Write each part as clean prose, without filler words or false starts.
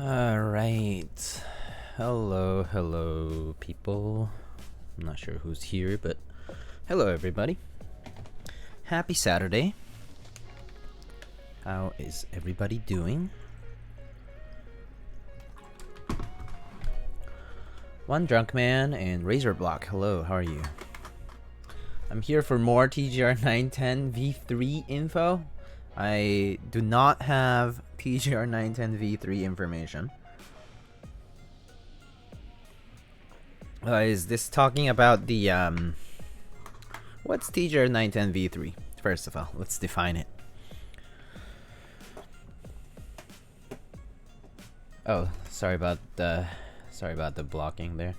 Alright. Hello, people. I'm not sure who's here, but hello, everybody. Happy Saturday. How is everybody doing? One Drunk Man and Razor Block. Hello, how are you? I'm here for more TGR 910 V3 info. I do not have TGR 910 V3 information. Is this talking about the what's TGR 910 V3? First of all, let's define it. Oh, sorry about the blocking there.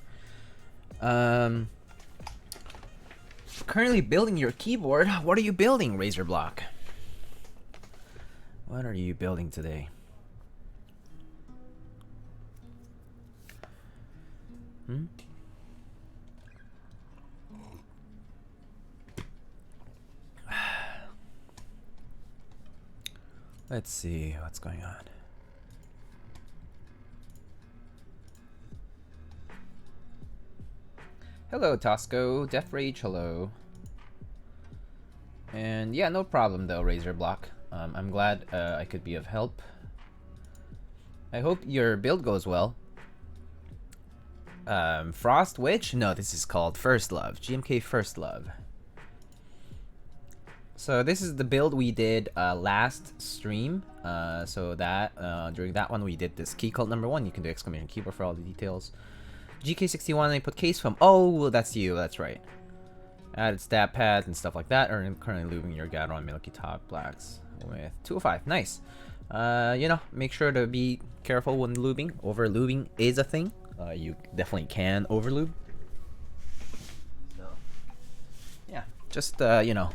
Currently building your keyboard. What are you building, Razor Block? What are you building today? Let's see what's going on. Hello, Tosco. Death Rage, hello. And yeah, no problem though, Razor Block. I'm glad I could be of help. I hope your build goes well. Frost Witch? No, this is called First Love. GMK First Love. So this is the build we did last stream. So that during that one we did this key cult number 1. You can do exclamation keyboard for all the details. GK61, I put case foam. Oh, that's you. That's right. Added stab pads and stuff like that. Or currently lubing your Gateron Milky Top Blacks with 205. Nice. You know, make sure to be careful when lubing. Over lubing is a thing. You definitely can over lube. So, yeah, just you know.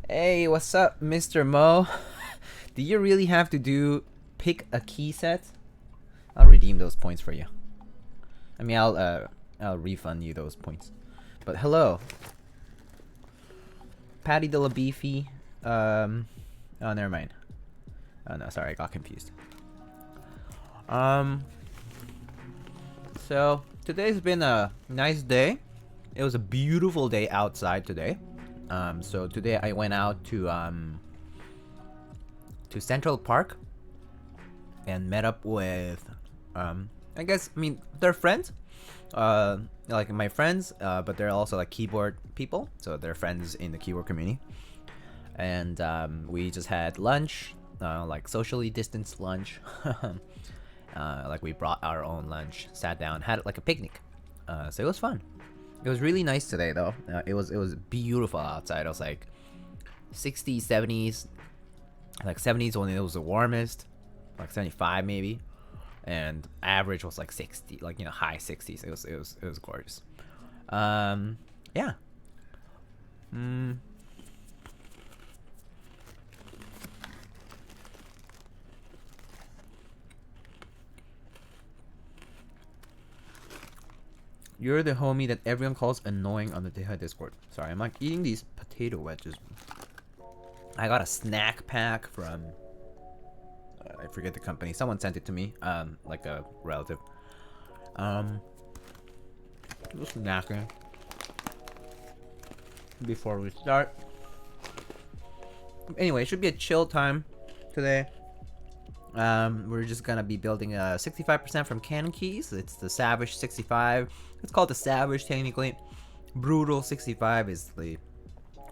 Hey, what's up, Mr. Mo? Do you really have to pick a key set? I'll redeem those points for you. I mean, I'll refund you those points. But hello, Patty de la Beefy. Oh, never mind. Oh no, sorry, I got confused. So today's been a nice day. It was a beautiful day outside today. So today I went out to Central Park and met up with I guess, I mean, they're friends, like my friends, but they're also like keyboard people, so they're friends in the keyboard community. And we just had lunch, like socially distanced lunch. Like we brought our own lunch, sat down, had like a picnic. So it was fun. It was really nice today though. It was beautiful outside. It was like 60s, 70s, like 70s when it was the warmest, like 75 maybe, and average was like 60, like, you know, high 60s. It was gorgeous. Yeah. You're the homie that everyone calls annoying on the Discord. Sorry, I'm like eating these potato wedges. I got a snack pack from I forget the company. Someone sent it to me, like a relative. Just snacking before we start. Anyway, it should be a chill time today. We're just gonna be building a 65% from Cannon Keys. It's the Savage 65. It's called the Savage technically. Brutal 65 is the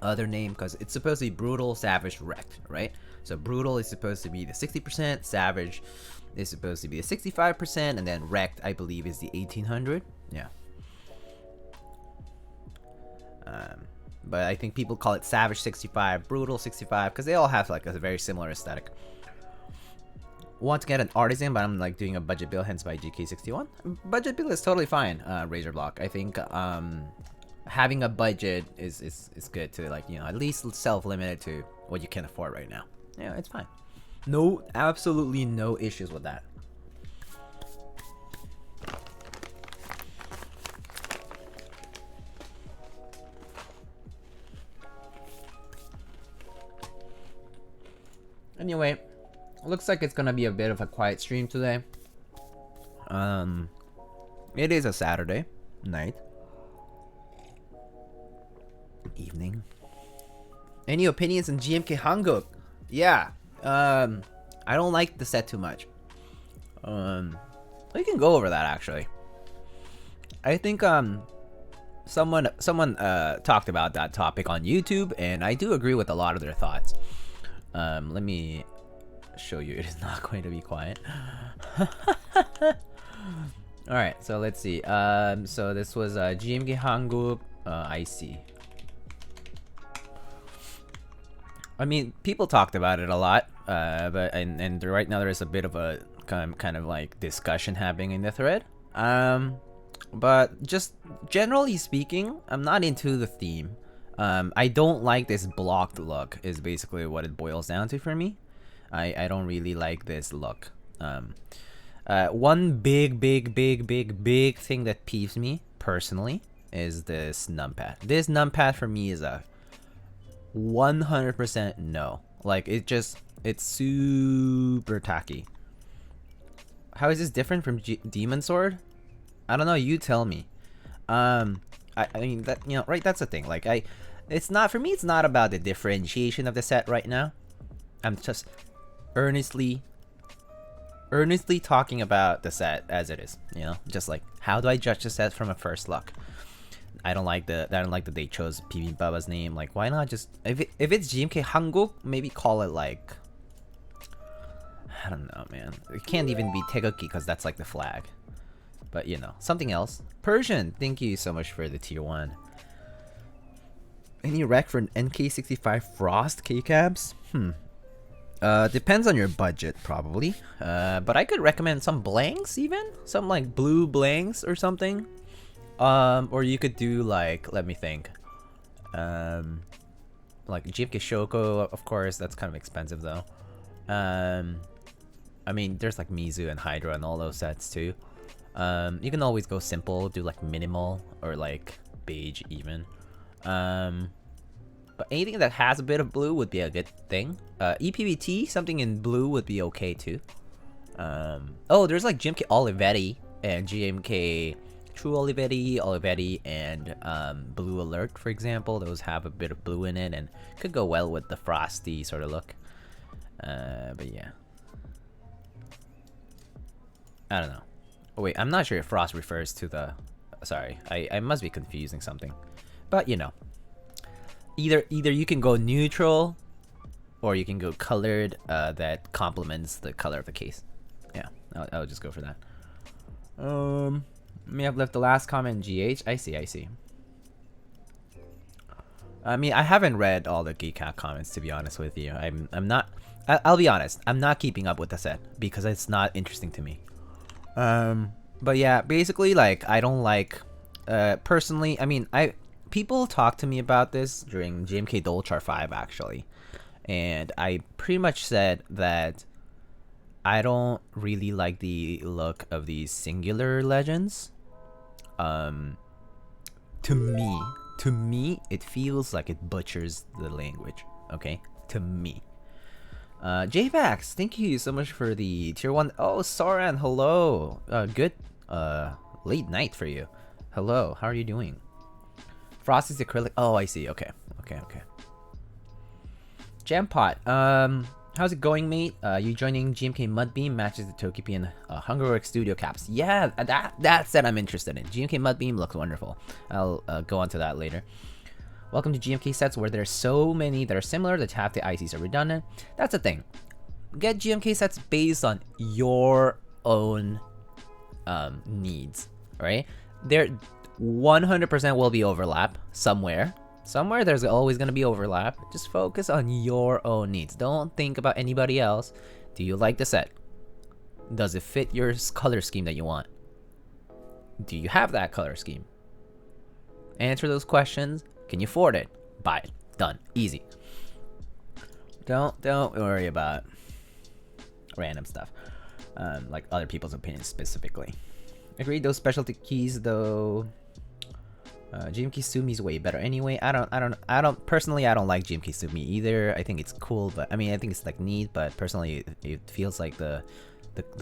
other name because it's supposed to be Brutal, Savage, Wrecked, right? So Brutal is supposed to be the 60%, Savage is supposed to be the 65%, and then Wrecked, I believe, is the 1800. Yeah. But I think people call it Savage 65, Brutal 65, because they all have like a very similar aesthetic. Want to get an artisan, but I'm like doing a budget build, hence by GK61. Budget build is totally fine, Razor Block. I think having a budget is good to, like, you know, at least self-limited to what you can afford right now. Yeah, it's fine. No, absolutely no issues with that. Anyway, looks like it's gonna be a bit of a quiet stream today. It is a Saturday night. Evening. Any opinions on GMK Handarbeit? Yeah. I don't like the set too much. We can go over that actually. I think someone talked about that topic on YouTube, and I do agree with a lot of their thoughts. Let me show you. It is not going to be quiet. All right, so let's see. So this was GMK Handarbeit IC. I mean, people talked about it a lot, but and right now there is a bit of a kind of like discussion happening in the thread. But just generally speaking, I'm not into the theme. I don't like this blocked look is basically what it boils down to for me. I don't really like this look. One big thing that peeves me personally is this numpad. This numpad for me is a 100% no. Like, it's super tacky. How is this different from Demon Sword? I don't know, you tell me. I mean that, you know, right? That's the thing. Like it's not, for me. It's not about the differentiation of the set right now. I'm just earnestly talking about the set as it is. You know, just like, how do I judge the set from a first look? I don't like that they chose PB Baba's name. Like, why not just, if it's GMK Hanguk, maybe call it like, I don't know, man. It can't even be Tegoki because that's like the flag. But you know, something else. Persian, thank you so much for the tier 1. Any rec for an NK65 Frost Keycaps? Depends on your budget, probably. But I could recommend some blanks, even some like blue blanks or something. Or you could do like, let me think. Like GMK Shoko, of course. That's kind of expensive though. I mean, there's like Mizu and Hydra and all those sets too. You can always go simple, do like minimal or like beige even. But anything that has a bit of blue would be a good thing. EPBT, something in blue would be okay too. Oh, there's like GMK Olivetti and GMK True Olivetti, and Blue Alert, for example. Those have a bit of blue in it and could go well with the frosty sort of look. But yeah. I don't know. Oh wait, I'm not sure if frost refers to the... Sorry, I must be confusing something. But you know. Either you can go neutral, or you can go colored that complements the color of the case. Yeah, I'll just go for that. May have left the last comment in GH. I see. I mean, I haven't read all the Keycaps comments, to be honest with you. I'm not... I'll be honest. I'm not keeping up with the set because it's not interesting to me. But yeah, basically, like, I don't like... personally, I mean, people talk to me about this during GMK Dolchar 5, actually. And I pretty much said that I don't really like the look of these singular legends. To me, it feels like it butchers the language. Okay? To me. JVax, thank you so much for the tier 1. Oh, Soran, hello. Good late night for you. Hello, how are you doing? Frosty's acrylic. Oh, I see. Okay. Jampot, how's it going, mate? You joining GMK Mudbeam matches the Togepi and Hammerworks Studio Caps. Yeah, that set I'm interested in. GMK Mudbeam looks wonderful. I'll go on to that later. Welcome to GMK sets where there's so many that are similar that half the ICs are redundant. That's the thing. Get GMK sets based on your own needs, right? There 100% will be overlap somewhere. Somewhere there's always going to be overlap. Just focus on your own needs. Don't think about anybody else. Do you like the set? Does it fit your color scheme that you want? Do you have that color scheme? Answer those questions. Can you afford it? Buy it. Done. Easy. Don't worry about random stuff. Like other people's opinions specifically. Agreed, those specialty keys though. GMK Sumi's way better anyway. I don't personally, I don't like GMK Sumi either. I think it's cool, but I mean, I think it's like neat, but personally it feels like the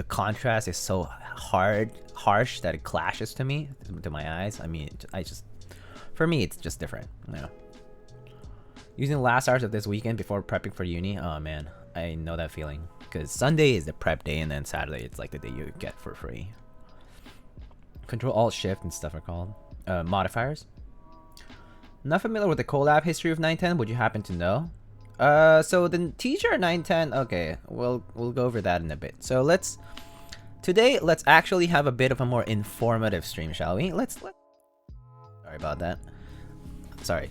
contrast is so harsh that it clashes to me, to my eyes. I mean, for me it's just different, you know. Using the last hours of this weekend before prepping for uni. Oh man, I know that feeling, because Sunday is the prep day and then Saturday it's like the day you get for free. Control Alt Shift and stuff are called modifiers. Not familiar with the collab history of 910. Would you happen to know? So the teacher 910. Okay, we'll go over that in a bit. So let's actually have a bit of a more informative stream, shall we? Sorry about that. Sorry.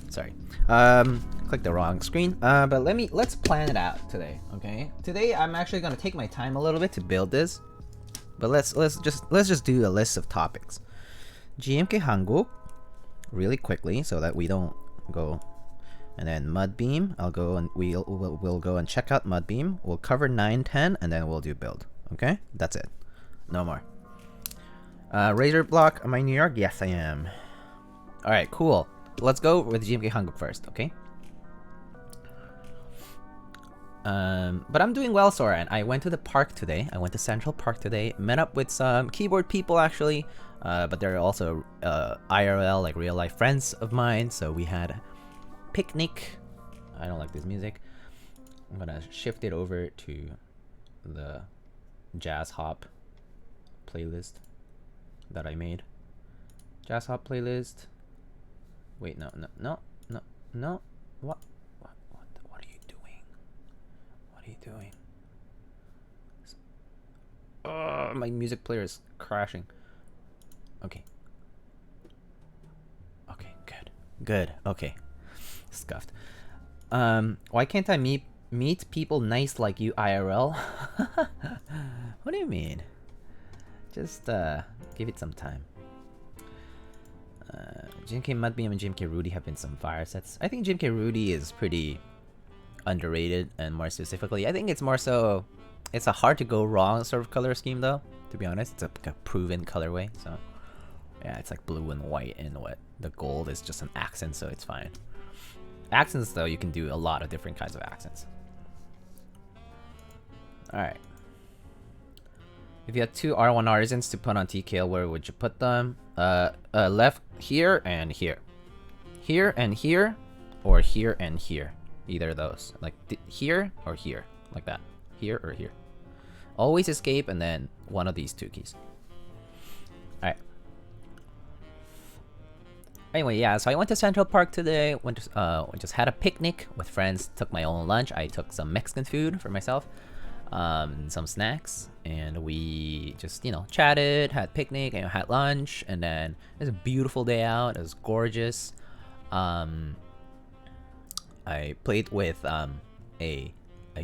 Clicked the wrong screen. But let's plan it out today. Okay. Today I'm actually gonna take my time a little bit to build this. But let's just do a list of topics. GMK Hanguk, really quickly, so that we don't go. And then Mudbeam, we'll go and check out Mudbeam. We'll cover 910, and then we'll do build. Okay, that's it. No more. Razor Block, am I New York? Yes, I am. All right, cool. Let's go with GMK Hanguk first. Okay. But I'm doing well, Soren. I went to the park today. I went to Central Park today. Met up with some keyboard people, actually. but they're also IRL, like real life friends of mine. So we had a picnic. I don't like this music. I'm gonna shift it over to the jazz hop playlist that I made. Jazz hop playlist. Wait, no. What are you doing? What are you doing? Oh, my music player is crashing. Okay. Okay, good. Okay. Scuffed. Why can't I meet people nice like you IRL? What do you mean? Just give it some time. GMK Mudbeam and GMK Rudy have been some fire sets. I think GMK Rudy is pretty underrated, and more specifically, I think it's more so, it's a hard to go wrong sort of color scheme though, to be honest. It's a proven colorway, so yeah, it's like blue and white, and what the gold is just an accent, so it's fine. Accents though, you can do a lot of different kinds of accents. Alright. If you had two R1 Artisans to put on TKL, where would you put them? Left here and here. Here and here, or here and here. Either of those. Like here or here. Like that. Here or here. Always escape and then one of these two keys. Alright. Anyway, yeah, so I went to Central Park today. Just had a picnic with friends. Took my own lunch. I took some Mexican food for myself. Some snacks, and we just, you know, chatted, had picnic, and had lunch, and then it was a beautiful day out. It was gorgeous. I played with a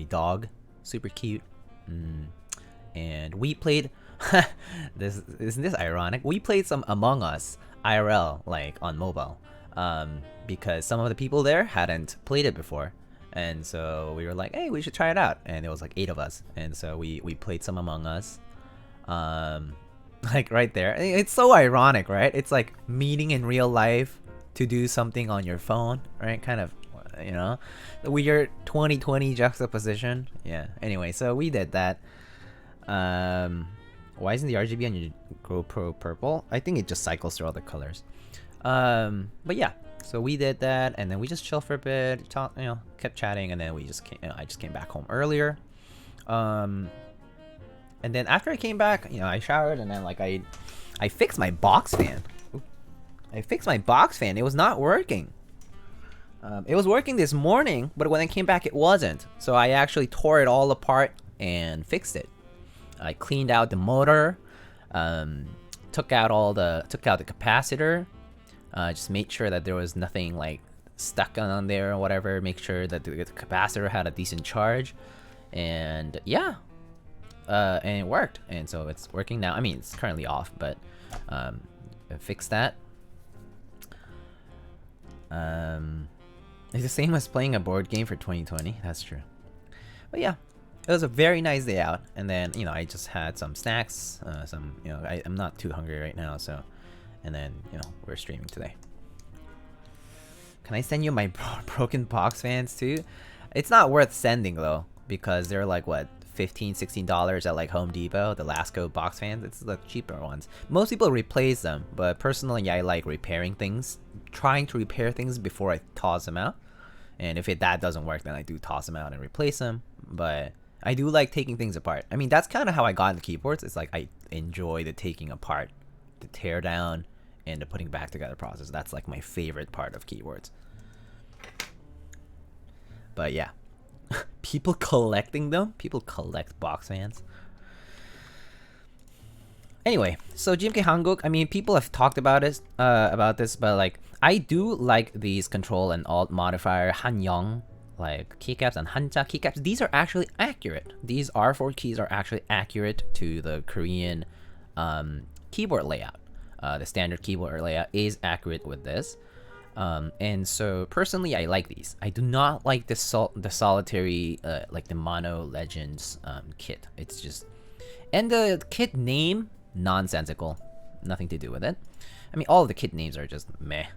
dog, super cute, and we played. Isn't this ironic? We played some Among Us IRL, like on mobile, because some of the people there hadn't played it before. And so we were like, hey, we should try it out. And it was like 8 of us. And so we played some Among Us. Like right there. It's so ironic, right? It's like meeting in real life to do something on your phone, right? Kind of, you know, the weird 2020 juxtaposition. Yeah. Anyway, so we did that. Why isn't the RGB on your GoPro purple? I think it just cycles through all the colors. But yeah. So we did that, and then we just chilled for a bit, talked, you know, kept chatting, and then we just came, you know, I just came back home earlier. And then after I came back, you know, I showered, and then like I fixed my box fan. I fixed my box fan. It was not working. It was working this morning, but when I came back, it wasn't. So I actually tore it all apart and fixed it. I cleaned out the motor, took out the capacitor. Just made sure that there was nothing like stuck on there or whatever. Make sure that the capacitor had a decent charge, and yeah, and it worked. And so it's working now. I mean, it's currently off, but I fixed that. It's the same as playing a board game for 2020. That's true. But yeah, it was a very nice day out. And then, you know, I just had some snacks. You know, I'm not too hungry right now, so. And then, you know, we're streaming today. Can I send you my broken box fans too? It's not worth sending though, because they're like what, $15-16 at like Home Depot, the Lasco box fans. It's the cheaper ones. Most people replace them, but personally I like repairing things, trying to repair things before I toss them out. And if that doesn't work, then I do toss them out and replace them. But I do like taking things apart. I mean, that's kind of how I got into keyboards. It's like I enjoy the taking apart, the tear down, and the putting back together process. That's like my favorite part of keyboards. But yeah, people collecting them. People collect box fans. Anyway, so GMK Hanguk. I mean, people have talked about this, but like I do like these control and alt modifier Hanyong, like keycaps and Hanja keycaps. These are actually accurate. These R4 keys are actually accurate to the Korean keyboard layout. The standard keyboard layout is accurate with this. And so personally, I like these. I do not like the solitary, like the Mono Legends kit. It's just, and the kit name, nonsensical. Nothing to do with it. I mean, all of the kit names are just meh.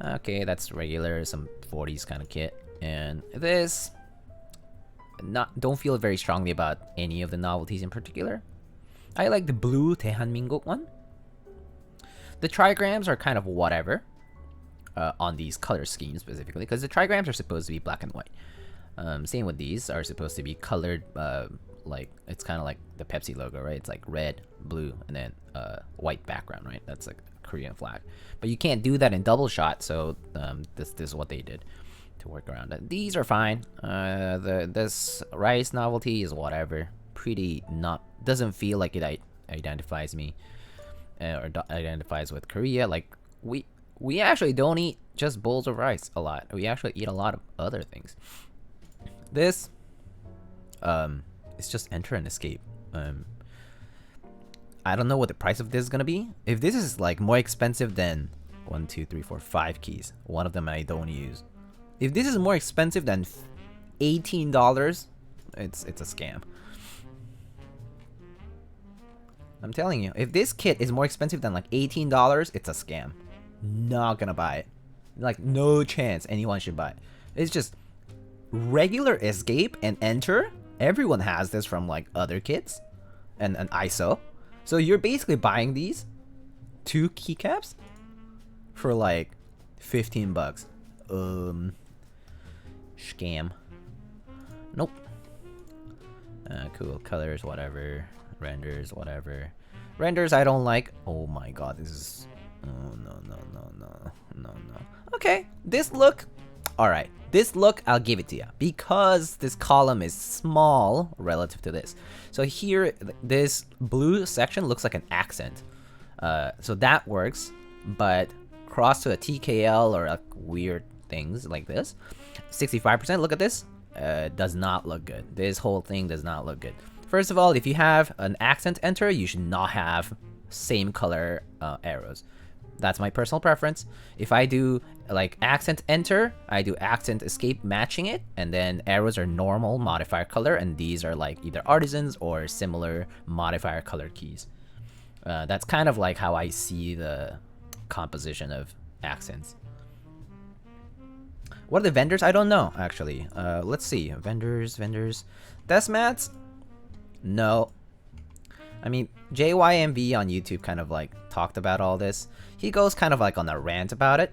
Okay, that's regular, some 40s kind of kit. And this, don't feel very strongly about any of the novelties in particular. I like the blue Taehanmingguk one. The trigrams are kind of whatever on these color schemes specifically, because the trigrams are supposed to be black and white. Same with these, are supposed to be colored like, it's kind of like the Pepsi logo, right? It's like red, blue, and then white background, right? That's like a Korean flag. But you can't do that in double shot, so this is what they did to work around it. These are fine. This rice novelty is whatever. Pretty not, doesn't feel like it identifies me or identifies with Korea. Like we actually don't eat just bowls of rice a lot. We actually eat a lot of other things. This it's just enter and escape. I don't know what the price of this is gonna be. If this is like more expensive than 1, 2, 3, 4, 5 keys, one of them I don't use. If this is more expensive than $18, it's a scam. I'm telling you, if this kit is more expensive than like $18, it's a scam. Not gonna buy it. Like, no chance anyone should buy it. It's just regular escape and enter. Everyone has this from like other kits and an ISO. So you're basically buying these 2 keycaps for like 15 bucks. Scam. Nope. Cool. Colors, whatever. Renders, whatever. Renders I don't like. Oh my god, this is... Oh, no. Okay, this look... Alright, this look, I'll give it to you. Because this column is small relative to this. So here, this blue section looks like an accent. So that works. But cross to a TKL or like weird things like this. 65%, look at this. Does not look good. This whole thing does not look good. First of all, if you have an accent enter, you should not have same color arrows. That's my personal preference. If I do like accent enter, I do accent escape matching it, and then arrows are normal modifier color, and these are like either artisans or similar modifier color keys. That's kind of like how I see the composition of accents. What are the vendors? I don't know, actually. Let's see. Vendors. Desk mats? No. I mean, JYMV on YouTube kind of like talked about all this. He goes kind of like on a rant about it.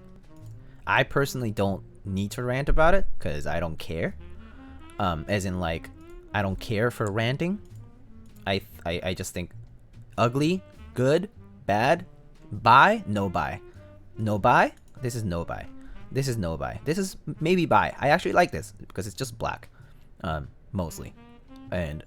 I personally don't need to rant about it because I don't care. As in like, I don't care for ranting. I just think ugly, good, bad, buy, no buy. No buy? This is no buy. This is no buy. This is maybe buy. I actually like this because it's just black. Mostly. And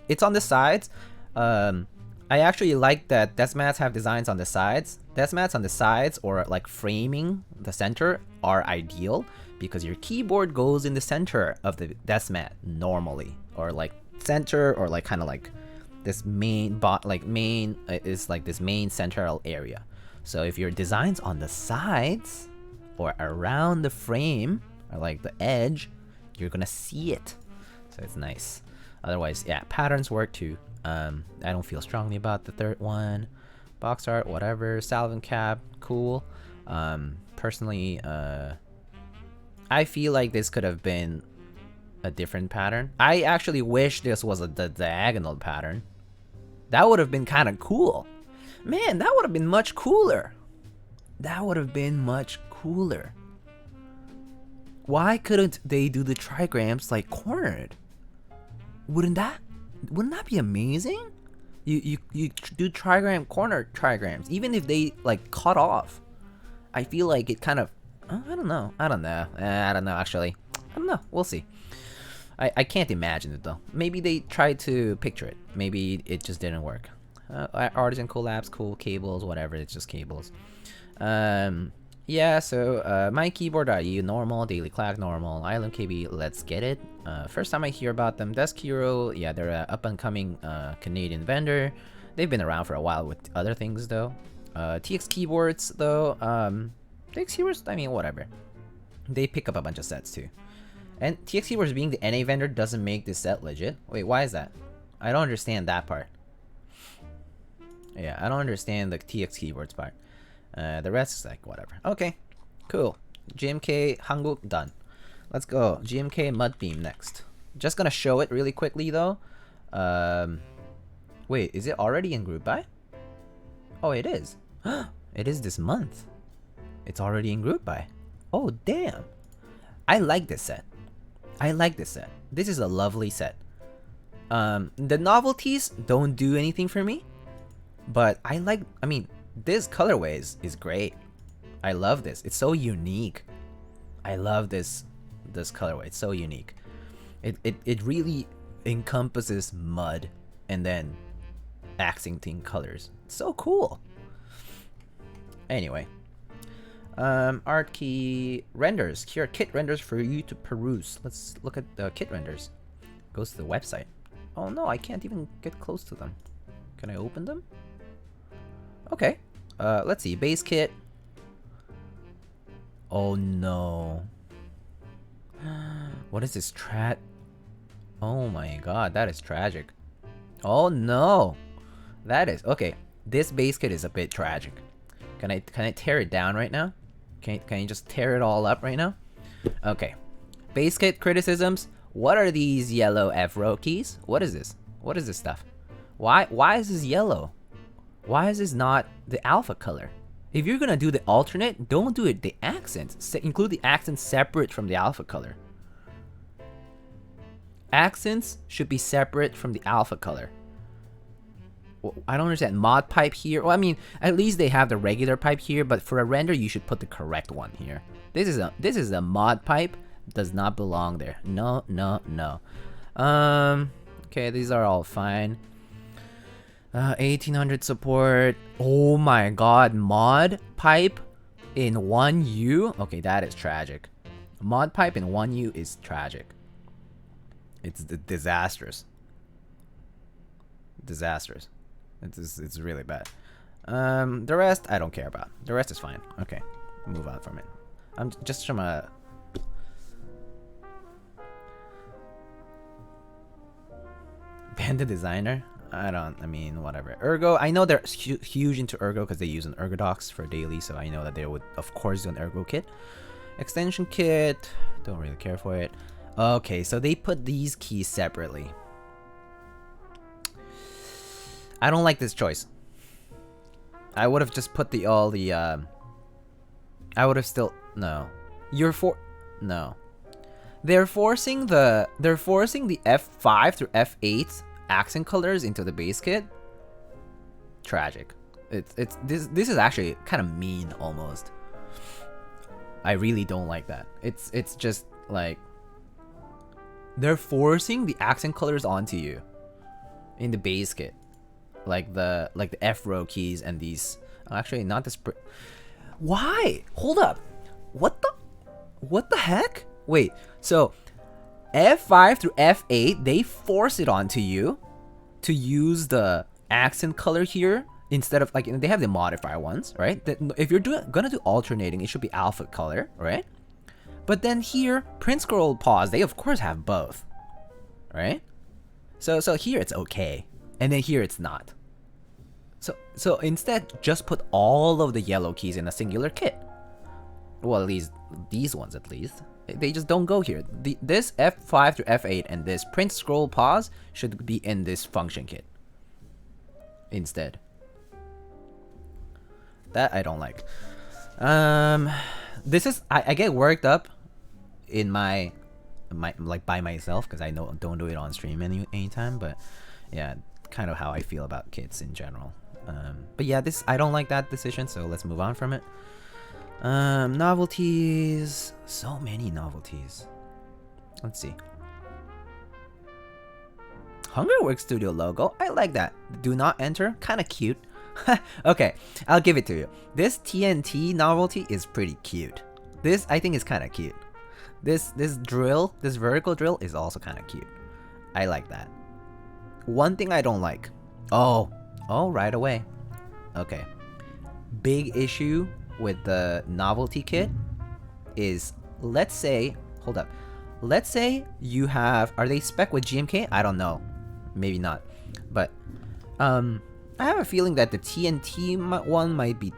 it's on the sides. I actually like that desk mats have designs on the sides. Desk mats on the sides or like framing the center are ideal because your keyboard goes in the center of the desk mat normally, or like center, or like kind of like this main is like this main central area. So if your design's on the sides or around the frame or like the edge, you're gonna see it. So it's nice. Otherwise, yeah, patterns work too. I don't feel strongly about the third one. Box art, whatever. Salvin cap, cool. Personally, I feel like this could have been a different pattern. I actually wish this was the diagonal pattern. That would have been kind of cool. Man, that would have been much cooler. That would have been much cooler. Why couldn't they do the trigrams like cornered? Wouldn't that be amazing? You do trigram corner trigrams, even if they like cut off. I feel like it kind of I don't know actually. I don't know, we'll see. I can't imagine it though. Maybe they tried to picture it, maybe it just didn't work. Artisan collabs, cool. Cables, whatever, it's just cables. Yeah, so my keyboard.eu, normal. Daily Clack, normal. Island KB, let's get it. First time I hear about them. Desko, yeah, they're an up-and-coming Canadian vendor. They've been around for a while with other things, though. TX Keyboards, though, TX Keyboards, I mean, whatever. They pick up a bunch of sets, too. And TX Keyboards being the NA vendor doesn't make this set legit. Wait, why is that? I don't understand that part. Yeah, I don't understand the TX Keyboards part. The rest is like whatever. Okay, cool. GMK Hanguk done. Let's go. GMK Mudbeam next. Just gonna show it really quickly though. Wait, is it already in group buy? Oh, it is. It is this month. It's already in group buy. Oh, damn. I like this set. I like this set. This is a lovely set. The novelties don't do anything for me, but I mean, this colorway is great. I love this. It's so unique. I love this colorway. It's so unique. It really encompasses mud and then accenting colors. It's so cool. Anyway, art key renders. Here are kit renders for you to peruse. Let's look at the kit renders. Goes to the website. Oh no, I can't even get close to them. Can I open them? Okay. Let's see. Base kit. Oh no. What is this Oh my god, that is tragic. Oh no. That is okay. This base kit is a bit tragic. Can I tear it down right now? Can you just tear it all up right now? Okay. Base kit criticisms. What are these yellow F-row keys? What is this? What is this stuff? Why is this yellow? Why is this not the alpha color? If you're gonna do the alternate, don't do it the accents. Include the accents separate from the alpha color. Accents should be separate from the alpha color. I don't understand. Mod pipe here. Well, I mean, at least they have the regular pipe here, but for a render, you should put the correct one here. This is a mod pipe. Does not belong there. No, no, no. Okay, these are all fine. 1800 support. Oh my god, mod pipe in 1U? Okay, that is tragic. Mod pipe in 1U is tragic. It's disastrous. Disastrous. It's really bad. The rest, I don't care about. The rest is fine. Okay, move on from it. I'm just from a... Bandit designer? I mean, whatever. Ergo, I know they're huge into Ergo because they use an Ergodox for daily, so I know that they would, of course, do an Ergo kit. Extension kit, don't really care for it. Okay, so they put these keys separately. I don't like this choice. I would have just put I would have still, no. No. They're forcing the F5 through F8 accent colors into the base kit. Tragic. This is actually kind of mean almost. I really don't like that. It's just like they're forcing the accent colors onto you in the base kit. Like the F-row keys and these actually not this why? Hold up. What the heck? Wait, so F5 through F8, they force it onto you to use the accent color here instead of, like, they have the modifier ones, right? If you're gonna do alternating, it should be alpha color, right? But then here, print scroll pause, they of course have both, right? So here it's okay, and then here it's not. So instead, just put all of the yellow keys in a singular kit. Well, at least these ones at least. They just don't go here. This F5 through F8 and this print scroll pause should be in this function kit instead. That I don't like. This is I get worked up in my like by myself because I don't do it on stream anytime. But yeah, kind of how I feel about kits in general. But yeah, I don't like that decision. So let's move on from it. Novelties. So many novelties. Let's see. Hammerworks Studio logo. I like that. Do not enter. Kind of cute. Okay, I'll give it to you. This TNT novelty is pretty cute. This I think is kind of cute. This drill, this vertical drill is also kind of cute. I like that. One thing I don't like. Oh, right away. Okay. Big issue with the novelty kit is, let's say, hold up. Let's say you have, are they spec with GMK? I don't know. Maybe not. But I have a feeling that the TNT one might be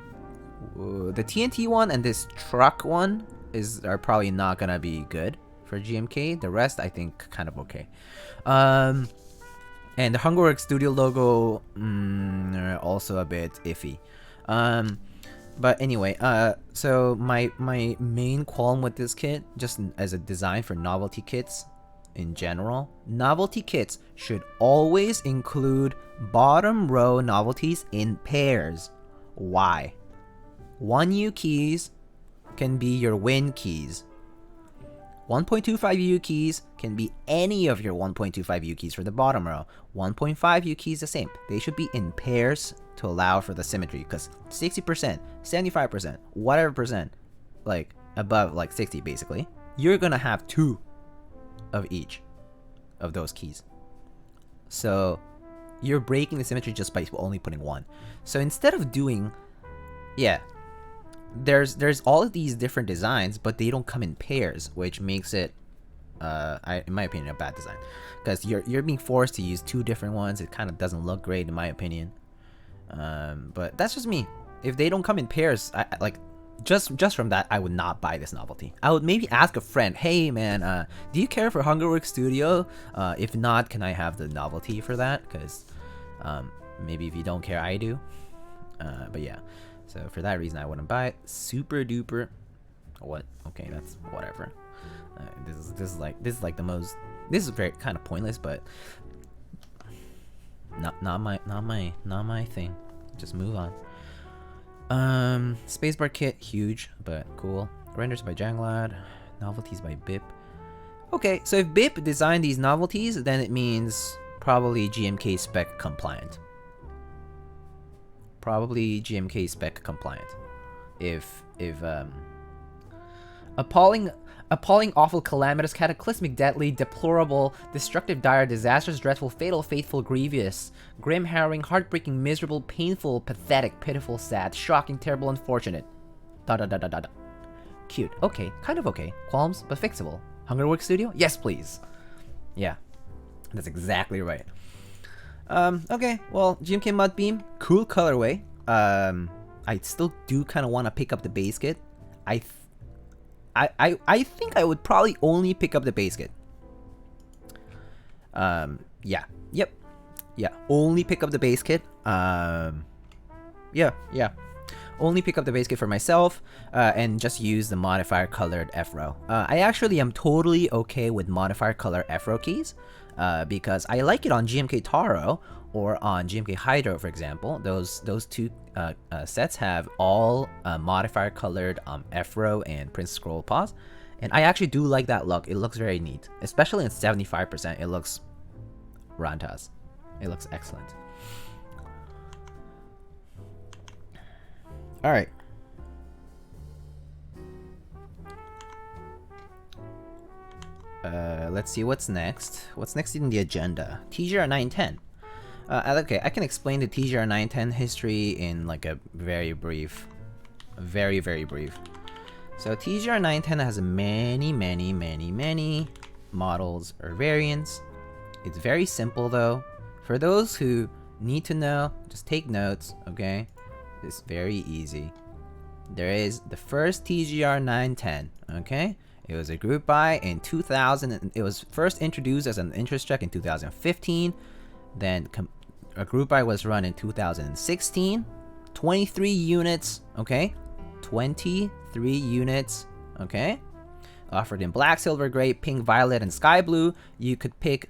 the TNT one and this truck one are probably not gonna be good for GMK. The rest I think kind of okay. And the Hammerworks Studio logo also a bit iffy. But anyway, so my main qualm with this kit, just as a design for novelty kits in general, novelty kits should always include bottom row novelties in pairs. Why? 1U keys can be your win keys. 1.25U keys can be any of your 1.25U keys for the bottom row. 1.5U keys the same. They should be in pairs to allow for the symmetry, because 60%, 75%, whatever percent, like above like 60 basically, you're gonna have 2 of each of those keys. So you're breaking the symmetry just by only putting 1. So instead of doing, yeah, there's all of these different designs, but they don't come in pairs, which makes it, in my opinion, a bad design, because you're being forced to use 2 different ones. It kind of doesn't look great in my opinion. But that's just me. If they don't come in pairs, I like, just from that, I would not buy this novelty. I would maybe ask a friend, hey man, do you care for Hammerworks Studio? If not, can I have the novelty for that? Because maybe if you don't care, I do. But yeah, so for that reason, I wouldn't buy it. Super duper. What? Okay, that's whatever. This is like the most. This is very kind of pointless, but not my thing. Just move on. Spacebar kit, huge, but cool. Renders by Janglad, novelties by BIP. Okay, so if BIP designed these novelties, then it means probably GMK spec compliant. Probably GMK spec compliant. If appalling, awful, calamitous, cataclysmic, deadly, deplorable, destructive, dire, disastrous, dreadful, fatal, faithful, grievous, grim, harrowing, heartbreaking, miserable, painful, pathetic, pitiful, sad, shocking, terrible, unfortunate. Cute. Okay, kind of okay. Qualms, but fixable. Hammerworks Studio? Yes, please. Yeah, that's exactly right. Okay, well, GMK Mudbeam, cool colorway. I still do kind of want to pick up the base kit. I think I would probably only pick up the base kit. Yeah, only pick up the base kit. Yeah. Only pick up the base kit for myself, and just use the modifier colored F-row. I actually am totally okay with modifier color F-row keys, because I like it on GMK Taro or on GMK Hydro, for example. Those 2 sets have all modifier colored F-row and Prince Scroll Paws, and I actually do like that look. It looks very neat, especially in 75%. It looks rantas. It looks excellent. All right. Let's see what's next. What's next in the agenda? TGR 910. Okay, I can explain the TGR 910 history in like a very brief. Very brief. So TGR 910 has many models or variants. It's very simple though. For those who need to know, just take notes, okay? It's very easy. There is the first TGR 910, okay? It was a group buy in 2000. And it was first introduced as an interest check in 2015. Then a group buy was run in 2016. 23 units, okay? 23 units, okay? Offered in black, silver, gray, pink, violet, and sky blue. You could pick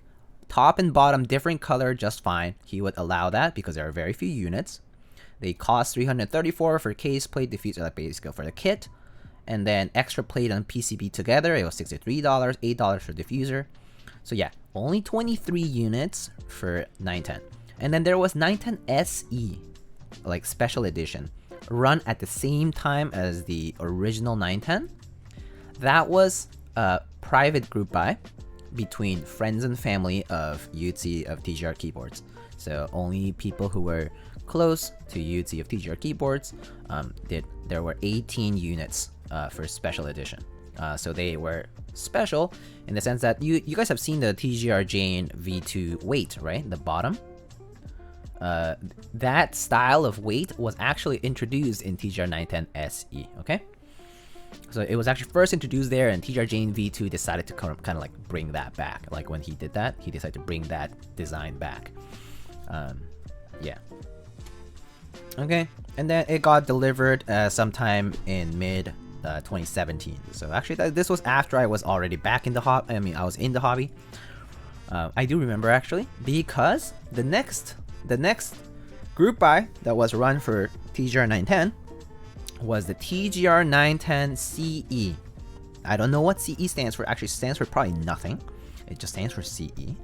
top and bottom different color just fine. He would allow that because there are very few units. They cost $334 for case plate, diffuser, like basically for the kit. And then extra plate and PCB together, it was $63, $8 for diffuser. So yeah, only 23 units for 910. And then there was 910 SE, like special edition, run at the same time as the original 910. That was a private group buy between friends and family of UTC of TGR keyboards. So only people who were close to UTC of TGR keyboards there were 18 units for special edition. So they were special in the sense that you guys have seen the TGR Jane V2 weight, right? The bottom. That style of weight was actually introduced in TGR 910 SE, okay? So it was actually first introduced there, and TGR Jane V2 decided to kind of like bring that back. Like when he did that, he decided to bring that design back. Yeah. Okay, And then it got delivered sometime in mid 2017. So actually, this was after I was already back in the hobby. I mean, I was in the hobby. I do remember actually, because the next group buy that was run for TGR 910 was the TGR 910 CE. I don't know what CE stands for. Actually, stands for probably nothing. It just stands for CE.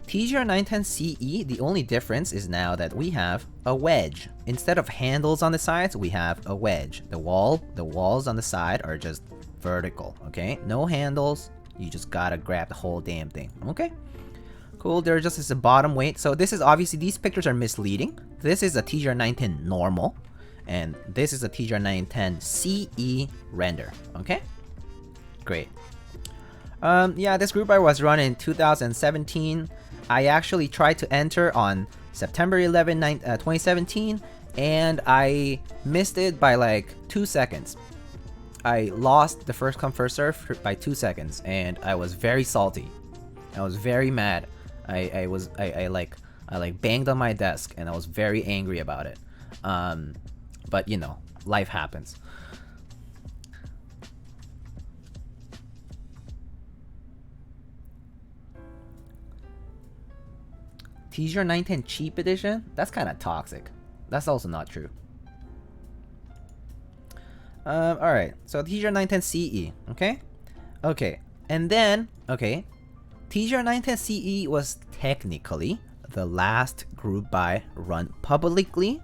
TGR 910 CE, the only difference is now that we have a wedge. Instead of handles on the sides, we have a wedge. The walls on the side are just vertical, okay? No handles. You just gotta grab the whole damn thing, okay? Cool, there just is a bottom weight. So this is obviously, these pictures are misleading. This is a TGR 910 normal, and this is a TGR 910 CE render, okay? Great. Yeah, this group buy was run in 2017. I actually tried to enter on September 11, 2017, and I missed it by like 2 seconds. I lost the first come first serve by 2 seconds, and I was very salty. I was very mad. I banged on my desk, and I was very angry about it. But you know, life happens. TGR 910 cheap edition? That's kind of toxic. That's also not true. Alright, so TGR 910 CE, okay? Okay, and then, okay, TGR 910 CE was technically the last group buy run publicly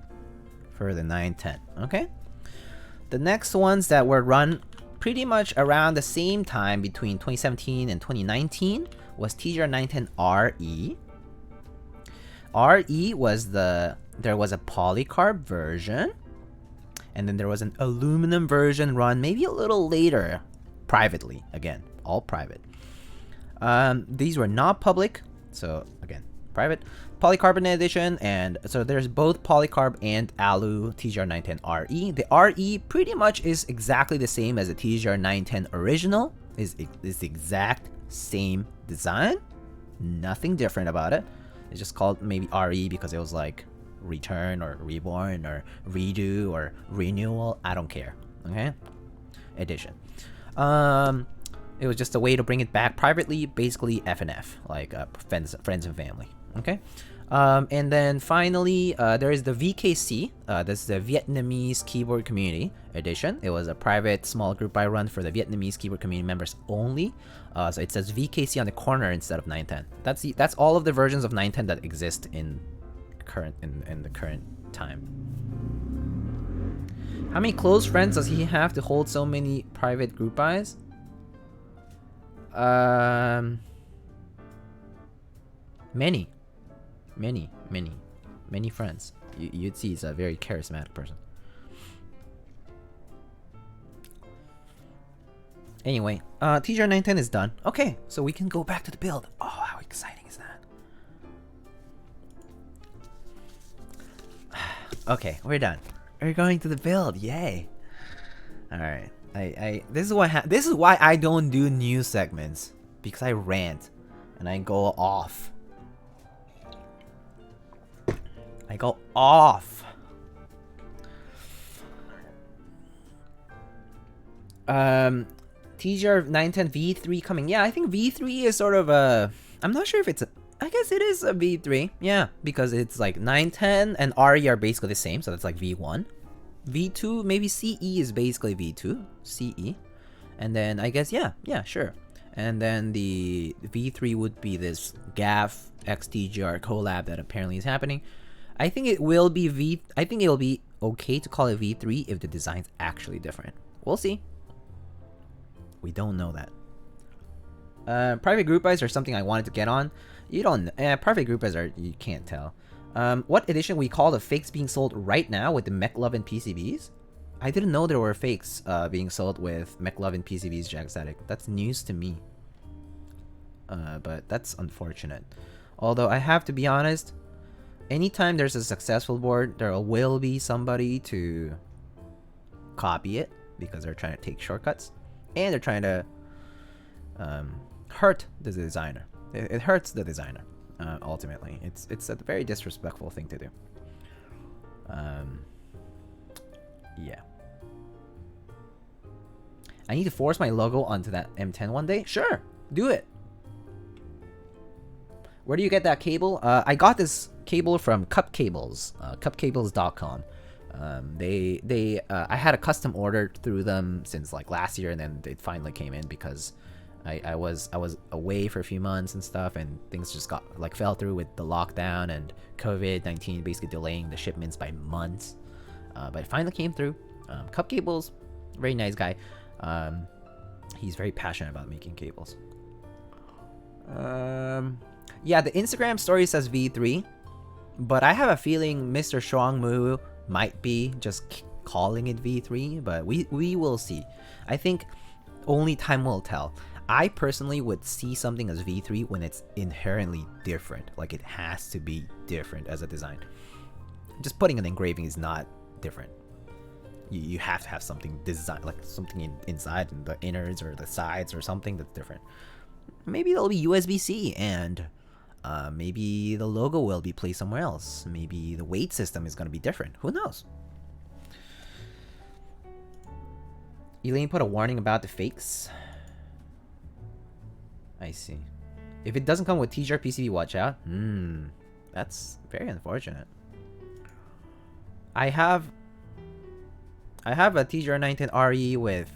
for the 910, okay? The next ones that were run pretty much around the same time between 2017 and 2019 was TGR 910 RE. RE was there was a polycarb version, and then there was an aluminum version run maybe a little later, privately, again, all private. These were not public, so again, private. Polycarbonate edition, and so there's both polycarb and alu TGR 910 RE. The RE pretty much is exactly the same as the TGR 910 original, is the exact same design, nothing different about it. It's just called maybe RE because it was like return or reborn or redo or renewal. I don't care. Okay, edition. It was just a way to bring it back privately, basically F&F, like friends and family. Okay. And then finally, there is the VKC. This is the Vietnamese Keyboard Community Edition. It was a private small group buy run for the Vietnamese keyboard community members only. So it says VKC on the corner instead of 910. That's all of the versions of 910 that exist in the current time. How many close friends does he have to hold so many private group buys? Many friends. You'd see he's a very charismatic person. Anyway, TGR 910 is done. Okay, so we can go back to the build. Oh, how exciting is that? Okay, we're done. We're going to the build. Yay! All right. This is why I don't do news segments, because I rant and I go off. TGR 910 V3 coming. Yeah, I think V3 is sort of a... I'm not sure if it's a... I guess it is a V3. Yeah, because it's like 910 and RE are basically the same, so that's like V1. V2, maybe CE is basically V2. CE. And then I guess, yeah, sure. And then the V3 would be this GAF XTGR collab that apparently is happening. I think it will be I think it'll be okay to call it V3 if the design's actually different. We'll see. We don't know that. Private group buys are something I wanted to get on. You don't... private group buys are... You can't tell. What edition we call the fakes being sold right now with the McLovin PCBs? I didn't know there were fakes being sold with McLovin PCBs, Jack Static. That's news to me. But that's unfortunate. Although I have to be honest, anytime there's a successful board, there will be somebody to copy it because they're trying to take shortcuts. And they're trying to hurt the designer. It hurts the designer, ultimately. It's a very disrespectful thing to do. Yeah. I need to force my logo onto that M10 one day? Sure, do it. Where do you get that cable? I got this cable from Cup Cables, cupcables.com. I had a custom order through them since like last year, and then it finally came in because I was away for a few months and stuff, and things just got like fell through with the lockdown and COVID-19 basically delaying the shipments by months. But it finally came through. Cup Cables, very nice guy. He's very passionate about making cables. Yeah, the Instagram story says V3, but I have a feeling Mr. Shuangmu might be just calling it V3, but we will see. I think only time will tell. I personally would see something as V3 when it's inherently different. Like, it has to be different as a design. Just putting an engraving is not different. You have to have something designed, like something inside and the innards or the sides or something that's different. Maybe it'll be USB-C, and maybe the logo will be placed somewhere else. Maybe the weight system is going to be different. Who knows? Elaine put a warning about the fakes. I see. If it doesn't come with TGR PCB, watch out. That's very unfortunate. I have a TGR 910 RE with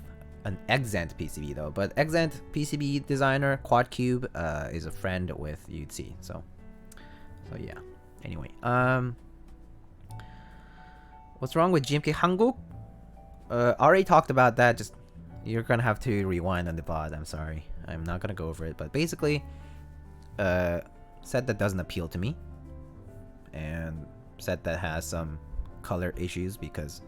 an Exent PCB though, but Exent PCB designer Quadcube is a friend with UC, so yeah. Anyway, what's wrong with GMK Hanguk? Already talked about that. Just you're gonna have to rewind on the pod. I'm sorry, I'm not gonna go over it. But basically, set that doesn't appeal to me, and set that has some color issues because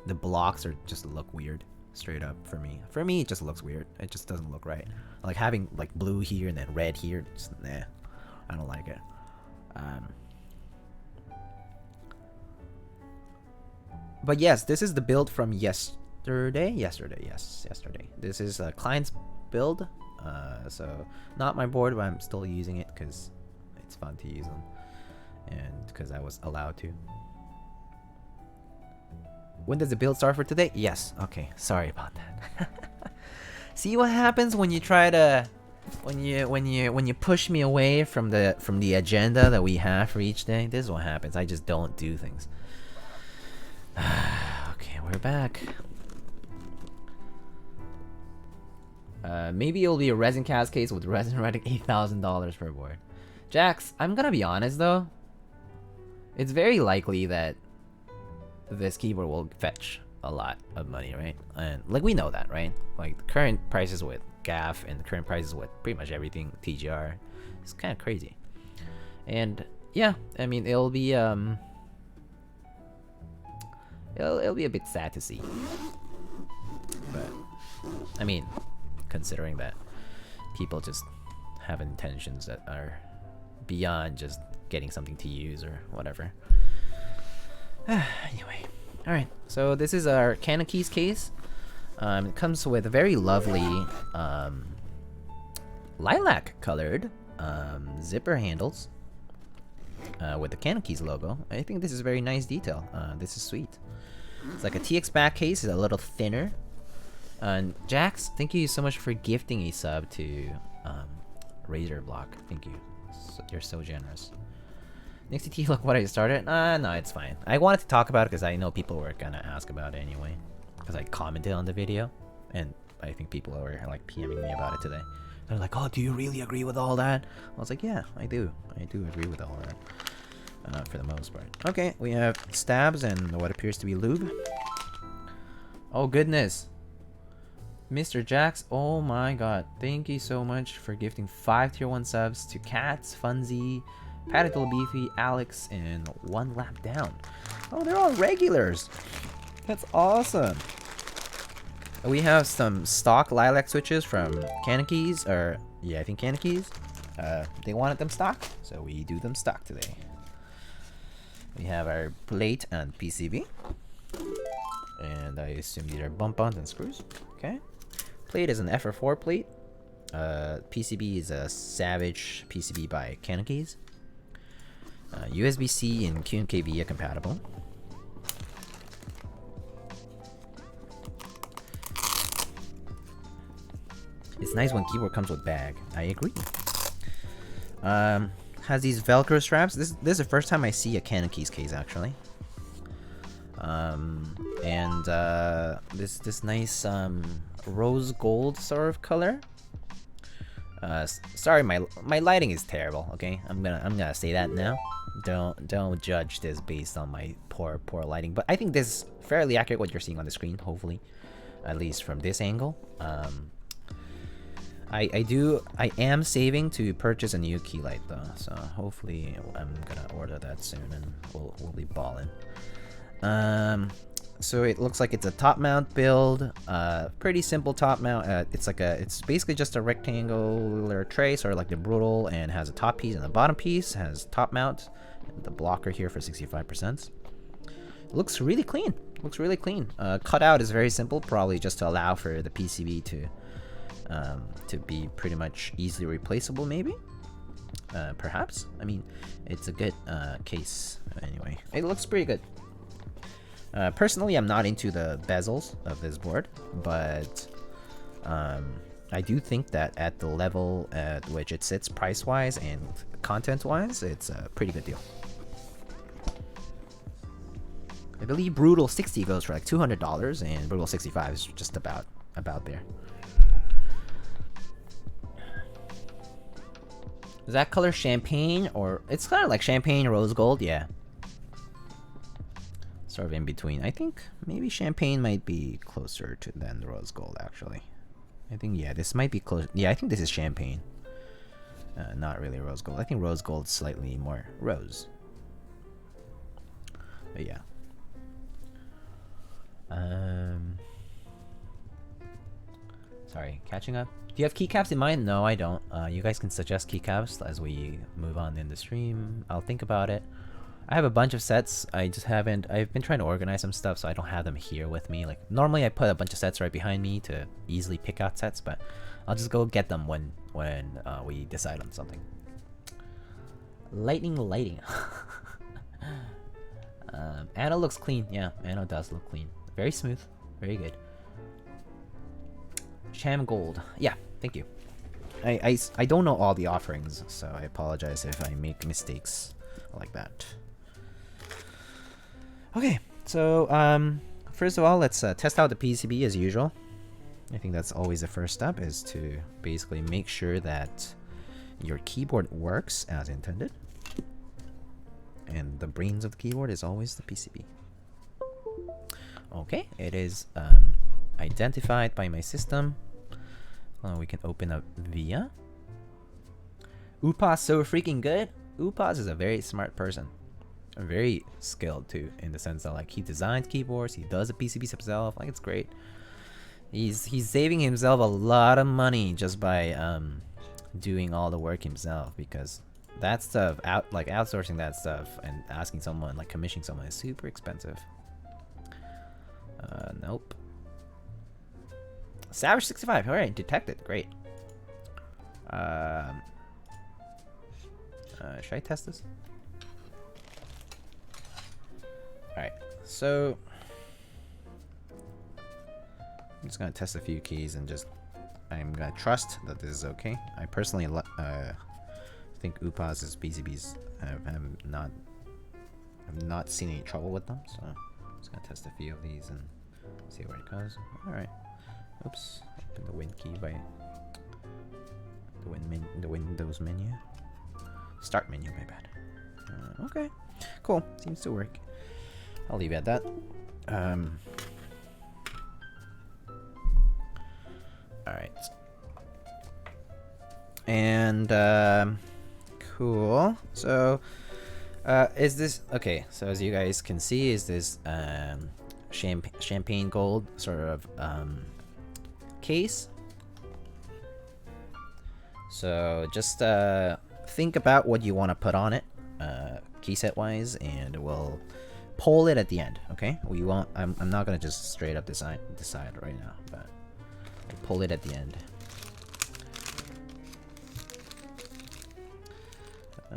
the blocks are just look weird. Straight up for me. For me, it just looks weird. It just doesn't look right. Like having like blue here and then red here. Just, nah, I don't like it. But yes, this is the build from yesterday. Yesterday. This is a client's build. So not my board, but I'm still using it because it's fun to use them, and because I was allowed to. When does the build start for today? Yes. Okay. Sorry about that. See what happens when you try to, when you push me away from the agenda that we have for each day. This is what happens. I just don't do things. Okay, we're back. Maybe it'll be a resin cast case with resin writing $8,000 per board. Jax, I'm gonna be honest though. It's very likely that this keyboard will fetch a lot of money, right? And like we know that, right? Like the current prices with GAF and the current prices with pretty much everything TGR, it's kind of crazy. And yeah, I mean it'll be a bit sad to see. But I mean, considering that people just have intentions that are beyond just getting something to use or whatever. Anyway, alright, so this is our Canon Keys case. It comes with a very lovely lilac colored zipper handles with the Canon Keys logo. I think this is a very nice detail. This is sweet. It's like a TX back case, it's a little thinner. And Jax, thank you so much for gifting a sub to Razor Block. Thank you. You're so generous. Next TT, look what I started. No, it's fine. I wanted to talk about it because I know people were gonna ask about it anyway. Because I commented on the video, and I think people were like PMing me about it today. They're like, "Oh, do you really agree with all that?" I was like, "Yeah, I do. I do agree with all that, for the most part." Okay, we have stabs and what appears to be lube. Oh goodness, Mr. Jax, oh my god, thank you so much for gifting 5 tier 1 subs to Cats, Funzy, Patito Beefy, Alex, and One Lap Down. Oh, they're all regulars. That's awesome. We have some stock lilac switches from Canon Keys, or yeah, I think Canon Keys. They wanted them stock, so we do them stock today. We have our plate and PCB, and I assume these are bump ons and screws. Okay. Plate is an FR4 plate. PCB is a Savage PCB by Canon Keys. USB-C and QMK via compatible. It's nice when keyboard comes with bag. I agree. Has these Velcro straps. This is the first time I see a Canon keys case actually. This nice rose gold sort of color. Sorry, my lighting is terrible. Okay, I'm gonna say that now. Don't judge this based on my poor lighting. But I think this is fairly accurate what you're seeing on the screen. Hopefully, at least from this angle. I am saving to purchase a new key light though, so hopefully I'm gonna order that soon and we'll be balling. So it looks like it's a top mount build, pretty simple top mount. It's basically just a rectangular tray, sort of like the Brutal, and has a top piece and the bottom piece has top mount, and the blocker here for 65%. Looks really clean. Looks really clean. Cutout is very simple, probably just to allow for the PCB to be pretty much easily replaceable, maybe. Perhaps. I mean, it's a good case anyway. It looks pretty good. Personally, I'm not into the bezels of this board, but I do think that at the level at which it sits price-wise and content-wise, it's a pretty good deal. I believe Brutal 60 goes for like $200, and Brutal 65 is just about there. Is that color champagne, or it's kind of like champagne rose gold? Yeah. Sort of in between. I think maybe champagne might be closer to than rose gold actually. I think, yeah, this might be close. Yeah, I think this is champagne. Not really rose gold. I think rose gold is slightly more rose. But yeah. Sorry, catching up. Do you have keycaps in mind? No, I don't. You guys can suggest keycaps as we move on in the stream. I'll think about it. I have a bunch of sets. I've been trying to organize some stuff, so I don't have them here with me. Like, normally I put a bunch of sets right behind me to easily pick out sets, but I'll just go get them when we decide on something. Lighting. Anno looks clean. Yeah, Anno does look clean. Very smooth. Very good. Sham Gold. Yeah, thank you. I don't know all the offerings, so I apologize if I make mistakes like that. Okay, so first of all, let's test out the PCB as usual. I think that's always the first step, is to basically make sure that your keyboard works as intended. And the brains of the keyboard is always the PCB. Okay, it is identified by my system. We can open up VIA. Upas so freaking good. Upas is a very smart person. Very skilled too, in the sense that like he designs keyboards, he does the PCBs himself. Like, it's great. He's saving himself a lot of money just by doing all the work himself, because that stuff outsourcing that stuff and asking someone, like commissioning someone, is super expensive. Nope. Savage65, alright, detected, great. Should I test this? Alright, so I'm just gonna test a few keys and I'm gonna trust that this is okay. I personally think Upas's PCBs have not seen any trouble with them, so I'm just gonna test a few of these and see where it goes. Alright. Oops. Open the Win key by the Windows menu. Start menu, my bad. Okay. Cool. Seems to work. I'll leave it at that. Alright. And cool. So is this okay, so as you guys can see, is this champagne gold sort of case. So just think about what you want to put on it key set wise, and we'll poll it at the end. Okay, we won't I'm not gonna just straight up decide right now, but we'll pull it at the end.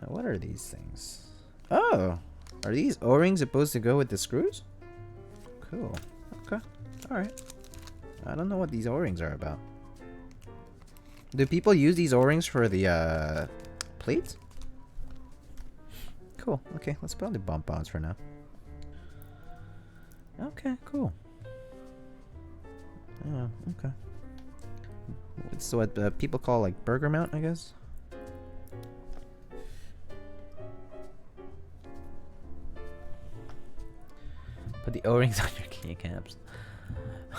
What are these things? Oh, are these O-rings supposed to go with the screws? Cool. Okay. Alright. I don't know what these O-rings are about. Do people use these O-rings for the plates? Cool. Okay, let's put on the bump ons for now. Okay, cool. Oh, okay. It's what people call like burger mount, I guess. Put the O-rings on your keycaps.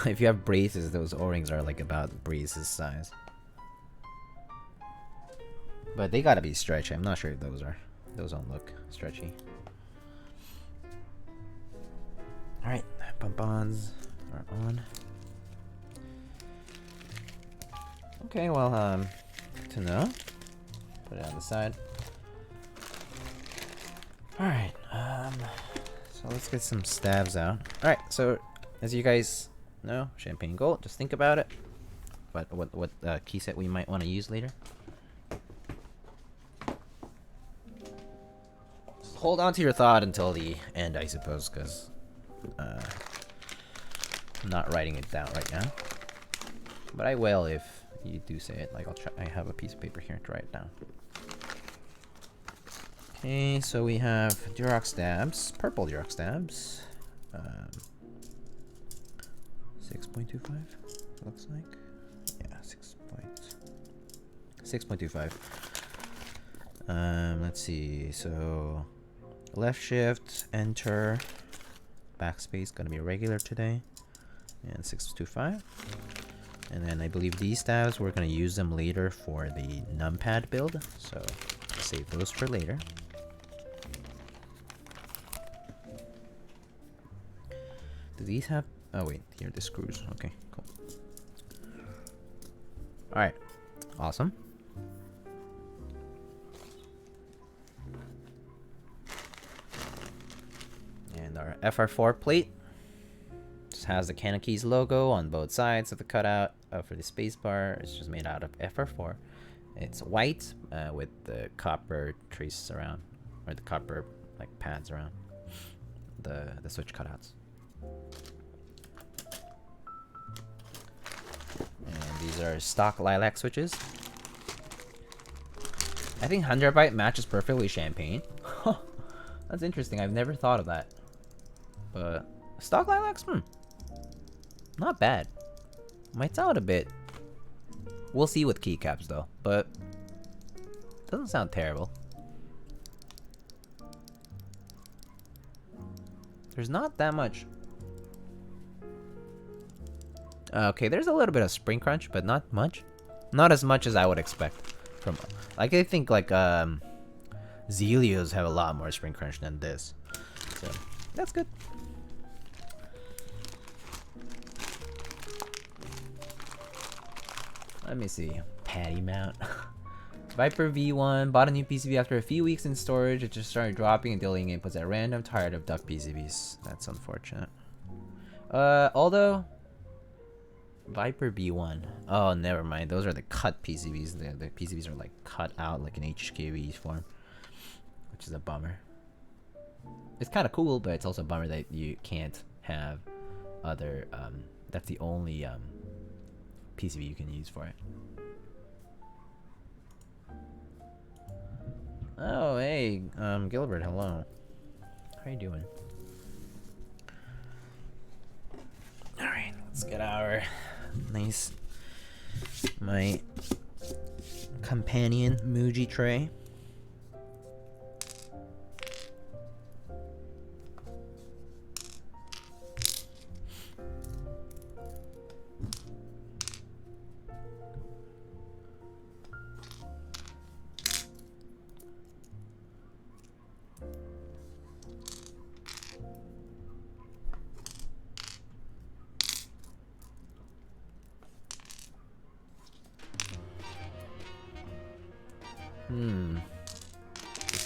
If you have braces, those O-rings are like about braces size. But they gotta be stretchy. I'm not sure if those are. Those don't look stretchy. Alright, bump-ons are on. Okay, well, good to know. Put it on the side. Alright, so let's get some stabs out. Alright, so as you guys know, champagne gold, just think about it. What key set we might want to use later. Just hold on to your thought until the end, I suppose, because I'm not writing it down right now. But I will if you do say it. Like, I'll try. I have a piece of paper here to write it down. Okay, so we have Durock stabs, purple Durock stabs. 6.25 looks like. Yeah, 6.25. Let's see. So left shift, enter, backspace gonna be regular today, and 6.25. And then I believe these stabs we're gonna use them later for the numpad build, so save those for later. Do these have? Oh wait, here are the screws. Okay, cool. All right, awesome. And our FR4 plate just has the Canon Keys logo on both sides of the cutout. For the spacebar, it's just made out of FR4. It's white with the copper traces around, or the copper like pads around the switch cutouts. And these are stock lilac switches. I think Handarbeit matches perfectly champagne. That's interesting. I've never thought of that. But stock lilacs, not bad. Might sound a bit. We'll see with keycaps though, but doesn't sound terrible. There's not that much. Okay, there's a little bit of spring crunch, but not much. Not as much as I would expect from. Like, I think like Zelios have a lot more spring crunch than this, so that's good. Let me see. Patty mount. Viper V1 bought a new PCB after a few weeks in storage. It just started dropping and delaying inputs at random. Tired of duck PCBs. That's unfortunate. Although Viper B1. Oh, never mind. Those are the cut PCBs. The PCBs are like cut out like an HKV form, which is a bummer. It's kind of cool, but it's also a bummer that you can't have other. That's the only PCB you can use for it. Oh, hey, Gilbert, hello. How you doing? All right, let's get our my companion Muji tray.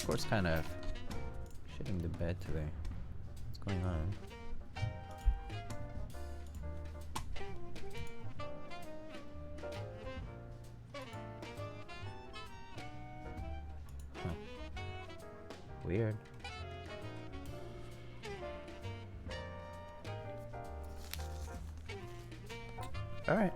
Discord's kind of shitting the bed today. What's going on? Huh. Weird. All right.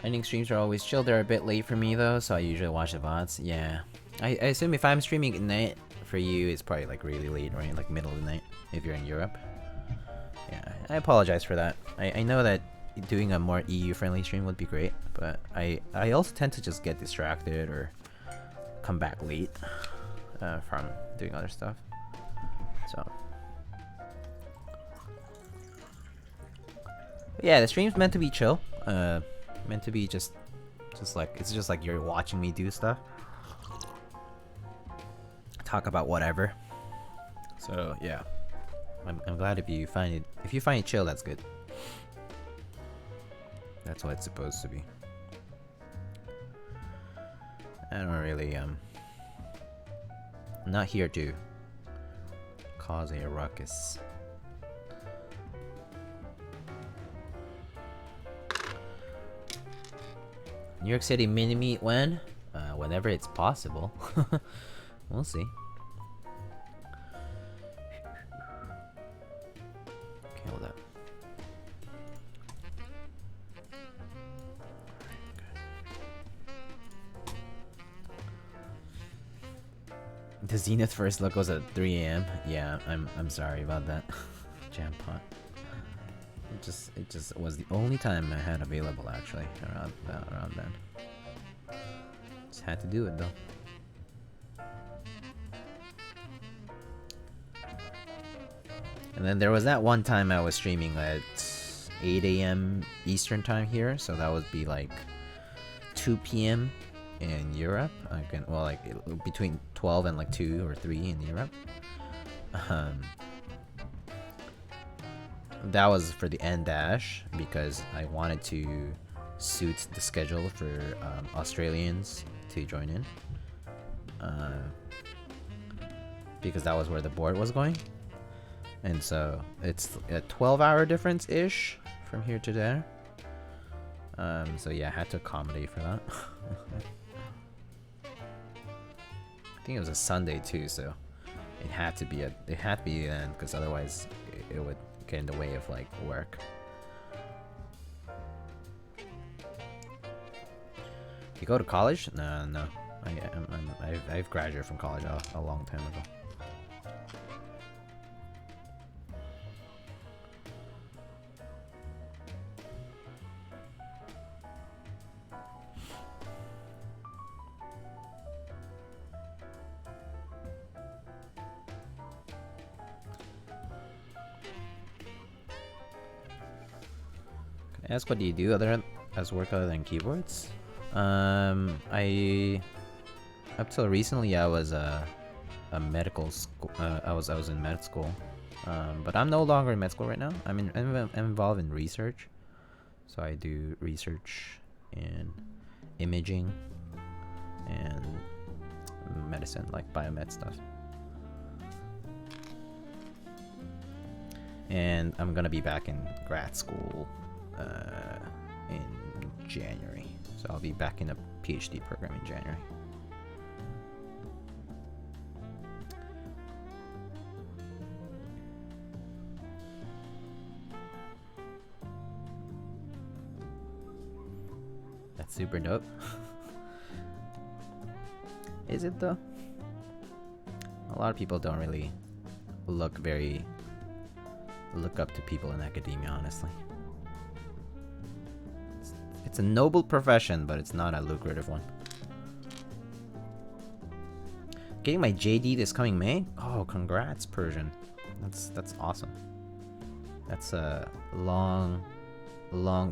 Ending streams are always chill. They're a bit late for me though, so I usually watch the VODs. Yeah. I assume if I'm streaming at night, for you, it's probably like really late, right? Like middle of the night, if you're in Europe. Yeah, I apologize for that. I know that doing a more EU-friendly stream would be great, but I also tend to just get distracted or come back late from doing other stuff. So yeah, the stream's meant to be chill. Meant to be just like, it's just like you're watching me do stuff. Talk about whatever. So yeah, I'm glad if you find it chill, that's good. That's what it's supposed to be. I don't really I'm not here to cause a ruckus. New York City mini meet when? Whenever it's possible. We'll see. Okay, hold up. The Zenith first look was at 3 AM. Yeah, I'm sorry about that. Jam pot. It just was the only time I had available actually around then. Just had to do it though. And then there was that one time I was streaming at 8 AM Eastern time here, so that would be like 2 PM in Europe. Well, like between 12 and like 2 or 3 in Europe. That was for the end dash because I wanted to suit the schedule for Australians to join in, because that was where the board was going. And so it's a 12-hour difference ish from here to there. So yeah, I had to accommodate for that. I think it was a Sunday too, so it had to be then, because otherwise it would get in the way of like work. You go to college? No. I've graduated from college a long time ago. Ask what do you do as work other than keyboards? I up till recently I was a medical school. I was in med school, but I'm no longer in med school right now. I'm involved in research, so I do research in imaging and medicine, like biomed stuff. And I'm gonna be back in grad school in January, so I'll be back in a PhD program in January. That's super dope. Is it though? A lot of people don't really look up to people in academia, honestly. It's a noble profession, but it's not a lucrative one. Getting my JD this coming May? Oh, congrats, Persian. That's awesome. That's a long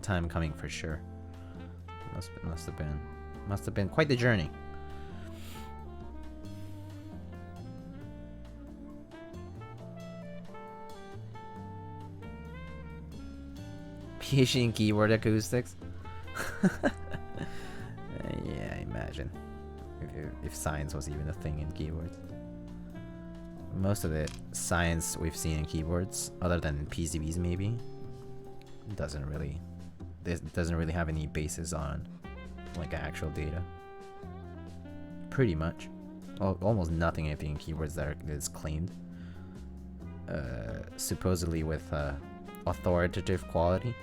time coming for sure. Must have been quite the journey. PhD in keyboard acoustics. Yeah, imagine if science was even a thing in keyboards. Most of the science we've seen in keyboards, other than in PCBs maybe, doesn't really have any basis on like actual data. Pretty much, almost nothing anything in keyboards that is claimed supposedly with authoritative quality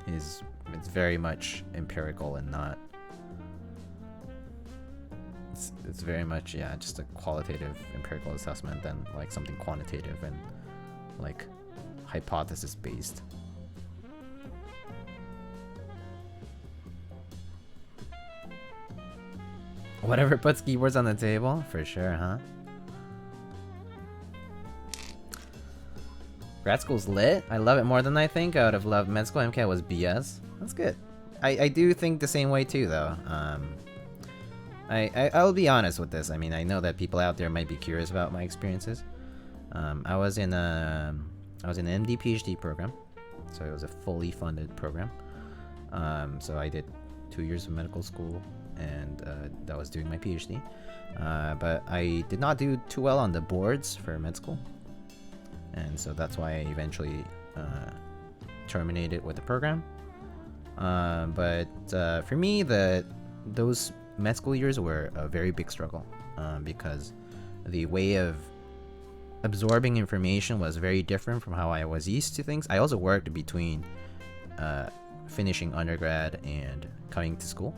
is it's very much empirical and not. It's very much, yeah, just a qualitative empirical assessment than like something quantitative and like hypothesis based. Whatever puts keyboards on the table, for sure, huh? Grad school's lit. I love it more than I think I would have loved med school. MKII was BS. That's good. I do think the same way too, though. I'll be honest with this. I mean, I know that people out there might be curious about my experiences. I was in an MD PhD program, so it was a fully funded program. So I did 2 years of medical school, and that was doing my PhD. But I did not do too well on the boards for med school, and so that's why I eventually terminated with the program. But for me, those med school years were a very big struggle, because the way of absorbing information was very different from how I was used to things. I also worked between finishing undergrad and coming to school,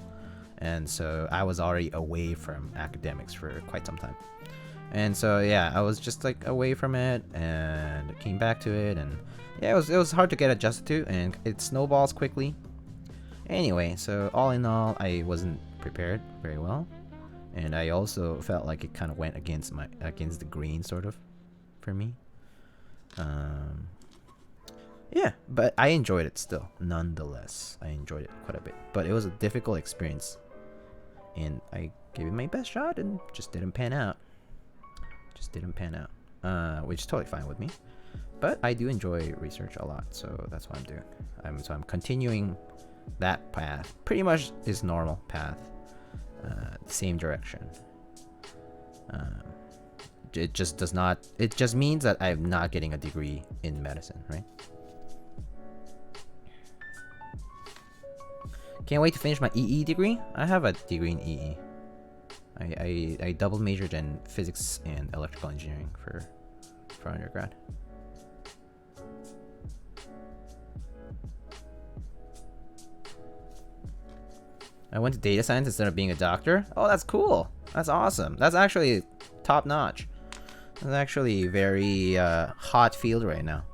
and so I was already away from academics for quite some time. And so yeah, I was just like away from it and came back to it, and yeah, it was hard to get adjusted to, and it snowballs quickly. Anyway, so all in all, I wasn't prepared very well, and I also felt like it kind of went against the grain sort of for me. Yeah, but I enjoyed it still. Nonetheless, I enjoyed it quite a bit, but it was a difficult experience, and I gave it my best shot and just didn't pan out. Which is totally fine with me, but I do enjoy research a lot, so that's what I'm doing. I'm continuing that path, pretty much is normal path, same direction. It just means that I'm not getting a degree in medicine, right? Can't wait to finish my EE degree. I have a degree in EE. I double majored in physics and electrical engineering for undergrad. I went to data science instead of being a doctor. Oh, that's cool. That's awesome. That's actually top notch. That's actually a very hot field right now.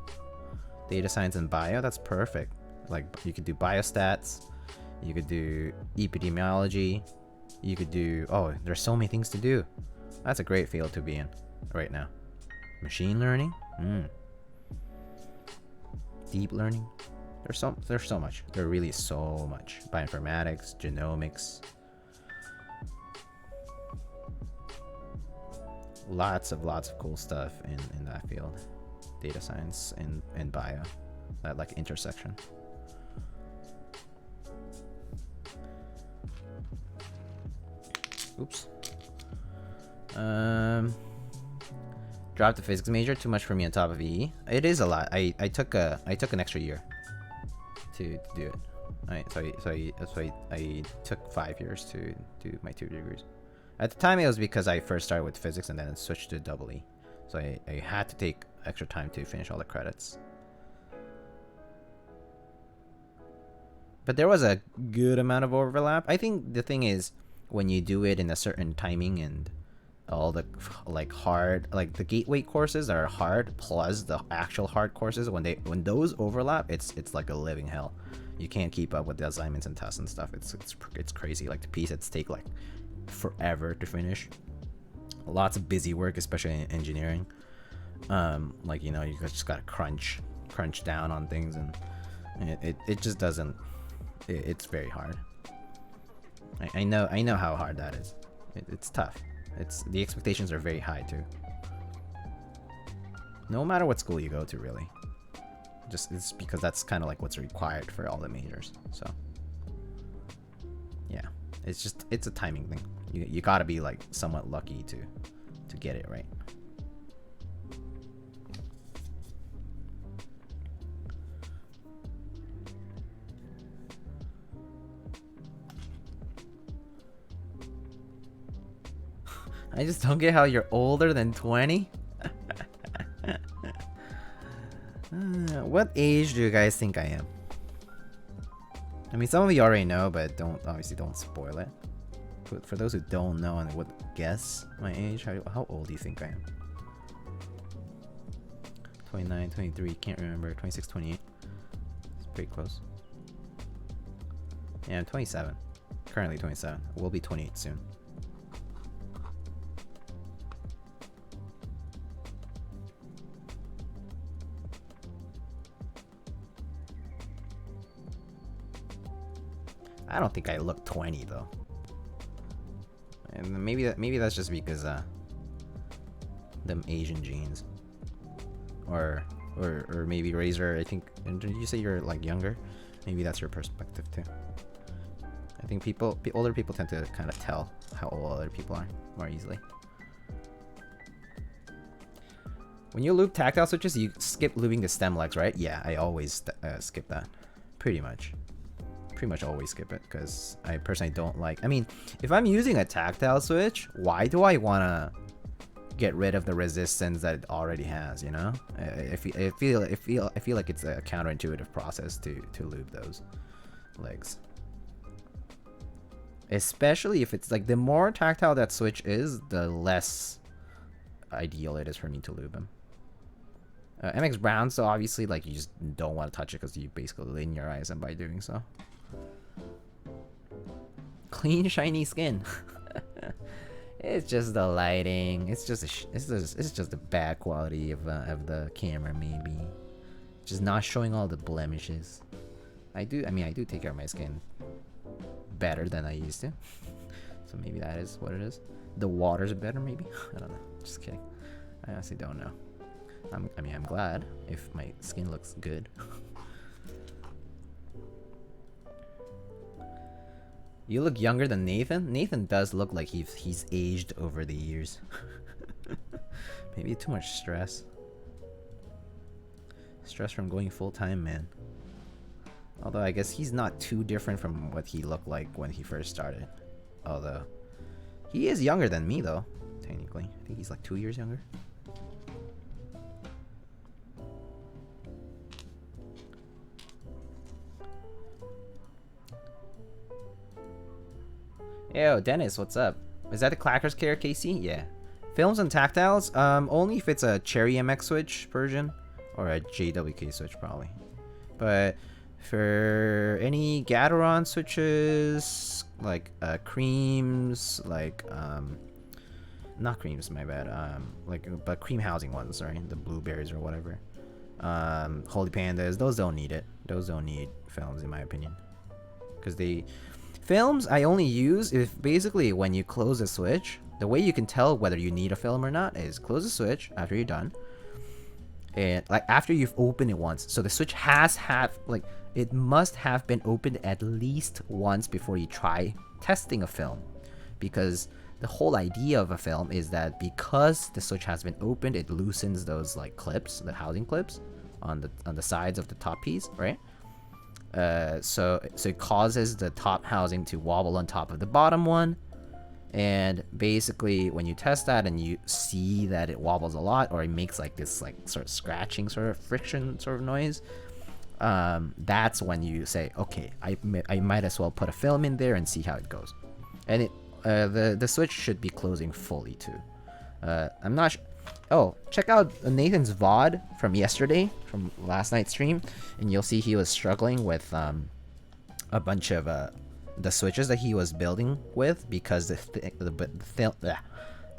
Data science and bio, that's perfect. Like, you could do biostats, you could do epidemiology, you could do, oh, there's so many things to do. That's a great field to be in right now. Machine learning, deep learning. There's so much. There really is so much. Bioinformatics, genomics. Lots of cool stuff in that field. Data science and bio. That like intersection. Oops. Dropped the physics major. Too much for me on top of EE. It is a lot. I took an extra year to do it. I took 5 years to do my 2 degrees. At the time, it was because I first started with physics and then it switched to double E. So I had to take extra time to finish all the credits. But there was a good amount of overlap. I think the thing is, when you do it in a certain timing and all the the gateway courses are hard, plus the actual hard courses, when those overlap, it's like a living hell. You can't keep up with the assignments and tests and stuff. It's crazy. Like the pieces take like forever to finish. Lots of busy work, especially in engineering. Like, you know, you just gotta crunch down on things, and it just doesn't. It's very hard. I know how hard that is. It's tough. The expectations are very high too. No matter what school you go to, really. It's because that's kind of like what's required for all the majors. So yeah, it's a timing thing. You gotta be like somewhat lucky to get it right. I just don't get how you're older than 20. What age do you guys think I am? I mean, some of you already know, but obviously don't spoil it. For those who don't know and would guess my age, how old do you think I am? 29, 23, can't remember. 26, 28. It's pretty close. Yeah, I'm 27. Currently 27. We'll be 28 soon. I don't think I look 20 though. And maybe that's just because them Asian genes. Or maybe Razor, I think, and did you say you're like younger? Maybe that's your perspective too. I think older people tend to kind of tell how old other people are more easily. When you lube tactile switches, you skip lubing the stem legs, right? Yeah, I always skip that. Pretty much always skip it because I personally don't like. I mean, if I'm using a tactile switch, why do I want to get rid of the resistance that it already has? You know, I feel like it's a counterintuitive process to lube those legs. Especially if it's like the more tactile that switch is, the less ideal it is for me to lube them. MX Brown, so obviously like you just don't want to touch it because you basically linearize them by doing so. Clean shiny skin. It's just the lighting. It's just the bad quality of the camera, maybe. Just not showing all the blemishes. I do take care of my skin better than I used to. So maybe that is what it is. The water's better, maybe. I don't know. Just kidding. I honestly don't know. I'm glad if my skin looks good. You look younger than Nathan. Nathan does look like he's aged over the years. Maybe too much stress. Stress from going full time, man. Although I guess he's not too different from what he looked like when he first started. Although he is younger than me though, technically. I think he's like 2 years younger. Yo, Dennis, what's up? Is that the Clackers Care, Casey? Yeah. Films and tactiles? Only if it's a Cherry MX switch version or a JWK switch, probably. But for any Gateron switches, like creams, like not creams, my bad. But cream housing ones, sorry, the blueberries or whatever. Holy Pandas, those don't need it. Those don't need films, in my opinion, because films I only use if basically when you close a switch, the way you can tell whether you need a film or not is close the switch after you're done, and like after you've opened it once. So the switch it must have been opened at least once before you try testing a film, because the whole idea of a film is that because the switch has been opened, it loosens those like clips, the housing clips on the sides of the top piece, right? So it causes the top housing to wobble on top of the bottom one, and basically when you test that and you see that it wobbles a lot, or it makes like this like sort of scratching sort of friction sort of noise, that's when you say, okay, I might as well put a film in there and see how it goes. And the switch should be closing fully too. I'm not sure. Oh, check out Nathan's VOD from yesterday, from last night's stream, and you'll see he was struggling with a bunch of the switches that he was building with, because the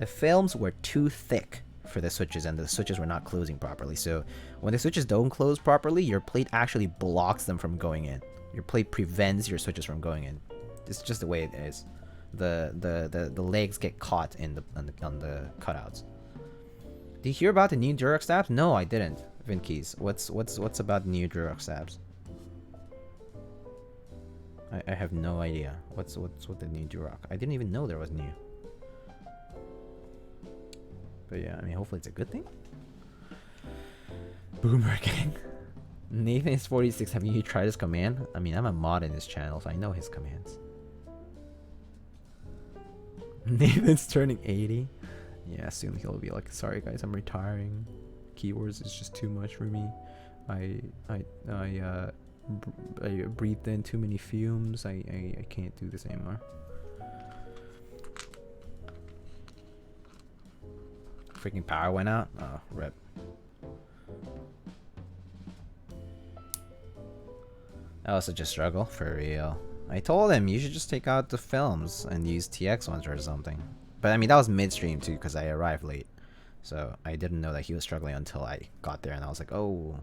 films were too thick for the switches, and the switches were not closing properly. So when the switches don't close properly, your plate actually blocks them from going in. Your plate prevents your switches from going in. It's just the way it is. The legs get caught on the cutouts. Did you hear about the new Durock stabs? No, I didn't. Vinkeys, what's about the new Durock stabs? I have no idea. What's with the new Durock? I didn't even know there was new. But yeah, I mean, hopefully it's a good thing. Boomer gang. Nathan is 46. Have you tried his command? I mean, I'm a mod in this channel, so I know his commands. Nathan's turning 80. Yeah, soon he'll be like, sorry guys, I'm retiring. Keywords is just too much for me. I I breathed in too many fumes. I can't do this anymore. Freaking power went out. Oh, rip. That was such a struggle, for real. I told him you should just take out the films and use TX ones or something. But I mean, that was midstream too, because I arrived late. So I didn't know that he was struggling until I got there, and I was like, oh.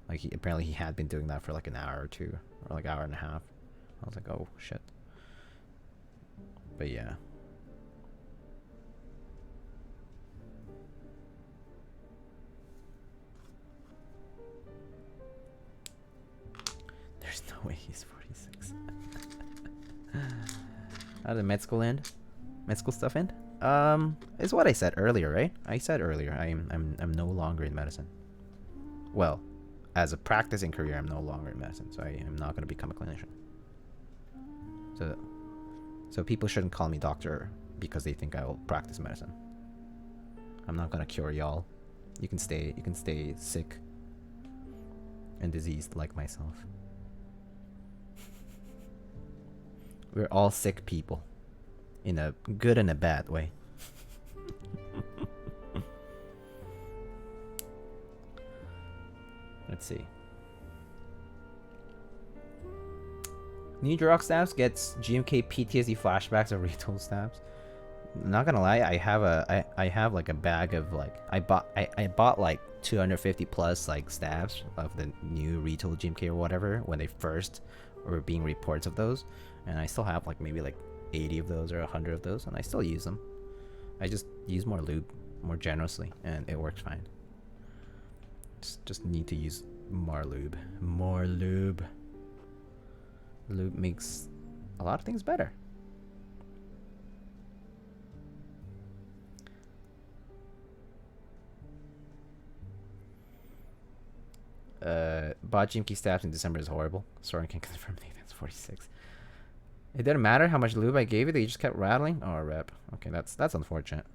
Like, apparently he had been doing that for like an hour or two, or like hour and a half. I was like, oh, shit. But yeah. There's no way he's 46. How did med school end? Med school stuff end? It's what I said earlier, right? I said earlier I'm no longer in medicine. Well, as a practicing career, I'm no longer in medicine, so I am not going to become a clinician. So people shouldn't call me doctor because they think I will practice medicine. I'm not going to cure y'all. You can stay sick and diseased like myself. We're all sick people, in a good and a bad way. Let's see. New Durock stabs gets GMK PTSD flashbacks of retold stabs. Not gonna lie, I have like a bag of like I bought like 250 plus like stabs of the new retold GMK or whatever when they first were being reports of those, and I still have like maybe like 80 of those or 100 of those, and I still use them. I just use more lube more generously, and it works fine. Just need to use more lube. More lube. Lube makes a lot of things better. Bought GMK stabs in December is horrible. Soren can confirm Nathan's 46. It didn't matter how much lube I gave you, they just kept rattling. Oh, rep. Okay, that's unfortunate.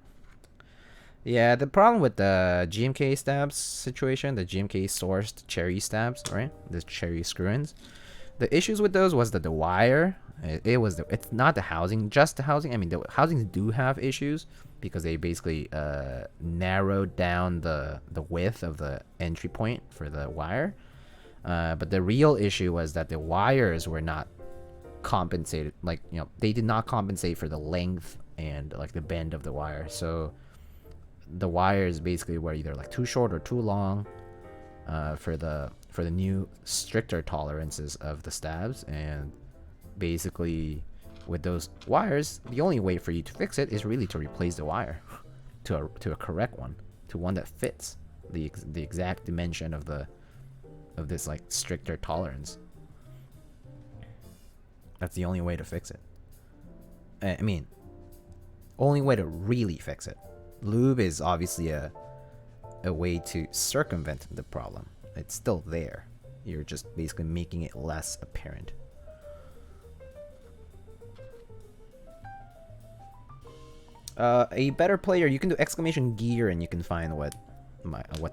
Yeah, the problem with the GMK stabs situation, the GMK sourced cherry stabs, right? The cherry screw-ins. The issues with those was that the wire, it's not the housing, just the housing. I mean, the housings do have issues because they basically narrowed down the width of the entry point for the wire. But the real issue was that the wires were not compensated. Like, you know, they did not compensate for the length and like the bend of the wire. So the wires basically were either like too short or too long for the new stricter tolerances of the stabs. And basically with those wires, the only way for you to fix it is really to replace the wire to a correct one, to one that fits the exact dimension of this like stricter tolerance. That's the only way to fix it. I mean, only way to really fix it. Lube is obviously a way to circumvent the problem. It's still there. You're just basically making it less apparent. A better player, you can do exclamation gear and you can find what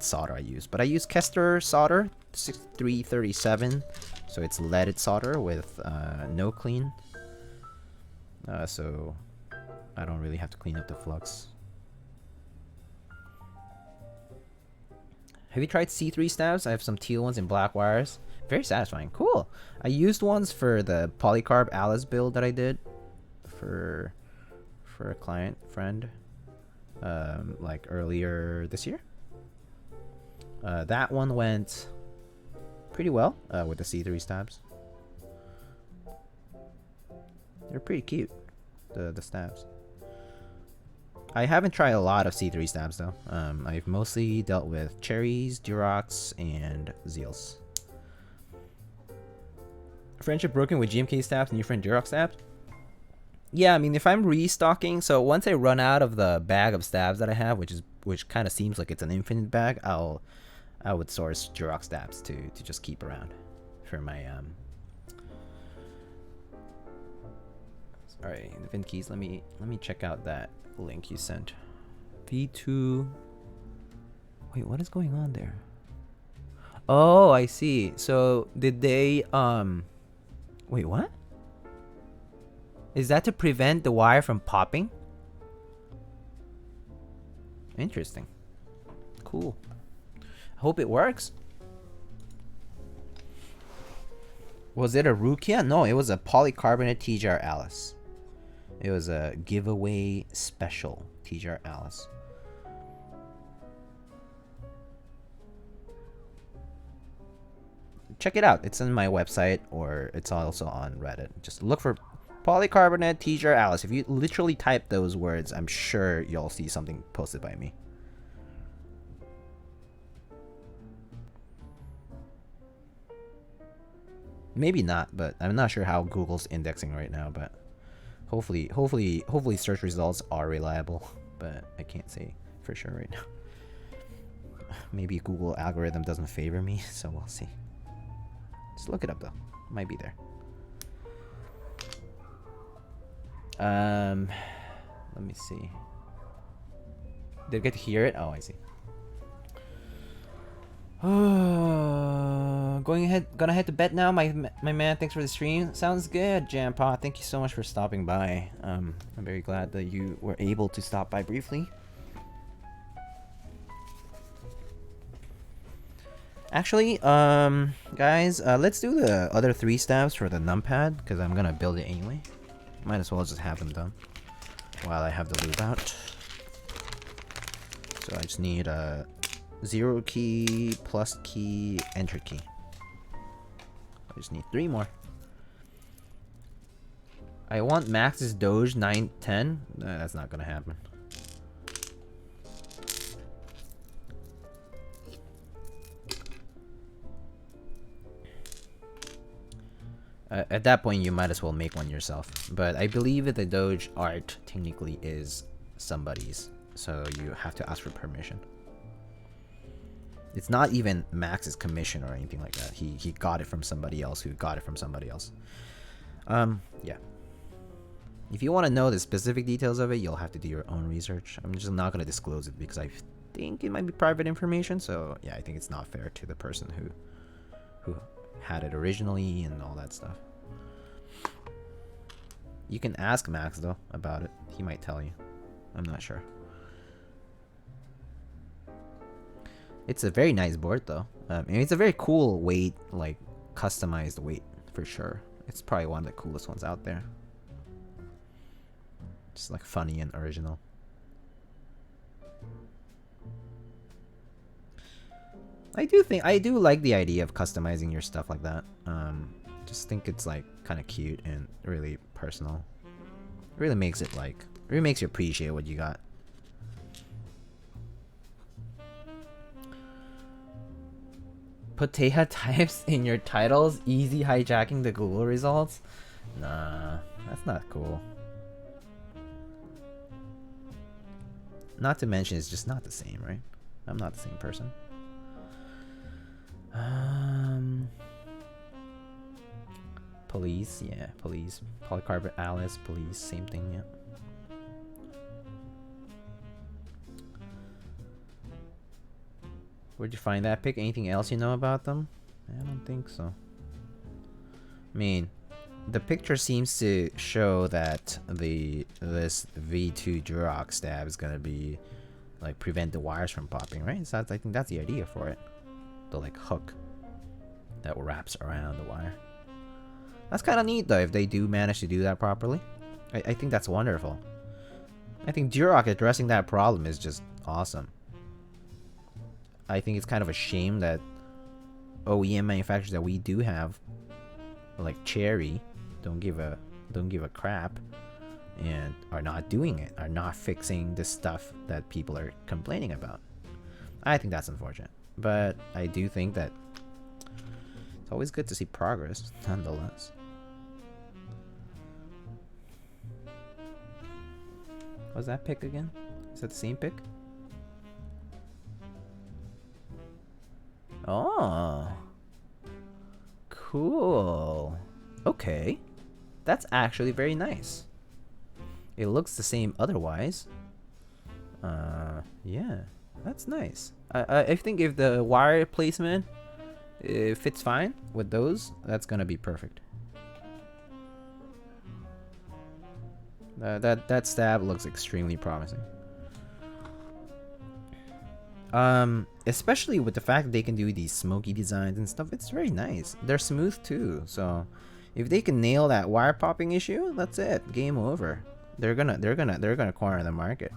solder I use. But I use Kester solder 6337, so it's leaded solder with no clean. So I don't really have to clean up the flux. Have you tried C3 stabs? I have some teal ones and black wires. Very satisfying. Cool. I used ones for the polycarb Alice build that I did for a client friend like earlier this year. That one went pretty well with the C3 stabs. They're pretty cute, the stabs. I haven't tried a lot of C3 stabs though. I've mostly dealt with cherries, Durocks, and Zeals. Friendship broken with GMK stabs and your friend Durock stabs? Yeah, I mean, if I'm restocking, so once I run out of the bag of stabs that I have, which kind of seems like it's an infinite bag, I would source Durock stabs to just keep around for my Alright, the Vin keys. Let me check out that link you sent. V2. Wait, what is going on there? Oh, I see. So did they wait, what? Is that to prevent the wire from popping? Interesting. Cool. I hope it works. Was it a Rukia? No, it was a polycarbonate TGR Alice. It was a giveaway special TGR Alice. Check it out. It's on my website, or it's also on Reddit. Just look for polycarbonate TGR Alice. If you literally type those words, I'm sure you'll see something posted by me. Maybe not, but I'm not sure how Google's indexing right now, but hopefully search results are reliable, but I can't say for sure right now. Maybe Google algorithm doesn't favor me, so we'll see. Just look it up though. It might be there. Let me see. Did I get to hear it? Oh, I see. Gonna head to bed now, my man. Thanks for the stream. Sounds good, Jampa. Thank you so much for stopping by. I'm very glad that you were able to stop by briefly. Actually, guys, let's do the other 3 stabs for the numpad, because I'm gonna build it anyway. Might as well just have them done while I have the lube out. So I just need a 0 key, plus key, enter key. I just need 3 more. I want Max's Doge 910. That's not gonna happen. At that point, you might as well make one yourself. But I believe that the Doge art technically is somebody's, so you have to ask for permission. It's not even Max's commission or anything like that. He got it from somebody else who got it from somebody else. Yeah. If you want to know the specific details of it, you'll have to do your own research. I'm just not going to disclose it because I think it might be private information. So yeah, I think it's not fair to the person who had it originally and all that stuff. You can ask Max though about it. He might tell you. I'm not sure. It's a very nice board though. And it's a very cool weight, like customized weight for sure. It's probably one of the coolest ones out there. Just like funny and original. I do like the idea of customizing your stuff like that. Just think it's like kind of cute and really personal. It really makes it really makes you appreciate what you got. Potato types in your titles, easy hijacking the Google results. Nah, that's not cool. Not to mention, it's just not the same, right? I'm not the same person. Police, yeah, police. Polycarbonate Alice, police, same thing, yeah. Where'd you find that pic? Anything else you know about them? I don't think so. I mean, the picture seems to show that this V2 Durock stab is gonna be like prevent the wires from popping, right? So I think that's the idea for it. The like hook that wraps around the wire. That's kind of neat though if they do manage to do that properly. I think that's wonderful. I think Durock addressing that problem is just awesome. I think it's kind of a shame that OEM manufacturers that we do have, like Cherry, don't give a crap and are not doing it, are not fixing the stuff that people are complaining about. I think that's unfortunate, but I do think that it's always good to see progress nonetheless. What's that pic again? Is that the same pic? Oh, cool. Okay, that's actually very nice. It looks the same otherwise. Yeah, that's nice. I think if the wire placement it fits fine with those. That's gonna be perfect. That stab looks extremely promising. Especially with the fact that they can do these smoky designs and stuff, it's very nice. They're smooth too, so if they can nail that wire popping issue, that's it. Game over. They're gonna corner the market.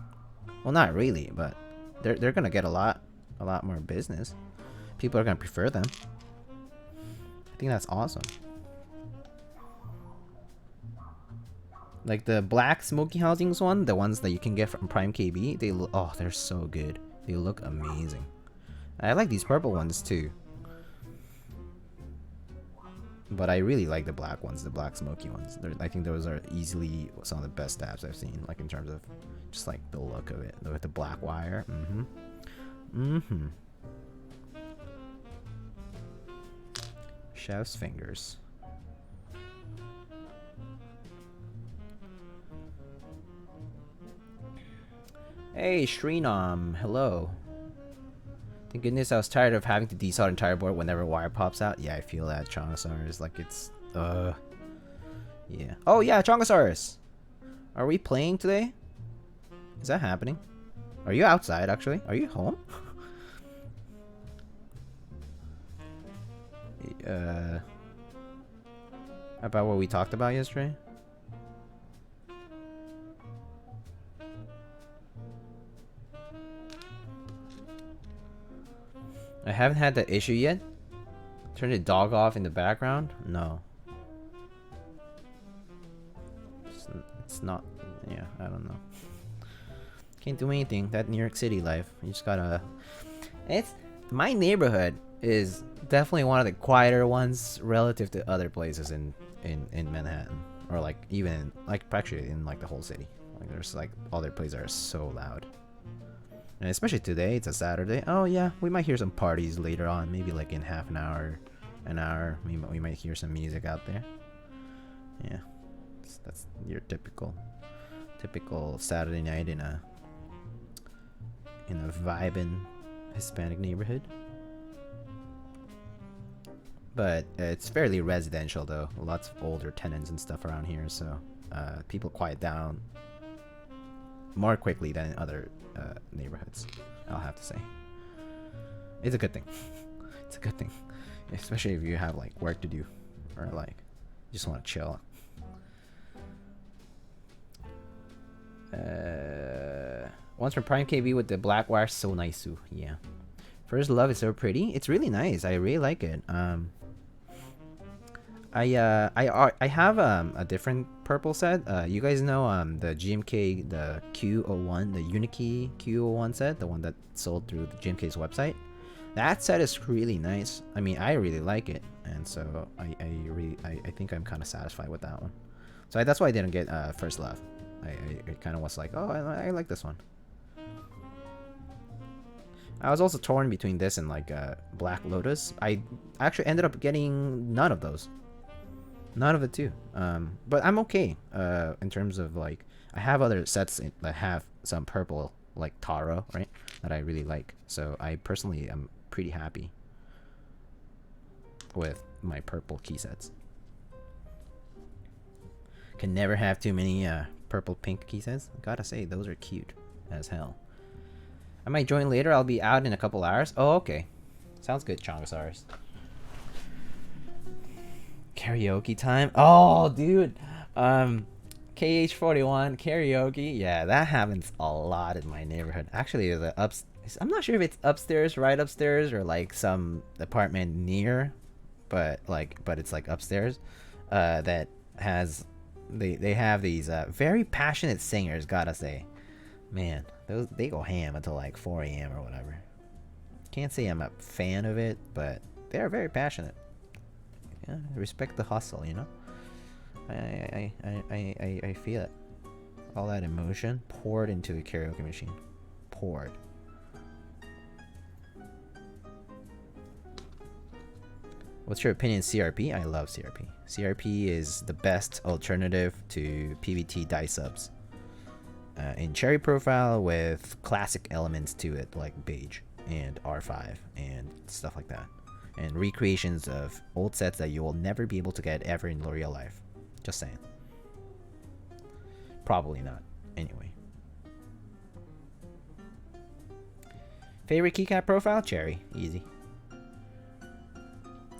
Well, not really, but they're gonna get a lot more business. People are gonna prefer them. I think that's awesome. Like the black smoky housings one, the ones that you can get from Prime KB, they look, oh, they're so good. They look amazing. I like these purple ones too. But I really like the black ones, the black smoky ones. I think those are easily some of the best stabs I've seen, like in terms of just like the look of it, with the black wire. Chef's fingers. Hey, Shrinam, hello. Thank goodness I was tired of having to desolder entire board whenever wire pops out. Yeah, I feel that, Chongosaurus. Like, it's, yeah. Oh, yeah, Chongosaurus! Are we playing today? Is that happening? Are you outside, actually? Are you home? About what we talked about yesterday? I haven't had that issue yet. Turn the dog off in the background? No. It's not. Yeah, I don't know. Can't do anything. That New York City life. You just gotta. It's my neighborhood is definitely one of the quieter ones relative to other places in Manhattan, or like even like actually in like the whole city. Like there's like other places that are so loud. And especially today, it's a Saturday. Oh yeah, we might hear some parties later on. Maybe like in half an hour. We might hear some music out there. Yeah, that's your typical Saturday night in a vibin' Hispanic neighborhood. But it's fairly residential though. Lots of older tenants and stuff around here, so people quiet down more quickly than in other neighborhoods, I'll have to say. It's a good thing. It's a good thing, especially if you have like work to do or like just want to chill. One's from Prime KB with the black wire, so nice too. Yeah, First Love is so pretty. It's really nice. I really like it. I have a different purple set. You guys know the GMK, the Q01, the Unikey Q01 set, the one that sold through the GMK's website. That set is really nice. I mean, I really like it, and so I think I'm kind of satisfied with that one. So that's why I didn't get First Love. I kind of was like, oh, I like this one. I was also torn between this and like Black Lotus. I actually ended up getting none of those. None of it too. But I'm okay in terms of like, I have other sets that have some purple, like Taro, right, that I really like. So I personally am pretty happy with my purple key sets. Can never have too many purple pink key sets. Gotta say, those are cute as hell. I might join later. I'll be out in a couple hours. Oh, okay. Sounds good, Chongosaurus. Karaoke time. Oh, dude. KH41 karaoke. Yeah, that happens a lot in my neighborhood. Actually, I'm not sure if it's upstairs, right upstairs, or like some apartment near, but it's like upstairs. That has they have these very passionate singers. Gotta say, man, they go ham until like 4 a.m. or whatever. Can't say I'm a fan of it, but they are very passionate. Yeah, respect the hustle, you know. I feel it. All that emotion poured into the karaoke machine. Poured. What's your opinion on CRP? I love CRP. CRP is the best alternative to PVT die subs. In cherry profile with classic elements to it, like beige and R5 and stuff like that. and recreations of old sets that you will never be able to get ever in real life. Just saying. Probably not. Anyway. Favorite keycap profile? Cherry. Easy.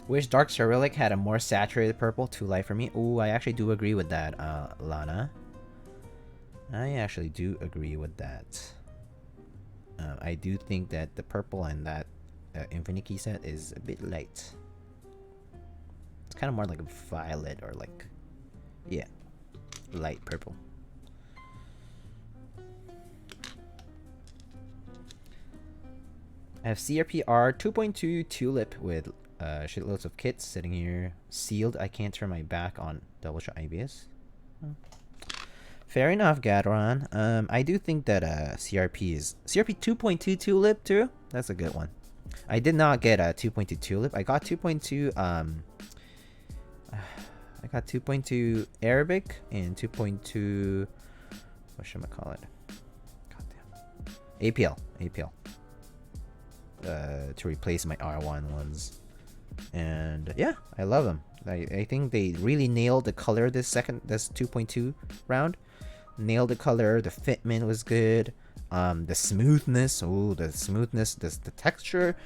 Wish Dark Cyrillic had a more saturated purple. Too light for me. Ooh, I actually do agree with that, Lana. I actually do agree with that. I do think that the purple and that Infinite Key set is a bit light. It's kind of more like a violet or like, yeah, light purple. I have CRPR 2.2 Tulip with shitloads of kits sitting here sealed. I can't turn my back on double shot ABS. Fair enough, Gadron. I do think that CRP 2.2 Tulip too. That's a good one. I did not get a 2.2 Tulip. I got 2.2 I got 2.2 Arabic and 2.2 what should I call it? Goddamn. APL. To replace my R1 ones. And yeah, I love them. I think they really nailed the color this 2.2 round. Nailed the color, the fitment was good. The smoothness, the texture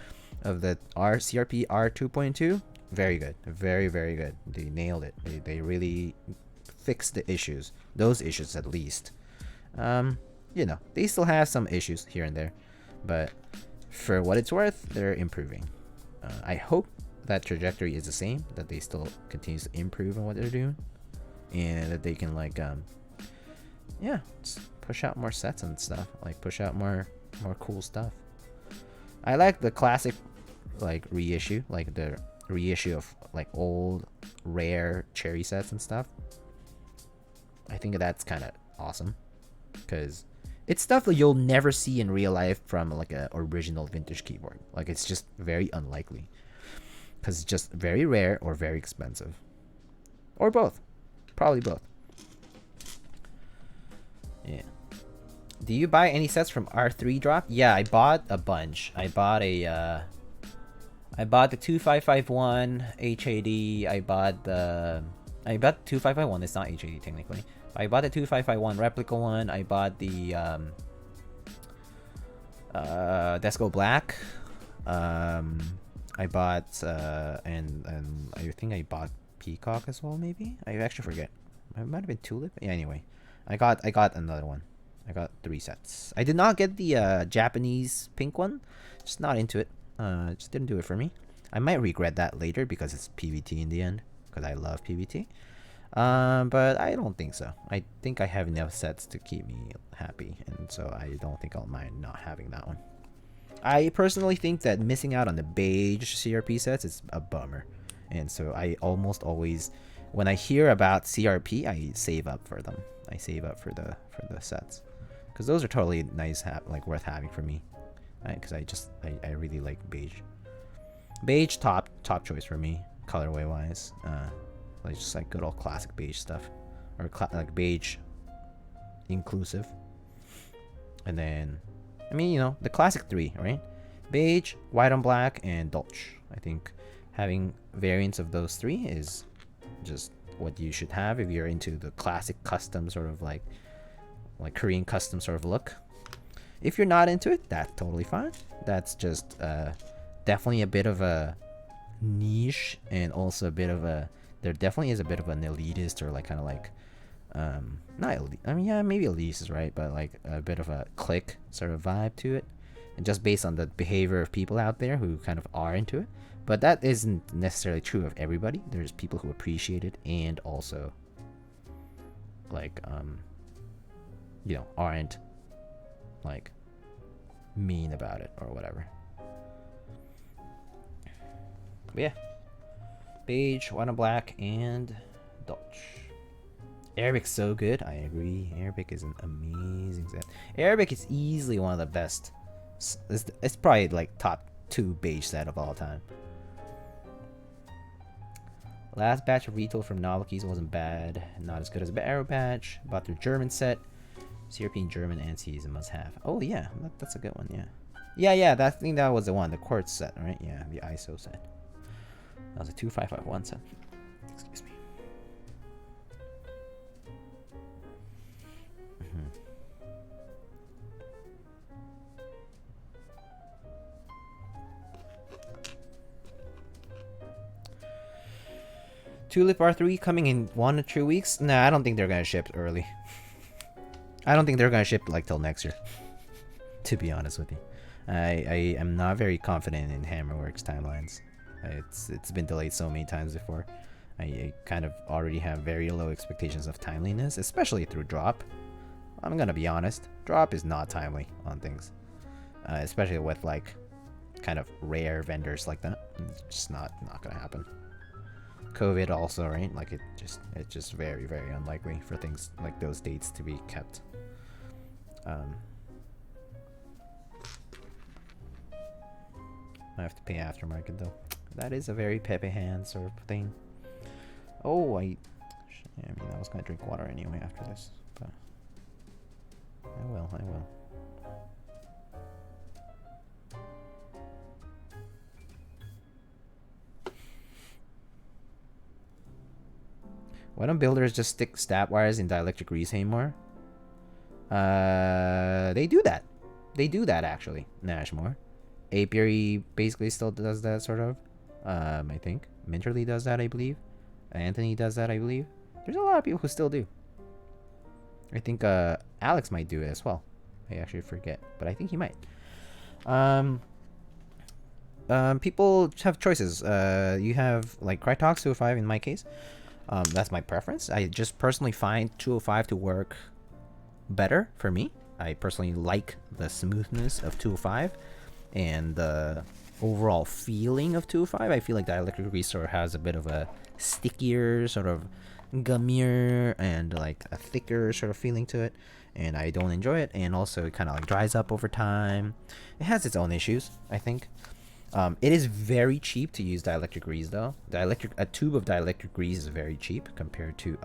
of the CRP R2.2, very good. Very, very good. They nailed it. They really fixed the issues. Those issues at least. You know, they still have some issues here and there, but for what it's worth, they're improving. I hope that trajectory is the same, that they still continue to improve on what they're doing, and that they can like yeah, just push out more sets and stuff, like push out more cool stuff. I like the classic like reissue, like the reissue of like old rare cherry sets and stuff. I think that's kind of awesome because it's stuff that you'll never see in real life from like a original vintage keyboard. Like it's just very unlikely because it's just very rare or very expensive, or both. Probably both. Yeah. Do you buy any sets from R3 drop? Yeah, I bought a bunch. I bought the 2551 HAD. I bought the 2551. It's not HAD technically. I bought the 2551 replica one. I bought the Desko Black. I bought and I think I bought Peacock as well. Maybe I actually forget. It might have been Tulip. Yeah, anyway, I got another one. I got 3 sets. I did not get the Japanese pink one. Just not into it. Just didn't do it for me. I might regret that later because it's PVT in the end. Because I love PVT. But I don't think so. I think I have enough sets to keep me happy, and so I don't think I'll mind not having that one. I personally think that missing out on the beige CRP sets is a bummer, and so I almost always, when I hear about CRP, I save up for them. I save up for the sets because those are totally nice, like worth having for me. Because I really like beige. Beige top choice for me, colorway wise. Like just like good old classic beige stuff, or like beige inclusive. And then, I mean, you know, the classic 3, right? Beige, white on black, and Dolce. I think having variants of those 3 is just what you should have if you're into the classic custom sort of like Korean custom sort of look. If you're not into it, that's totally fine. That's just definitely a bit of a niche, and also a bit of a, there definitely is a bit of an elitist, or like kind of like not elite, I mean, yeah, maybe elitist is right, but like a bit of a clique sort of vibe to it, and just based on the behavior of people out there who kind of are into it. But that isn't necessarily true of everybody. There's people who appreciate it and also like you know, aren't like mean about it or whatever. But yeah, beige, white and black, and Dolce. Arabic's so good. I agree. Arabic is an amazing set. Arabic is easily one of the best. It's probably like top 2 beige set of all time. Last batch of retool from Novelties wasn't bad. Not as good as the Arrow batch. Bought their German set. European German ANSI is a must-have. Oh yeah, that's a good one. Yeah. I think that was the one, the quartz set, right? Yeah, the ISO set. That was a 2551 cent. Excuse me. Tulip R3 coming in 1 to 2 weeks? Nah, I don't think they're gonna ship early. I don't think they're gonna ship like till next year. To be honest with you, I am not very confident in Hammerworks timelines. It's been delayed so many times before. I kind of already have very low expectations of timeliness, especially through drop. I'm gonna be honest, drop is not timely on things, especially with like kind of rare vendors like that. It's just not gonna happen. COVID also, right? Like it's just very unlikely for things like those dates to be kept. I have to pay aftermarket though. That is a very Pepe hand sort of thing. Oh, I mean, I was gonna drink water anyway after this, but I will. Why don't builders just stick stab wires in dielectric grease anymore? They do that. They do that actually. Nashmore. Apiary basically still does that sort of. I think Minterly does that, I believe. Anthony does that, I believe. There's a lot of people who still do. I think Alex might do it as well. I actually forget, but I think he might. People have choices. You have like Krytox 205 in my case. That's my preference. I just personally find 205 to work better for me. I personally like the smoothness of 205 and the overall feeling of 205. I feel like dielectric grease sort of has a bit of a stickier, sort of gummier, and like a thicker sort of feeling to it, and I don't enjoy it. And also it kind of like dries up over time. It has its own issues, I think. It is very cheap to use dielectric grease though. A tube of dielectric grease is very cheap compared to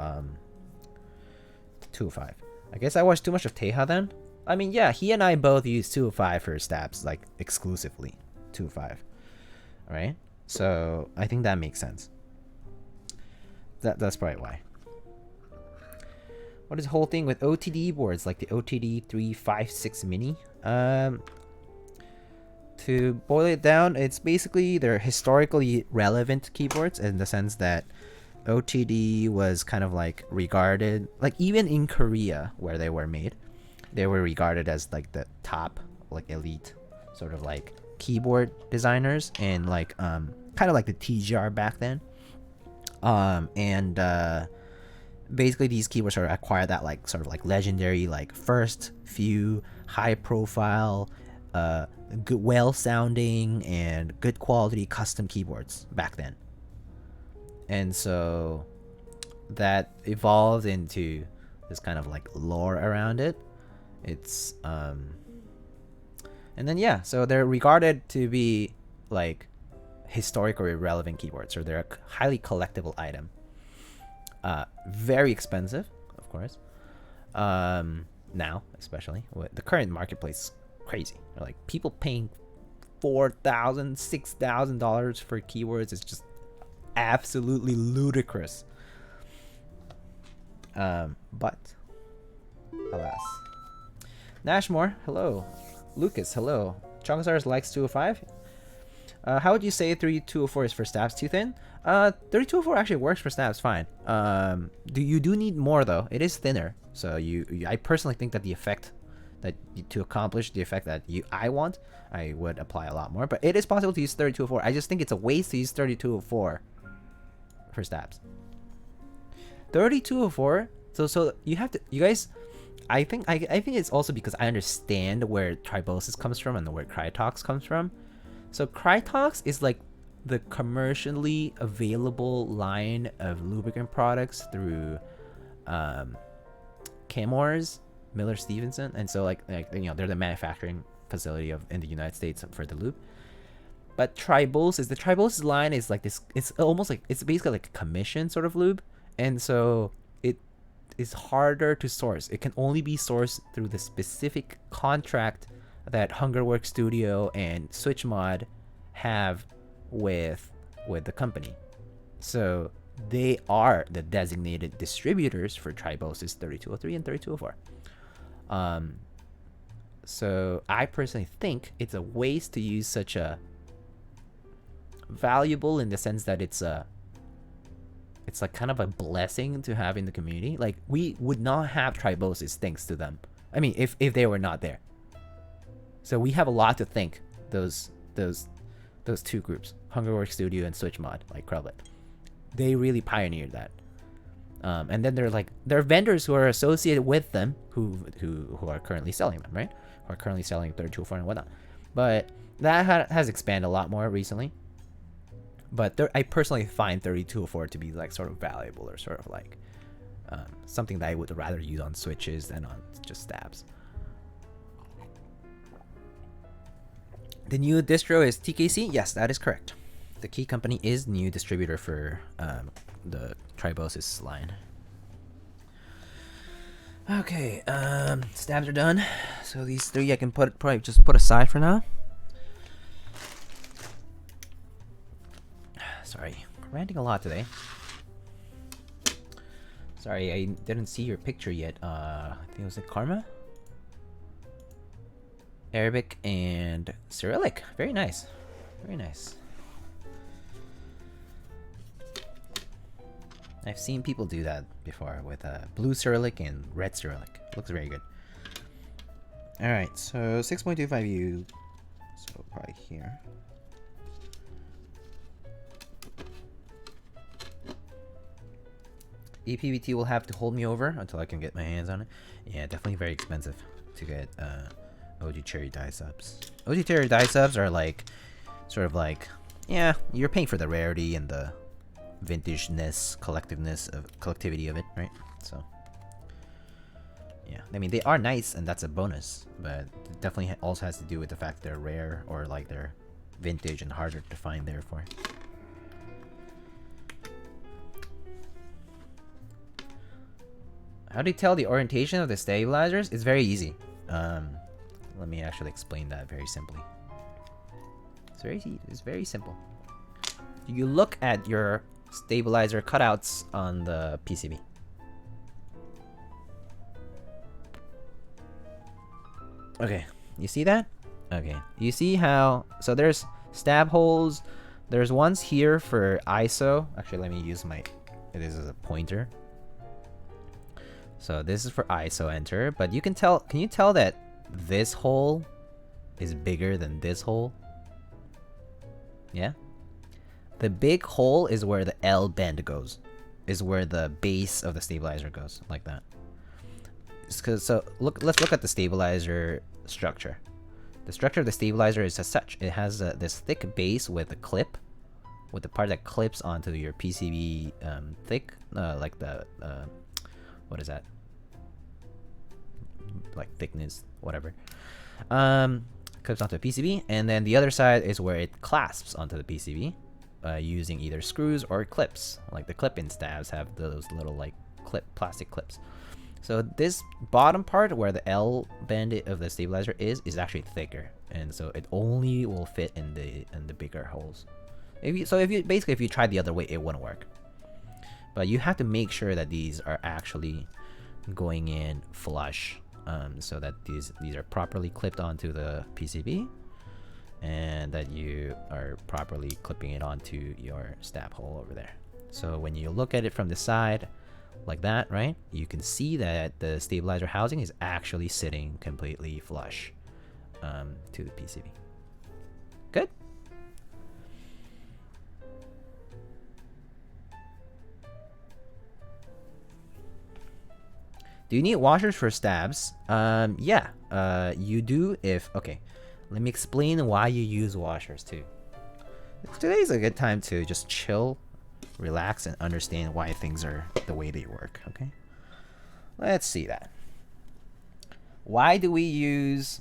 205. I guess I watched too much of Teja then. I mean, yeah, he and I both use 205 for stabs, like exclusively 205, right? So I think that makes sense. That's probably why. What is the whole thing with OTD boards like the OTD 356 Mini? To boil it down, it's basically they're historically relevant keyboards in the sense that OTD was kind of like regarded, like even in Korea where they were made, they were regarded as like the top, like elite sort of like keyboard designers, and like kind of like the TGR back then. Basically these keyboards sort of acquired that like sort of like legendary, like first few high profile, good, well sounding and good quality custom keyboards back then. And so that evolved into this kind of like lore around it. It's and then yeah, so they're regarded to be like historically relevant keyboards, or they're a highly collectible item. Very expensive, of course. Now, especially with the current marketplace, crazy. Like people paying $4,000, $6,000 for keyboards is just absolutely ludicrous. But alas. Nashmore, hello. Lucas, hello. Chongstars likes 205. How would you say 3204 is for stabs too thin? 3204 actually works for stabs fine. You do need more though. It is thinner. So I personally think that the effect to accomplish the effect that I want, I would apply a lot more. But it is possible to use 3204. I just think it's a waste to use 3204 for stabs. 3204. So you have to, you guys. I think it's also because I understand where Tribosis comes from and where Krytox comes from. So Krytox is like the commercially available line of lubricant products through Chemours, Miller Stevenson, and so like you know, they're the manufacturing facility in the United States for the lube. But the Tribosis line is like this. It's almost like, it's basically like a commission sort of lube, and so it is harder to source. It can only be sourced through the specific contract that Hungerworks Studio and SwitchMod have with with the company. So they are the designated distributors for Tribosys 3203 and 3204. So I personally think it's a waste to use such a valuable, in the sense that it's like kind of a blessing to have in the community. Like, we would not have Tribosys thanks to them. I mean, if they were not there. So we have a lot to thank those two groups, Hungerworks Studio and Switchmod, like Krelbit. They really pioneered that. And then there are vendors who are associated with them who are currently selling them, right? Who are currently selling 3204 and whatnot. But that has expanded a lot more recently. But I personally find 3204 to be like sort of valuable, or sort of like something that I would rather use on switches than on just stabs. The new distro is TKC. Yes, that is correct. The Key Company is new distributor for the Tribosys line. Okay, stabs are done. So these three I can probably just put aside for now. Sorry, ranting a lot today. Sorry, I didn't see your picture yet. I think it was Karma, Arabic, and Cyrillic. Very nice, very nice. I've seen people do that before with blue Cyrillic and red Cyrillic. Looks very good. All right, so 6.25U. So probably here. EPBT will have to hold me over until I can get my hands on it. Yeah, definitely very expensive to get OG Cherry dye subs. OG Cherry dye subs are like, sort of like, yeah, you're paying for the rarity and the vintageness, collectivity of it, right? So, yeah, I mean, they are nice and that's a bonus, but it definitely also has to do with the fact they're rare, or like they're vintage and harder to find, therefore. How do you tell the orientation of the stabilizers? It's very easy. Let me actually explain that very simply. It's very simple. You look at your stabilizer cutouts on the PCB. Okay, you see that? Okay, you see how, so there's stab holes. There's ones here for ISO. Actually, let me use it is as a pointer. So this is for ISO enter, but you can you tell that this hole is bigger than this hole? Yeah? The big hole is where the L bend goes, is where the base of the stabilizer goes, like that. So let's look at the stabilizer structure. The structure of the stabilizer is as such. It has this thick base with a clip, with the part that clips onto your PCB thick, like the what is that? Like thickness, whatever. Clips onto the PCB, and then the other side is where it clasps onto the PCB using either screws or clips. Like the clip-in stabs have those little like plastic clips. So this bottom part where the L bend of the stabilizer is actually thicker, and so it only will fit in the bigger holes. If you try the other way, it wouldn't work. But you have to make sure that these are actually going in flush, so that these are properly clipped onto the PCB, and that you are properly clipping it onto your stab hole over there. So when you look at it from the side, like that, right, you can see that the stabilizer housing is actually sitting completely flush to the PCB. Good. Do you need washers for stabs? Yeah, you do if... Okay, let me explain why you use washers too. Today's a good time to just chill, relax, and understand why things are the way they work, okay? Let's see that. Why do we use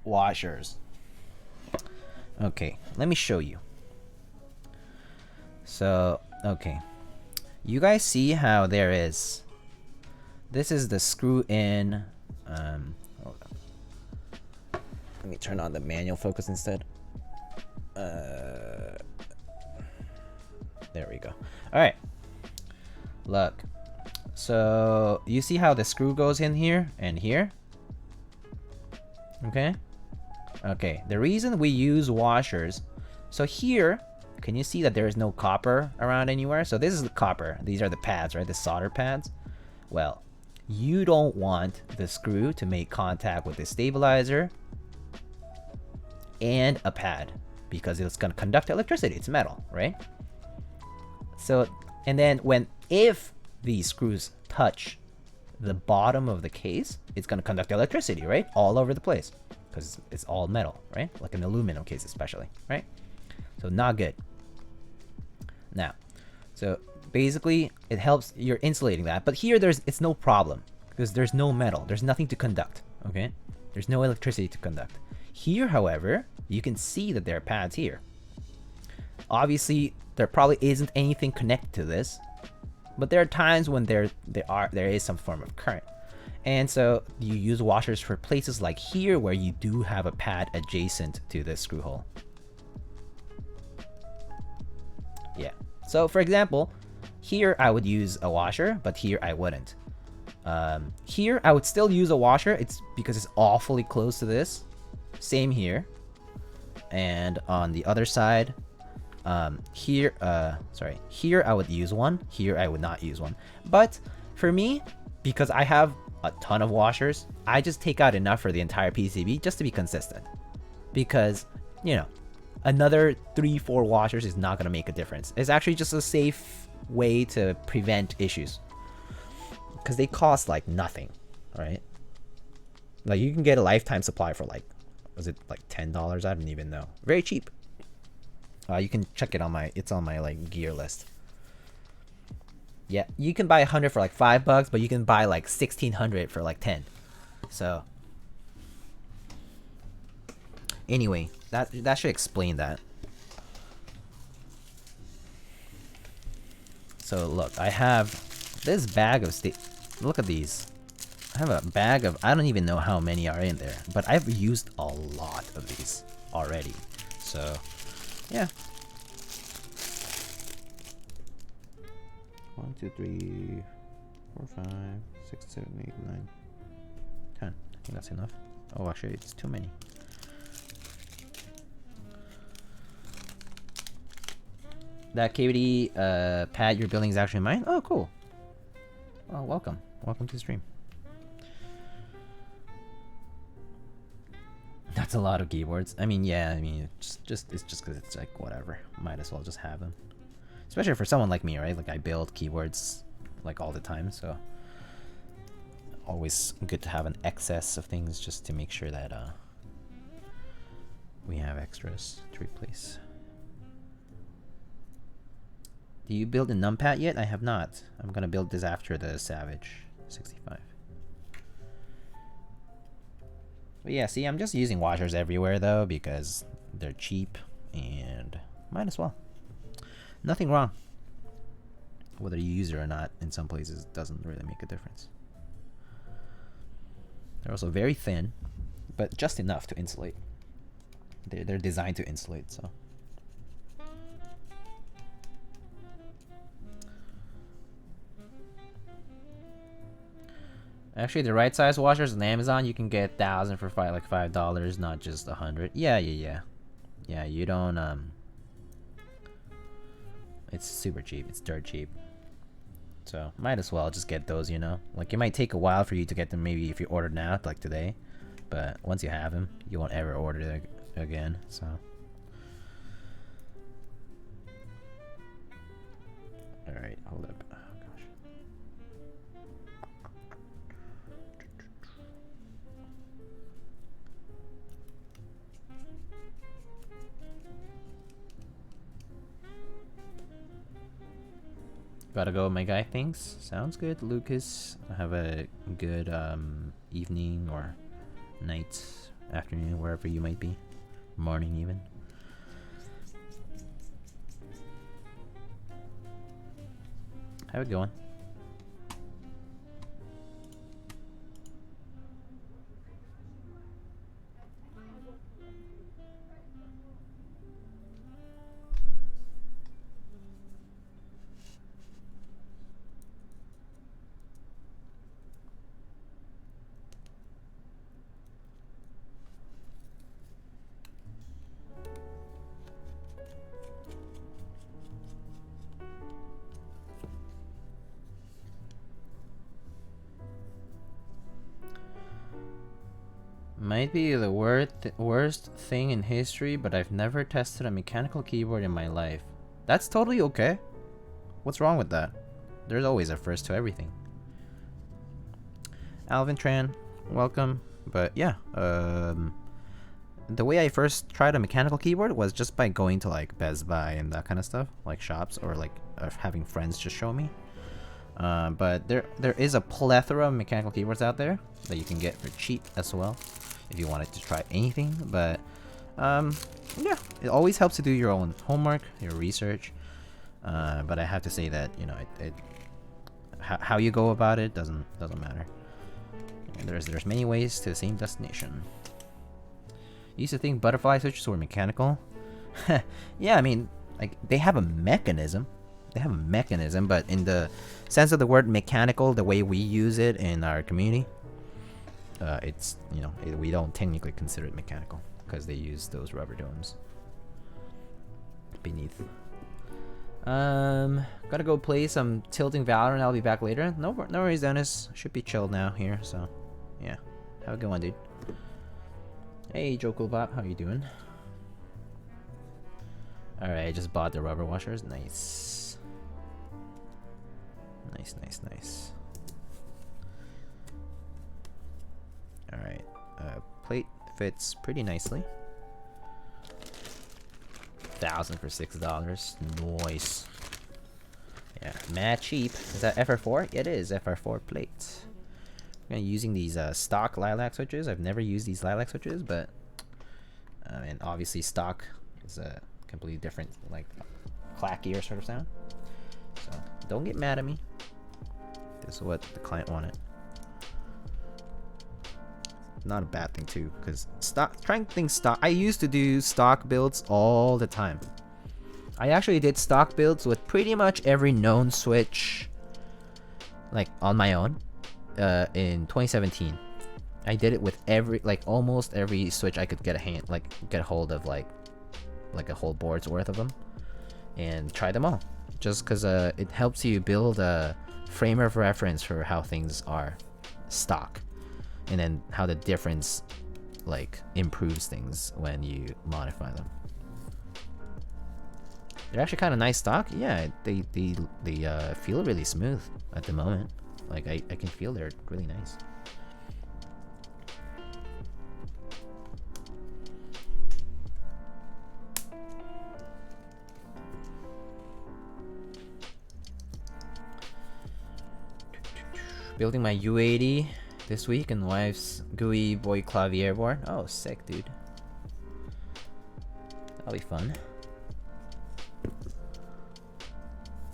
washers? Okay, let me show you. So, okay. You guys see how there is... This is the screw in. Hold on. Let me turn on the manual focus instead. There we go. All right. Look. So you see how the screw goes in here and here? Okay. Okay. The reason we use washers. So here, can you see that there is no copper around anywhere? So this is the copper. These are the pads, right? The solder pads. Well, you don't want the screw to make contact with the stabilizer and a pad because it's going to conduct electricity. It's metal, right? So, and then if these screws touch the bottom of the case, it's going to conduct electricity, right? All over the place because it's all metal, right? Like an aluminum case especially, right? So not good. Now, so basically it helps, you're insulating that, but here it's no problem because there's no metal, there's nothing to conduct, okay? There's no electricity to conduct. Here, however, you can see that there are pads here. Obviously, there probably isn't anything connected to this, but there are times when there is some form of current. And so you use washers for places like here where you do have a pad adjacent to the screw hole. Yeah. So for example, here I would use a washer, but here I wouldn't. Here I would still use a washer. It's because it's awfully close to this. Same here. And on the other side, here I would use one. Here I would not use one. But for me, because I have a ton of washers, I just take out enough for the entire PCB just to be consistent. Because, you know, another 3-4 washers is not going to make a difference. It's actually just a safe way to prevent issues. Because they cost like nothing, right? Like you can get a lifetime supply for like, was it like $10? I don't even know. Very cheap. You can check it on it's on my like gear list. Yeah, you can buy 100 for like $5, but you can buy like 1,600 for like 10. So anyway, that should explain that. So look, I have this bag of look at these. I have a bag of, I don't even know how many are in there, but I've used a lot of these already. So yeah. 1, 2, 3, 4, 5, 6, 7, 8, 9, 10. I think that's enough. Oh, actually, it's too many. That KBD pad you're building is actually mine? Oh, cool. Well, welcome. Welcome to the stream. That's a lot of keyboards. I mean, yeah, I mean, it's just because it's like, whatever. Might as well just have them. Especially for someone like me, right? Like, I build keyboards, like, all the time, so... Always good to have an excess of things just to make sure that, we have extras to replace. Do you build a numpad yet? I have not. I'm gonna build this after the Savage65. But yeah, see, I'm just using washers everywhere though because they're cheap and might as well. Nothing wrong. Whether you use it or not, in some places doesn't really make a difference. They're also very thin, but just enough to insulate. They're designed to insulate, so. Actually, the right size washers on Amazon, you can get 1,000 for like $5, not just 100. Yeah. Yeah, you don't, it's super cheap. It's dirt cheap. So, might as well just get those, you know? Like, it might take a while for you to get them, maybe if you ordered now, like today. But once you have them, you won't ever order it again, so. Alright, hold up. Oh, gosh. Gotta go, my guy. Thanks. Sounds good, Lucas. Have a good evening or night, afternoon, wherever you might be. Morning, even. How it going? might be the worst thing in history, but I've never tested a mechanical keyboard in my life. That's totally okay. What's wrong with that? There's always a first to everything. Alvin Tran, welcome. But yeah, the way I first tried a mechanical keyboard was just by going to like Best Buy and that kind of stuff, like shops, or like having friends just show me. But there is a plethora of mechanical keyboards out there that you can get for cheap as well, if you wanted to try anything. But yeah, it always helps to do your own homework, your research. But I have to say that, you know, how you go about it doesn't matter. There's many ways to the same destination. Used to think butterfly switches were mechanical. Yeah, I mean, like, they have a mechanism. But in the sense of the word mechanical, the way we use it in our community, it's, you know, we don't technically consider it mechanical because they use those rubber domes beneath. Gotta go play some tilting Valorant. I'll be back later. No worries, Dennis. Should be chilled now here, so yeah. Have a good one, dude. Hey, Jokobop, how you doing? Alright, I just bought the rubber washers. Nice. Nice. Alright, plate fits pretty nicely. 1,000 for $6. Nice. Yeah, mad cheap. Is that FR4? It is FR4 plate. I'm using these stock lilac switches. I've never used these lilac switches, but and obviously stock is a completely different, like, clackier sort of sound. So don't get mad at me. This is what the client wanted. Not a bad thing too, because trying to think stock. I used to do stock builds all the time. I actually did stock builds with pretty much every known switch, like, on my own. In 2017, I did it with almost every switch I could get a hold of, like a whole board's worth of them, and try them all. Just because it helps you build a frame of reference for how things are stock, and then how the difference, like, improves things when you modify them. They're actually kind of nice stock. Yeah, they feel really smooth at the moment. Like, I can feel they're really nice. Building my U80 this week and wife's GUI boy clavier board. Oh, sick, dude. That'll be fun.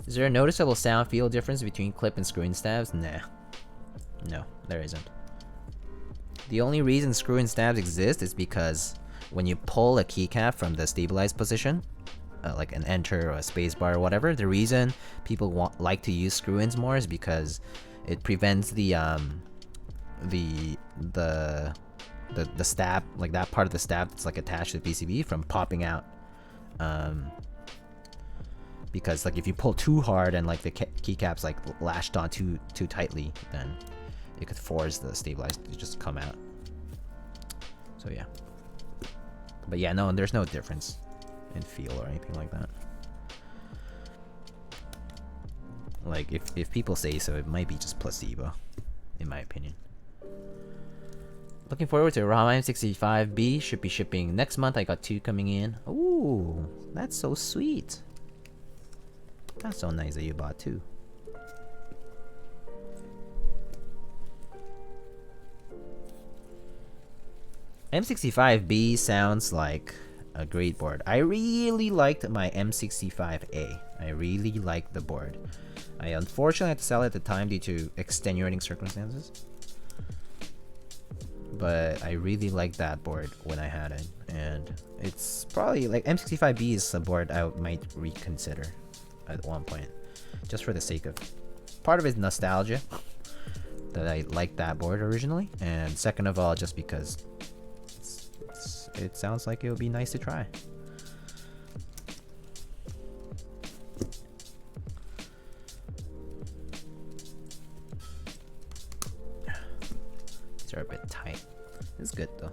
Is there a noticeable sound feel difference between clip and screw-in stabs? Nah. No, there isn't. The only reason screw-in stabs exist is because when you pull a keycap from the stabilized position, like an enter or a spacebar or whatever, the reason people like to use screw-ins more is because it prevents the stab, like that part of the stab that's like attached to the PCB, from popping out. Because, like, if you pull too hard and, like, the keycaps, like, lashed on too tightly, then it could force the stabilizer to just come out. So yeah. But yeah, no, there's no difference in feel or anything like that. Like, if people say so, it might be just placebo, in my opinion. Looking forward to Rama M65B. Should be shipping next month. I got 2 coming in. Ooh, that's so sweet. That's so nice that you bought 2. M65B sounds like a great board. I really liked my M65A. I really liked the board. I unfortunately had to sell it at the time due to extenuating circumstances. But I really liked that board when I had it. And it's probably, like, M65B is a board I might reconsider at one point, just for the sake of, part of it's nostalgia that I liked that board originally, and second of all, just because it sounds like it would be nice to try. These are a bit tight. It's good though.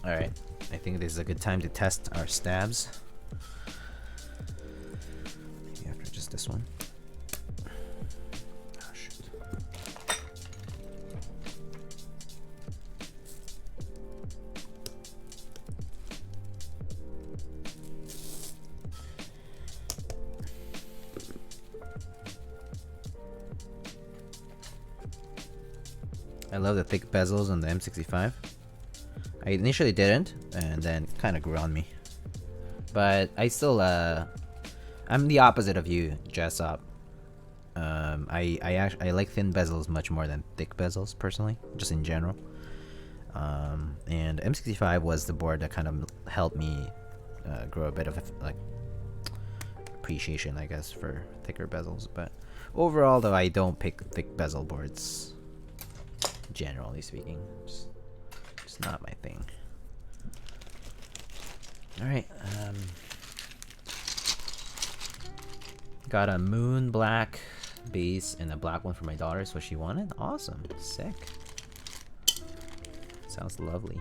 Alright, I think this is a good time to test our stabs. Maybe after just this one. Oh, shoot. I love the thick bezels on the M65. I initially didn't, and then kind of grew on me. But I still, I'm the opposite of you, Jessop. I like thin bezels much more than thick bezels, personally, just in general. And M65 was the board that kind of helped me grow a bit of like appreciation, I guess, for thicker bezels. But overall, though, I don't pick thick bezel boards. Generally speaking, it's not my thing. Alright, got a moon black base and a black one for my daughter, so she wanted. Awesome, sick. Sounds lovely.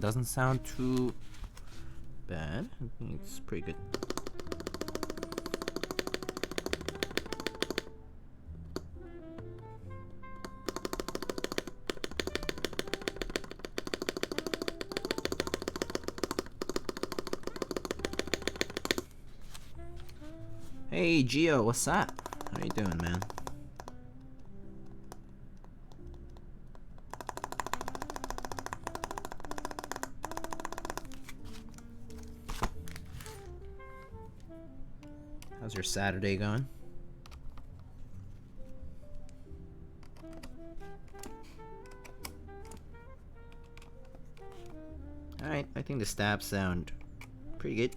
Doesn't sound too bad. I think it's pretty good. Hey Gio, what's up? How you doing, man? How's your Saturday going? Alright, I think the stabs sound pretty good.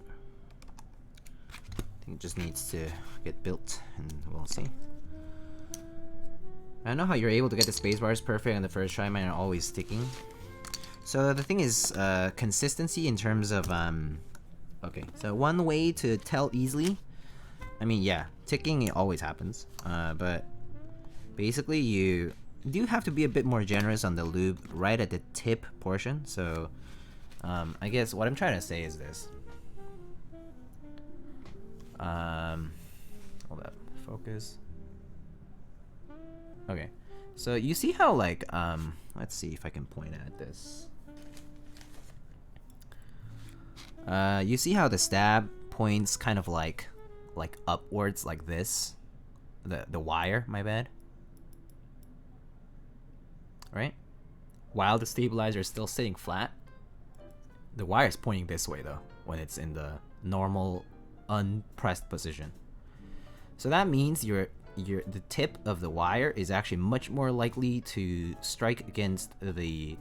I think it just needs to get built, and we'll see. I don't know how you're able to get the spacebars perfect on the first try. Mine are always sticking. So the thing is, consistency in terms of, okay, so one way to tell easily, I mean, yeah, ticking, it always happens, but basically you do have to be a bit more generous on the lube right at the tip portion. So I guess what I'm trying to say is this. Hold up, focus. Okay, so you see how, like, let's see if I can point at this. You see how the stab points kind of like upwards like this? The wire, my bad. Right? While the stabilizer is still sitting flat. The wire is pointing this way though, when it's in the normal unpressed position. So that means the tip of the wire is actually much more likely to strike against the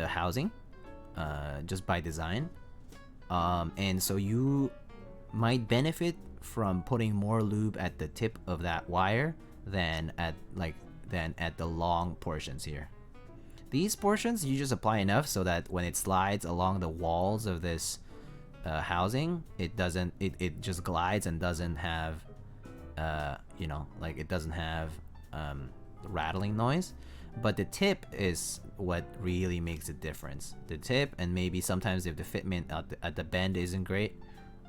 housing, just by design. And so you might benefit from putting more lube at the tip of that wire than at the long portions here. These portions you just apply enough so that when it slides along the walls of this housing, it just glides and doesn't have it doesn't have rattling noise. But the tip is what really makes a difference. The tip, and maybe sometimes if the fitment at the bend isn't great,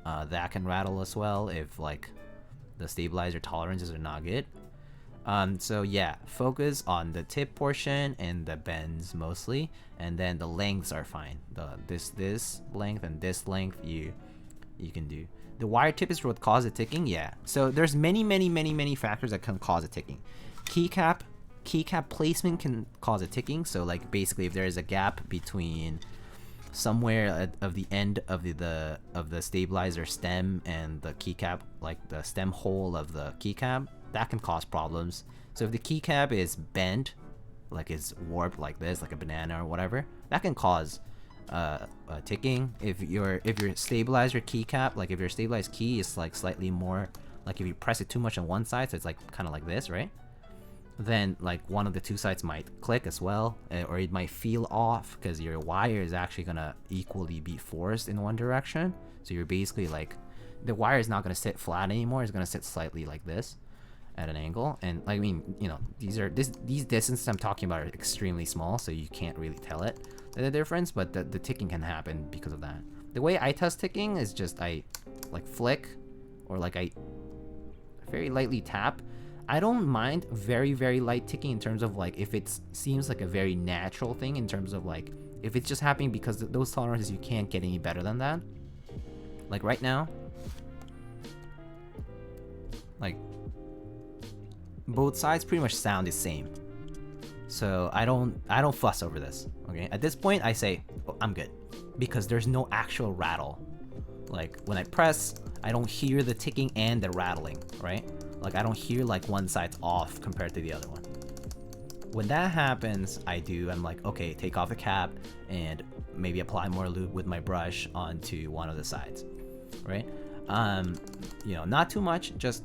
that can rattle as well if like the stabilizer tolerances are not good. So yeah, focus on the tip portion and the bends mostly, and then the lengths are fine. This length and this length you can do. The wire tip is what causes the ticking. Yeah. So there's many factors that can cause a ticking. Keycap placement can cause a ticking. So like basically if there is a gap between somewhere of the end of the stabilizer stem and the keycap, like the stem hole of the keycap, that can cause problems. So if the keycap is bent, like it's warped like this, like a banana or whatever, that can cause ticking. If your stabilizer keycap, like if your stabilized key is like slightly more, like if you press it too much on one side, so it's like kind of like this, right? Then like one of the two sides might click as well, or it might feel off because your wire is actually gonna equally be forced in one direction. So you're basically like, the wire is not gonna sit flat anymore, it's gonna sit slightly like this at an angle. And like, I mean, you know, these distances I'm talking about are extremely small, so you can't really tell it the difference, but the ticking can happen because of that. The way I test ticking is just I like flick, or like I very lightly tap. I don't mind very light ticking in terms of like if it seems like a very natural thing, in terms of like if it's just happening because those tolerances, you can't get any better than that. Like right now, like both sides pretty much sound the same, so I don't fuss over this. Okay, at this point I say, oh, I'm good, because there's no actual rattle. Like when I press, I don't hear the ticking and the rattling, right? Like I don't hear like one side's off compared to the other one. When that happens, I'm like, okay, take off the cap and maybe apply more lube with my brush onto one of the sides, right? You know, not too much, just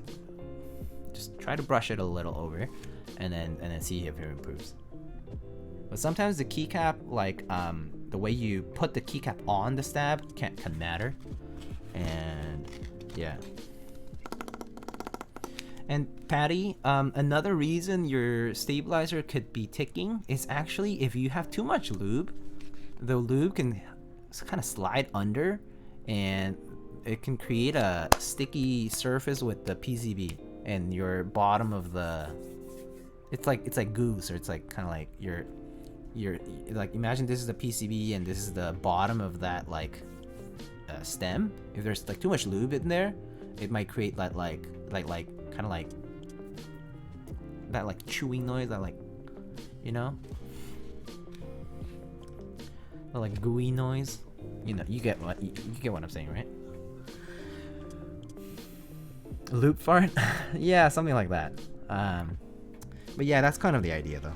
try to brush it a little over, and then see if it improves. But sometimes the keycap, like the way you put the keycap on the stab can matter, and yeah. And Patty, another reason your stabilizer could be ticking is actually if you have too much lube. The lube can kind of slide under, and it can create a sticky surface with the PCB and your bottom of the. It's like goose, or it's like kind of like your like, imagine this is the PCB and this is the bottom of that like stem. If there's like too much lube in there, it might create that like kind of like that like chewing noise, that like, you know, that like gooey noise. You know, you get what I'm saying, right? Loop fart. Yeah, something like that. But yeah, that's kind of the idea though.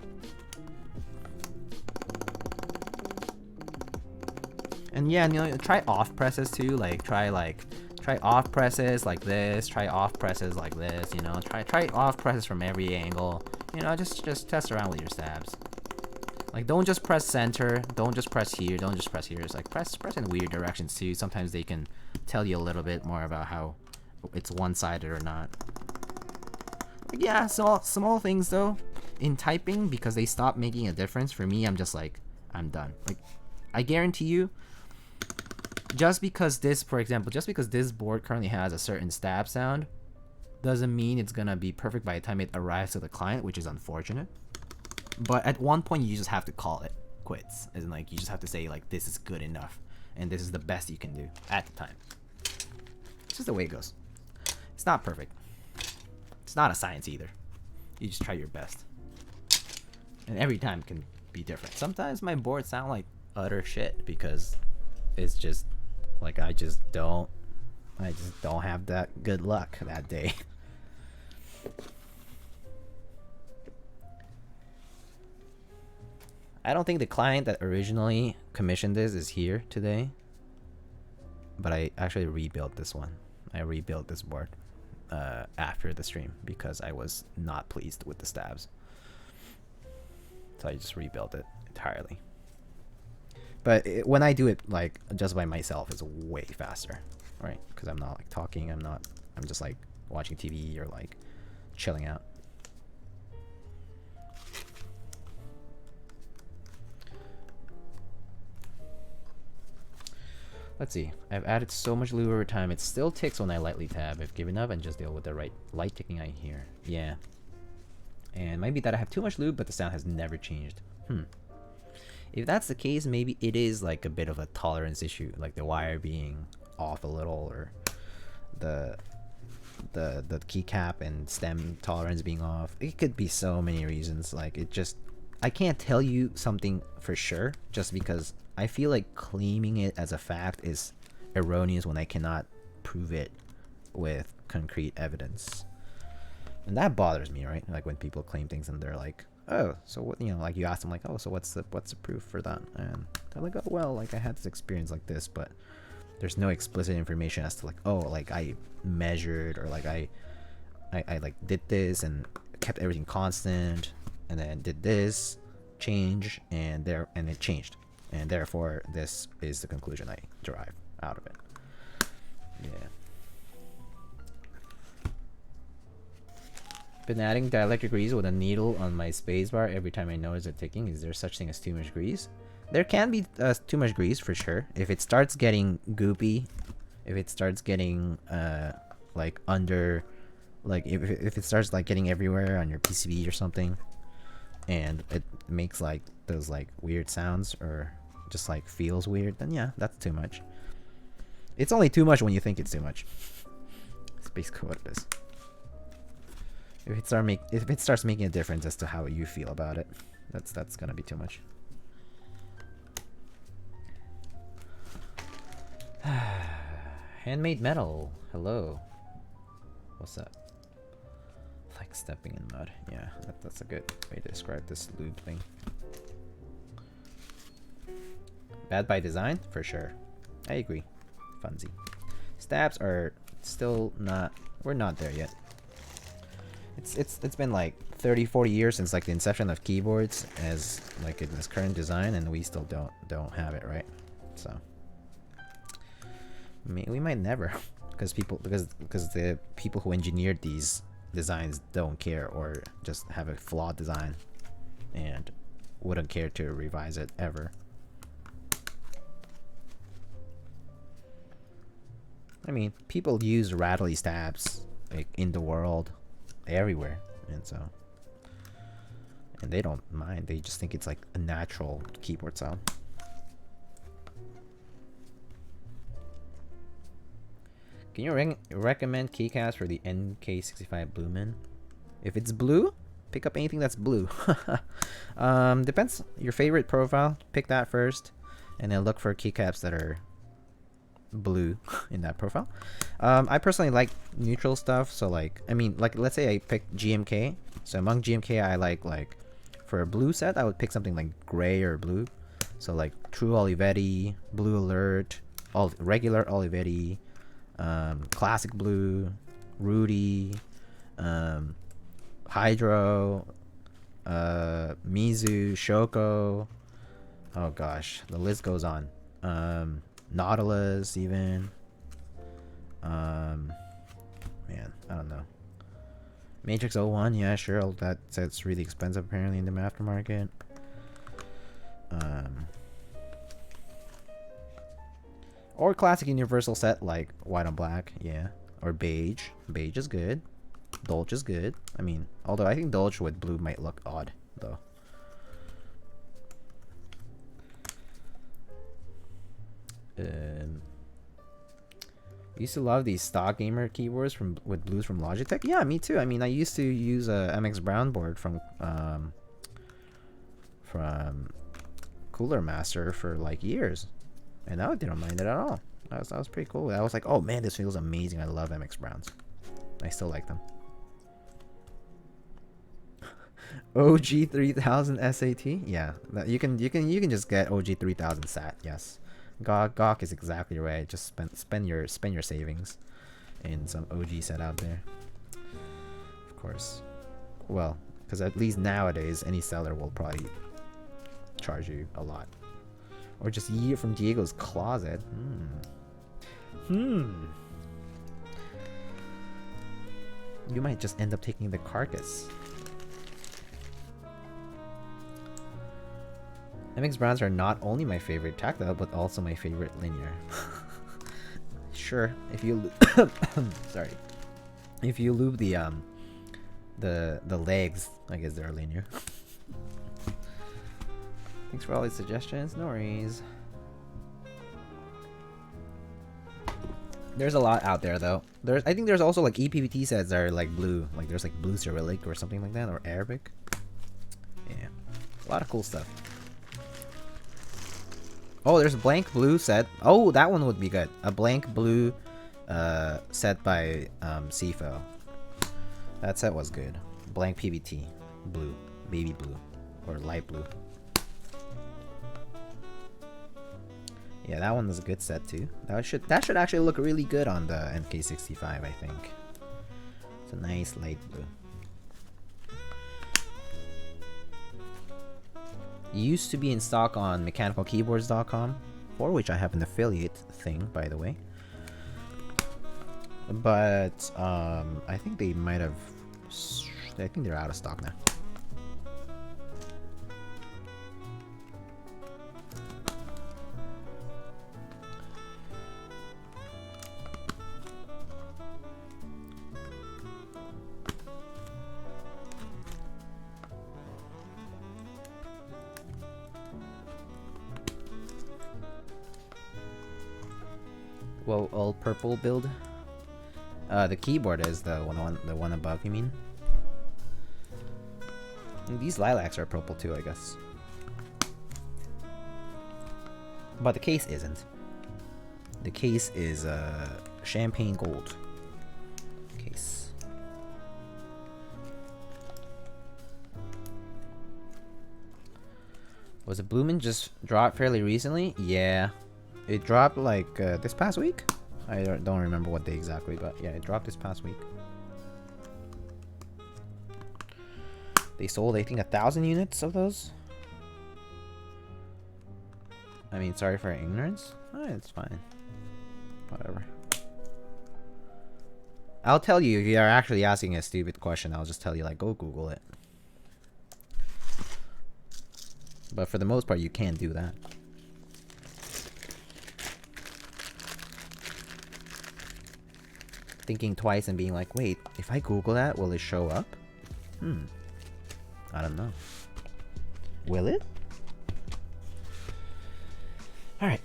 And yeah, you know, try off presses too. Like try off presses like this, try off presses like this, you know, try off presses from every angle, you know, just test around with your stabs. Like don't just press center, don't just press here, don't just press here. It's like press in weird directions too. Sometimes they can tell you a little bit more about how it's one-sided or not. But yeah, so small things though in typing, because they stop making a difference. For me, I'm just like, I'm done. Like I guarantee you, just because this, for example, just because this board currently has a certain stab sound doesn't mean it's gonna be perfect by the time it arrives to the client, which is unfortunate. But at one point you just have to call it quits, as in like you just have to say like, this is good enough and this is the best you can do at the time. It's just the way it goes. It's not perfect. It's not a science either. You just try your best, and every time can be different. Sometimes my boards sound like utter shit because it's just like I just don't have that good luck that day. I don't think the client that originally commissioned this is here today, but I actually rebuilt this one. I rebuilt this board after the stream because I was not pleased with the stabs, so I just rebuilt it entirely. But when I do it like just by myself, it's way faster, right? Because I'm not like talking, I'm just like watching TV or like chilling out. Let's see. I've added so much lube over time. It still ticks when I lightly tab. I've given up and just deal with the right light ticking I hear. Yeah. And it might be that I have too much lube, but the sound has never changed. If that's the case, maybe it is like a bit of a tolerance issue, like the wire being off a little, or the keycap and stem tolerance being off. It could be so many reasons. Like, it just, I can't tell you something for sure just because I feel like claiming it as a fact is erroneous when I cannot prove it with concrete evidence. And that bothers me, right? Like when people claim things and they're like, oh, so what, you know, like you ask them like, oh, so what's the proof for that? And they're like, oh, well, like I had this experience like this, but there's no explicit information as to like, oh, like I measured, or like I like did this and kept everything constant, and then did this change and it changed, and therefore this is the conclusion I derive out of it. Yeah. Been adding dielectric grease with a needle on my spacebar every time I notice it ticking. Is there such thing as too much grease? There can be too much grease for sure. If it starts getting goopy, if it starts getting like under, like if it starts like getting everywhere on your PCB or something, and it makes like those like weird sounds or just like feels weird, then yeah, that's too much. It's only too much when you think it's too much. It's basically what it is. If it starts making a difference as to how you feel about it, that's gonna be too much. Handmade metal. Hello. What's up? Like stepping in mud. Yeah, that's a good way to describe this lube thing. Bad by design? For sure. I agree. Funsy. Stabs are still not... We're not there yet. It's been like 30-40 years since like the inception of keyboards as like in this current design, and we still don't have it, right? So we might never, because the people who engineered these designs don't care, or just have a flawed design and wouldn't care to revise it ever. I mean, people use rattly stabs like in the world everywhere, and they don't mind. They just think it's like a natural keyboard sound. Can you recommend keycaps for the MK65 Blueman? If it's blue, pick up anything that's blue. Depends your favorite profile. Pick that first, and then look for keycaps that are blue in that profile. I personally like neutral stuff, so like, I mean, like let's say I pick GMK. So among GMK, I like for a blue set, I would pick something like gray or blue. So like True Olivetti, Blue Alert, regular Olivetti, Classic Blue, Rudy, Hydro, Mizu, Shoko. Oh gosh, the list goes on. Nautilus even. Man, I don't know. Matrix 01, yeah, sure. That's really expensive apparently in the aftermarket. Or classic universal set like white on black, yeah. Or beige. Beige is good. Dolce is good. I mean, although I think Dolce with blue might look odd though. Used to love these stock gamer keyboards with blues from Logitech. Yeah, me too. I mean, I used to use a MX Brown board from Cooler Master for like years, and I didn't mind it at all. That was pretty cool. I was like, oh man, this feels amazing. I love MX Browns. I still like them. OG 3000 SAT. Yeah, you can just get OG 3000 SAT. Yes. Gawk is exactly right. Just spend your savings in some OG set out there. Of course. Well, because at least nowadays any seller will probably charge you a lot. Or just year from Diego's closet. You might just end up taking the carcass. MX Browns are not only my favorite tactile, but also my favorite linear. sure, if you sorry, if you lube the legs, I guess they're linear. Thanks for all these suggestions. No worries. There's a lot out there though. I think there's also like EPVT sets that are like blue. Like there's like blue Cyrillic or something like that, or Arabic. Yeah, a lot of cool stuff. Oh, there's a blank blue set. Oh, that one would be good. A blank blue set by CFO. That set was good. Blank PVT, blue, baby blue, or light blue. Yeah, that one was a good set too. That should actually look really good on the MK65, I think. It's a nice light blue. It used to be in stock on mechanicalkeyboards.com, for which I have an affiliate thing, by the way. But I think they might have. I think they're out of stock now. Well, all purple build. The keyboard is the one above. You mean? And these lilacs are purple too, I guess. But the case isn't. The case is champagne gold case. Was it Bloomin' just dropped fairly recently? Yeah. It dropped like this past week? I don't remember what day exactly, but yeah, it dropped this past week. They sold, I think, 1,000 units of those. I mean, sorry for ignorance. Oh, it's fine. Whatever. I'll tell you if you are actually asking a stupid question. I'll just tell you, like, go Google it. But for the most part, you can't do that. Thinking twice and being like, wait, if I Google that, will it show up? I don't know. Will it? Alright.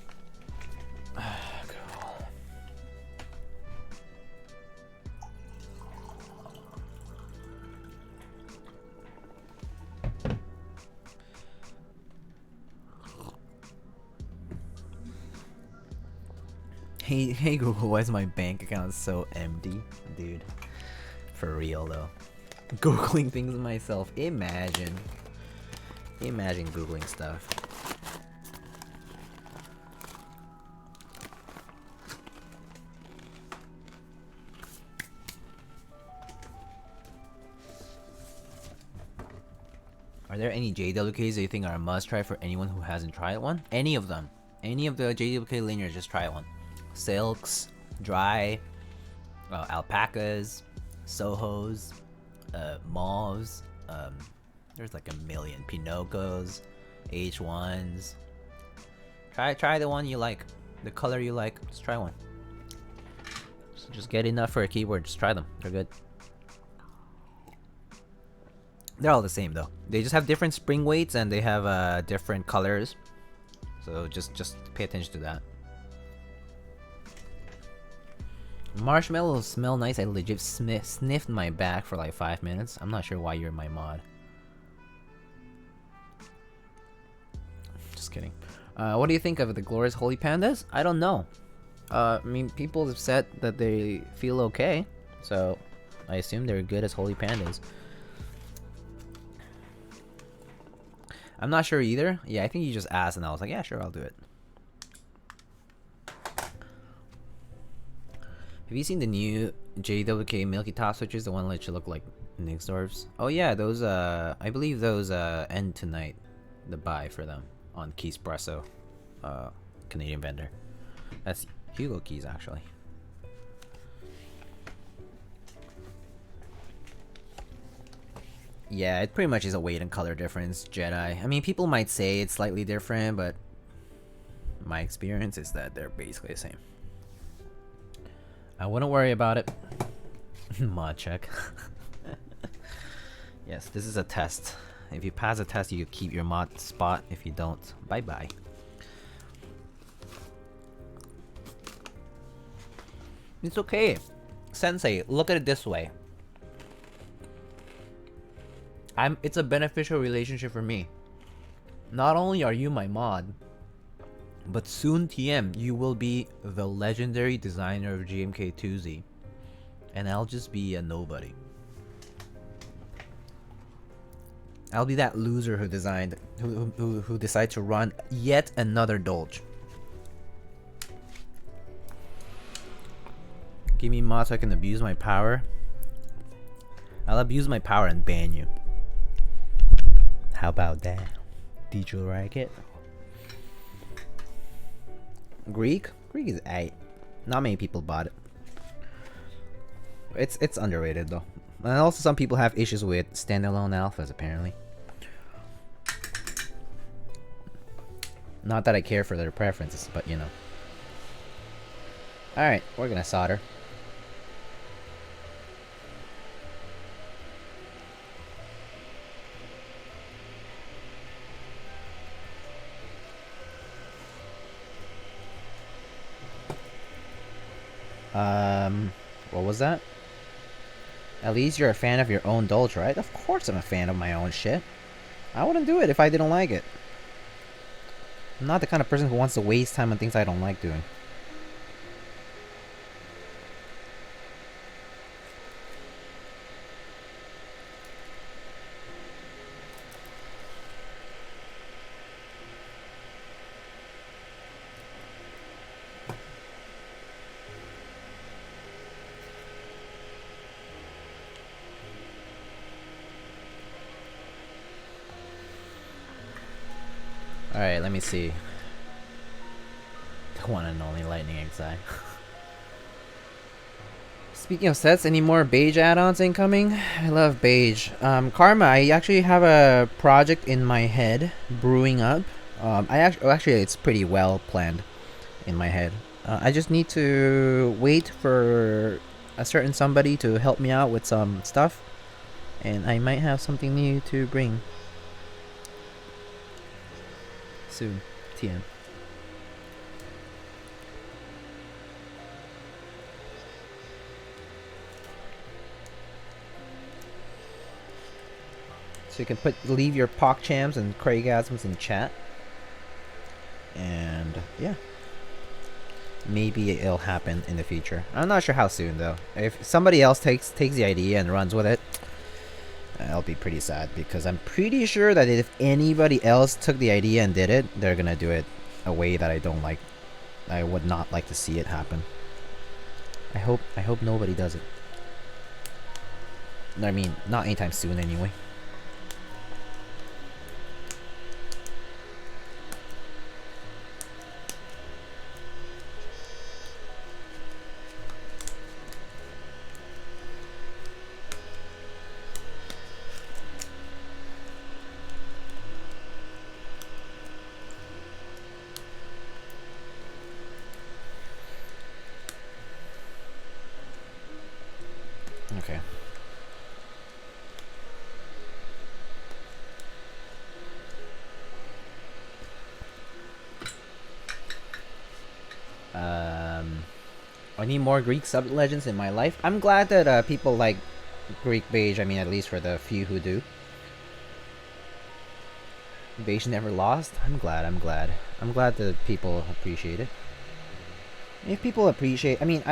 Cool. Hey Google, why is my bank account so empty? Dude. For real though. Googling things myself. Imagine Googling stuff. Are there any JWKs that you think are a must try for anyone who hasn't tried one? Any of them. Any of the JWK linears, just try one. Silks, dry, alpacas, sohos, mauves, there's like a million. Pinocchos, H1s. Try the one you like, the color you like. Just try one. Just get enough for a keyboard. Just try them. They're good. They're all the same though. They just have different spring weights and they have different colors. So just pay attention to that. Marshmallows smell nice. I legit sniffed my back for like 5 minutes. I'm not sure why you're my mod. Just kidding. What do you think of the Glorious Holy Pandas? I don't know. I mean, people have said that they feel okay. So, I assume they're good as Holy Pandas. I'm not sure either. Yeah, I think you just asked and I was like, yeah, sure, I'll do it. Have you seen the new JWK Milky Top switches? The one that should look like Nixdorf's? Oh yeah, those I believe those end tonight. The buy for them on Keyspresso, Canadian vendor. That's Hugo Keys actually. Yeah, it pretty much is a weight and color difference, Jedi. I mean, people might say it's slightly different, but my experience is that they're basically the same. I wouldn't worry about it. Mod check. Yes, this is a test. If you pass a test, you keep your mod spot. If you don't, bye-bye. It's okay. Sensei, look at it this way. It's a beneficial relationship for me. Not only are you my mod, but soon TM, you will be the legendary designer of GMK 2Z. And I'll just be a nobody. I'll be that loser who designed, who decided to run yet another Dolge. Give me mod so I can abuse my power. I'll abuse my power and ban you. How about that? Did you like it? Greek? Greek is aight. Not many people bought it. It's underrated though. And also some people have issues with standalone alphas apparently. Not that I care for their preferences, but you know. Alright, we're gonna solder. What was that? At least you're a fan of your own Dolge, right? Of course I'm a fan of my own shit. I wouldn't do it if I didn't like it. I'm not the kind of person who wants to waste time on things I don't like doing. Alright, let me see. The one and only Lightning Exile. Speaking of sets, any more beige add-ons incoming? I love beige. Karma, I actually have a project in my head brewing up. Actually, it's pretty well planned in my head. I just need to wait for a certain somebody to help me out with some stuff, and I might have something new to bring soon. TM. So you can leave your PogChams and Craigasms in chat. And yeah. Maybe it'll happen in the future. I'm not sure how soon though. If somebody else takes the idea and runs with it, I'll be pretty sad, because I'm pretty sure that if anybody else took the idea and did it, they're gonna do it a way that I don't like. I would not like to see it happen. I hope nobody does it. I mean, not anytime soon anyway. Okay. I need more Greek sub-legends in my life. I'm glad that people like Greek beige. I mean, at least for the few who do. Beige never lost. I'm glad. I'm glad that people appreciate it. If people appreciate, I mean,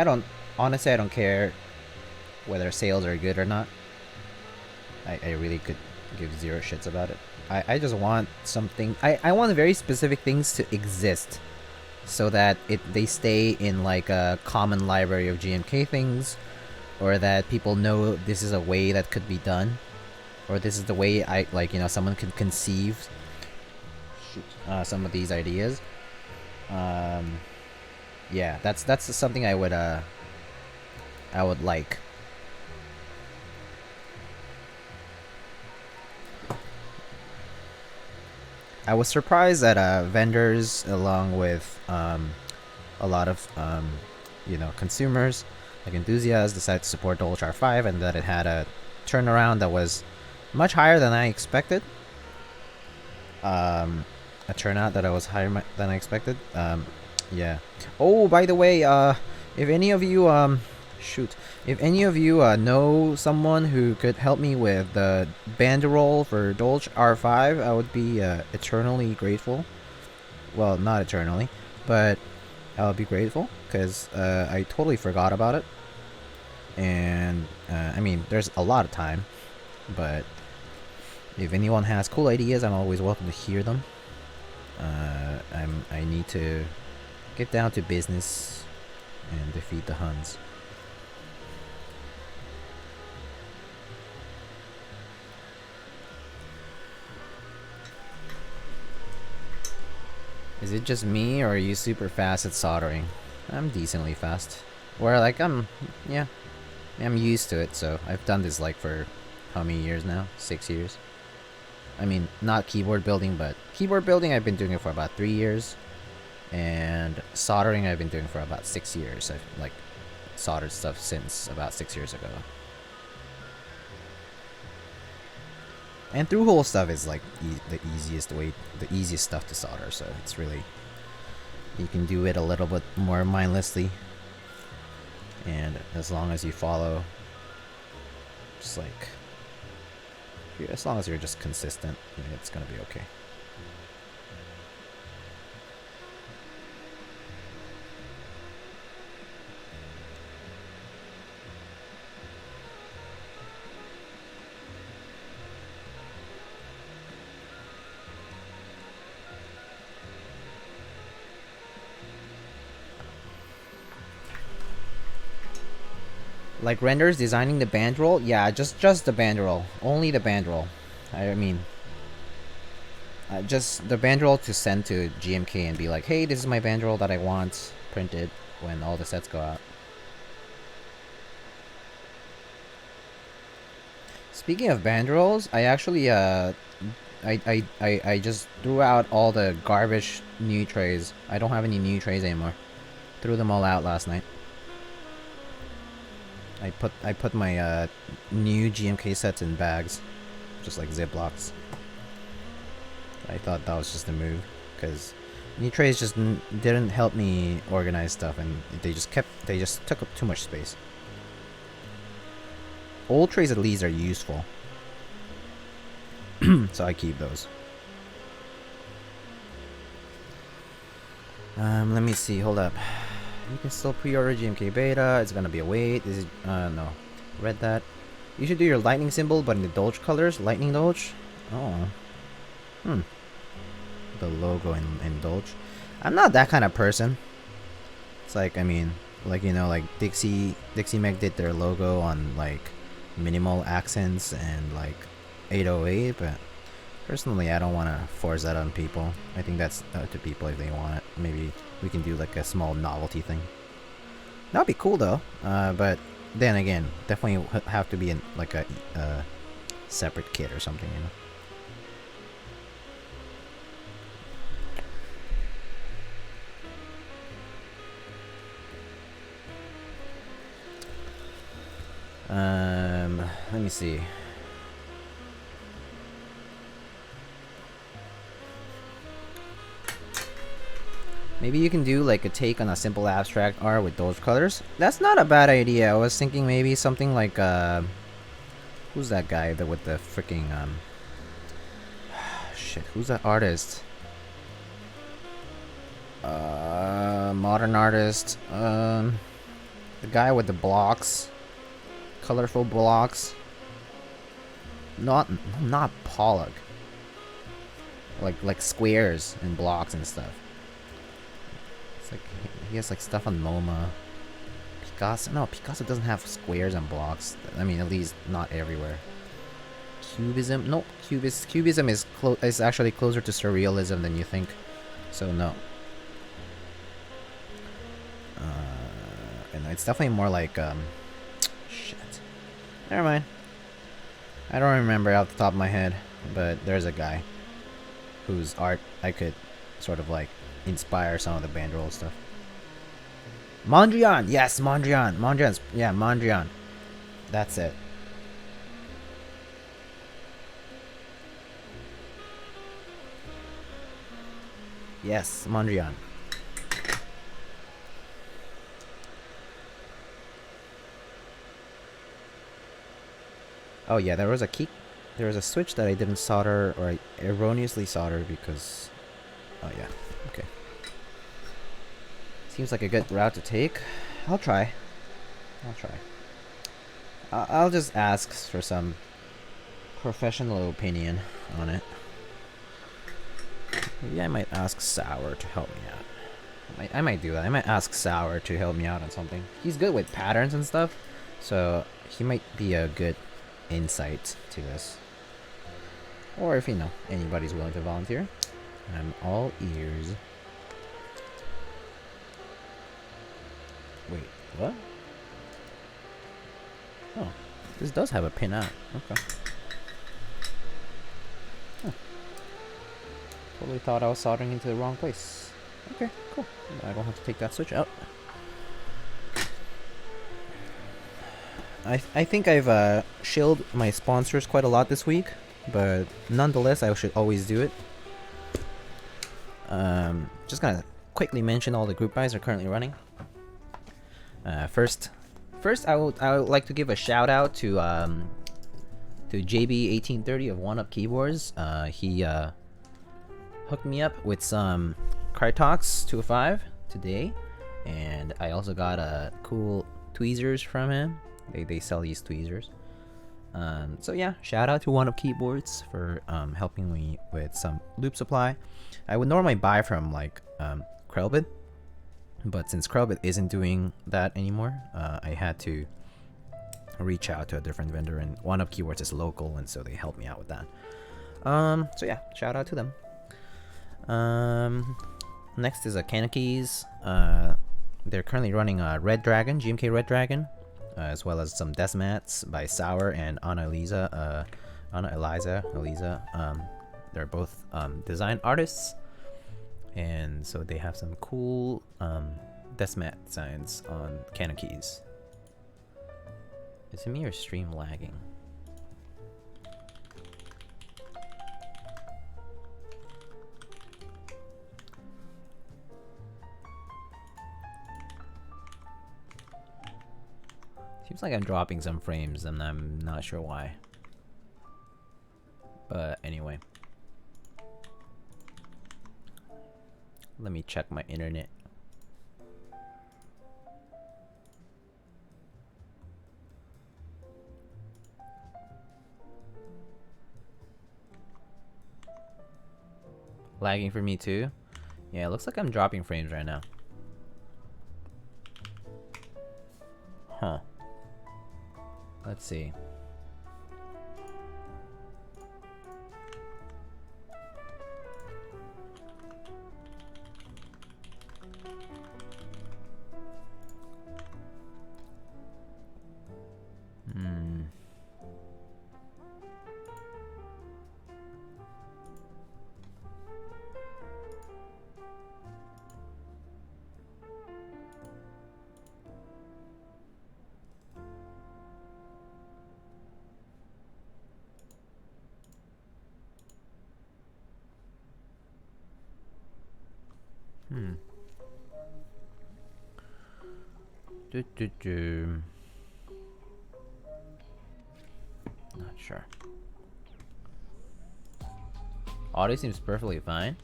honestly, I don't care whether sales are good or not. I really could give zero shits about it. I just want something. I want very specific things to exist, so that they stay in like a common library of GMK things, or that people know this is a way that could be done, or this is the way someone could conceive some of these ideas. Yeah, that's something I would like. I was surprised that vendors, along with a lot of consumers, like enthusiasts decided to support the Ultra R5, and that it had a turnaround that was much higher than I expected. A turnout that I was higher than I expected. Yeah. Oh, by the way, if any of you if any of you know someone who could help me with the banderole for Dolce R5, I would be eternally grateful. Well, not eternally, but I would be grateful because I totally forgot about it. And I mean, there's a lot of time, but if anyone has cool ideas, I'm always welcome to hear them. I need to get down to business and defeat the Huns. Is it just me, or are you super fast at soldering? I'm decently fast. Or like I'm used to it, so I've done this like for how many years now? 6 years. I mean, not keyboard building, but keyboard building I've been doing it for about 3 years. And soldering I've been doing for about 6 years. I've like soldered stuff since about 6 years ago. And through-hole stuff is like the easiest stuff to solder, so it's really, you can do it a little bit more mindlessly. And as long as you follow, just like, as long as you're just consistent, it's gonna be okay. Like renders designing the bandroll? Yeah, just the bandroll. Only the bandroll. I mean, just the bandroll to send to GMK and be like, hey, this is my bandroll that I want printed when all the sets go out. Speaking of bandrolls, I actually I just threw out all the garbage new trays. I don't have any new trays anymore. Threw them all out last night. I put my new GMK sets in bags, just like Ziplocs. I thought that was just a move, because new trays just didn't help me organize stuff, and they just took up too much space. Old trays at least are useful, so I keep those. Let me see. Hold up. You can still pre-order GMK Beta. It's gonna be a wait. Is it? No. Read that. You should do your lightning symbol, but in the Dolce colors. Lightning Dolce? Oh. The logo in Dolce. I'm not that kind of person. It's like, I mean, like, you know, like Dixie Meg did their logo on, like, minimal accents and, like, 808, but personally, I don't want to force that on people. I think that's up to people if they want it. Maybe we can do like a small novelty thing. That'd be cool though. But then again, definitely have to be in like a separate kit or something, you know. Let me see. Maybe you can do like a take on a simple abstract art with those colors. That's not a bad idea. I was thinking maybe something like who's that guy that with the freaking shit, who's that artist? Modern artist. The guy with the blocks. Colorful blocks. Not Pollock. Like squares and blocks and stuff. Like he has like stuff on MoMA. Picasso doesn't have squares and blocks. I mean, at least not everywhere. Cubism? Nope. Cubism is actually closer to surrealism than you think. So no. And it's definitely more like shit. Never mind. I don't remember off the top of my head, but there's a guy whose art I could sort of like inspire some of the bandroll stuff. Mondrian! Yes, Mondrian! Mondrian's... Yeah, Mondrian. That's it. Yes, Mondrian. Oh yeah, there was a switch that I didn't solder, or I erroneously soldered because... Oh yeah, okay. Seems like a good route to take. I'll try. I'll just ask for some professional opinion on it. Maybe I might ask Sour to help me out. I might do that. I might ask Sour to help me out on something. He's good with patterns and stuff, so he might be a good insight to this. Or if, you know, anybody's willing to volunteer, I'm all ears. Wait, what? Oh, this does have a pin out. Okay. Huh. Totally thought I was soldering into the wrong place. Okay, cool. I don't have to take that switch out. I think I've shilled my sponsors quite a lot this week, but nonetheless, I should always do it. Just gonna quickly mention all the group buys are currently running. First, I would like to give a shout out to JB1830 of One Up Keyboards. He hooked me up with some Krytox 205 today, and I also got cool tweezers from him. They sell these tweezers. So yeah, shout out to One Up Keyboards for helping me with some loop supply. I would normally buy from like Krelbit, but since Krelbit isn't doing that anymore, I had to reach out to a different vendor, and One Up Keyboards is local, and so they helped me out with that. So yeah, shout out to them. Next is a Keycaps. They're currently running Red Dragon, GMK Red Dragon, as well as some desk mats by Sour and Anna Eliza. They're both design artists, and so they have some cool desk mat designs on Keycaps. Is it me or stream lagging? Seems like I'm dropping some frames and I'm not sure why. But anyway. Let me check my internet. Lagging for me too? Yeah, it looks like I'm dropping frames right now. Huh. Let's see. Not sure. Audio seems perfectly fine.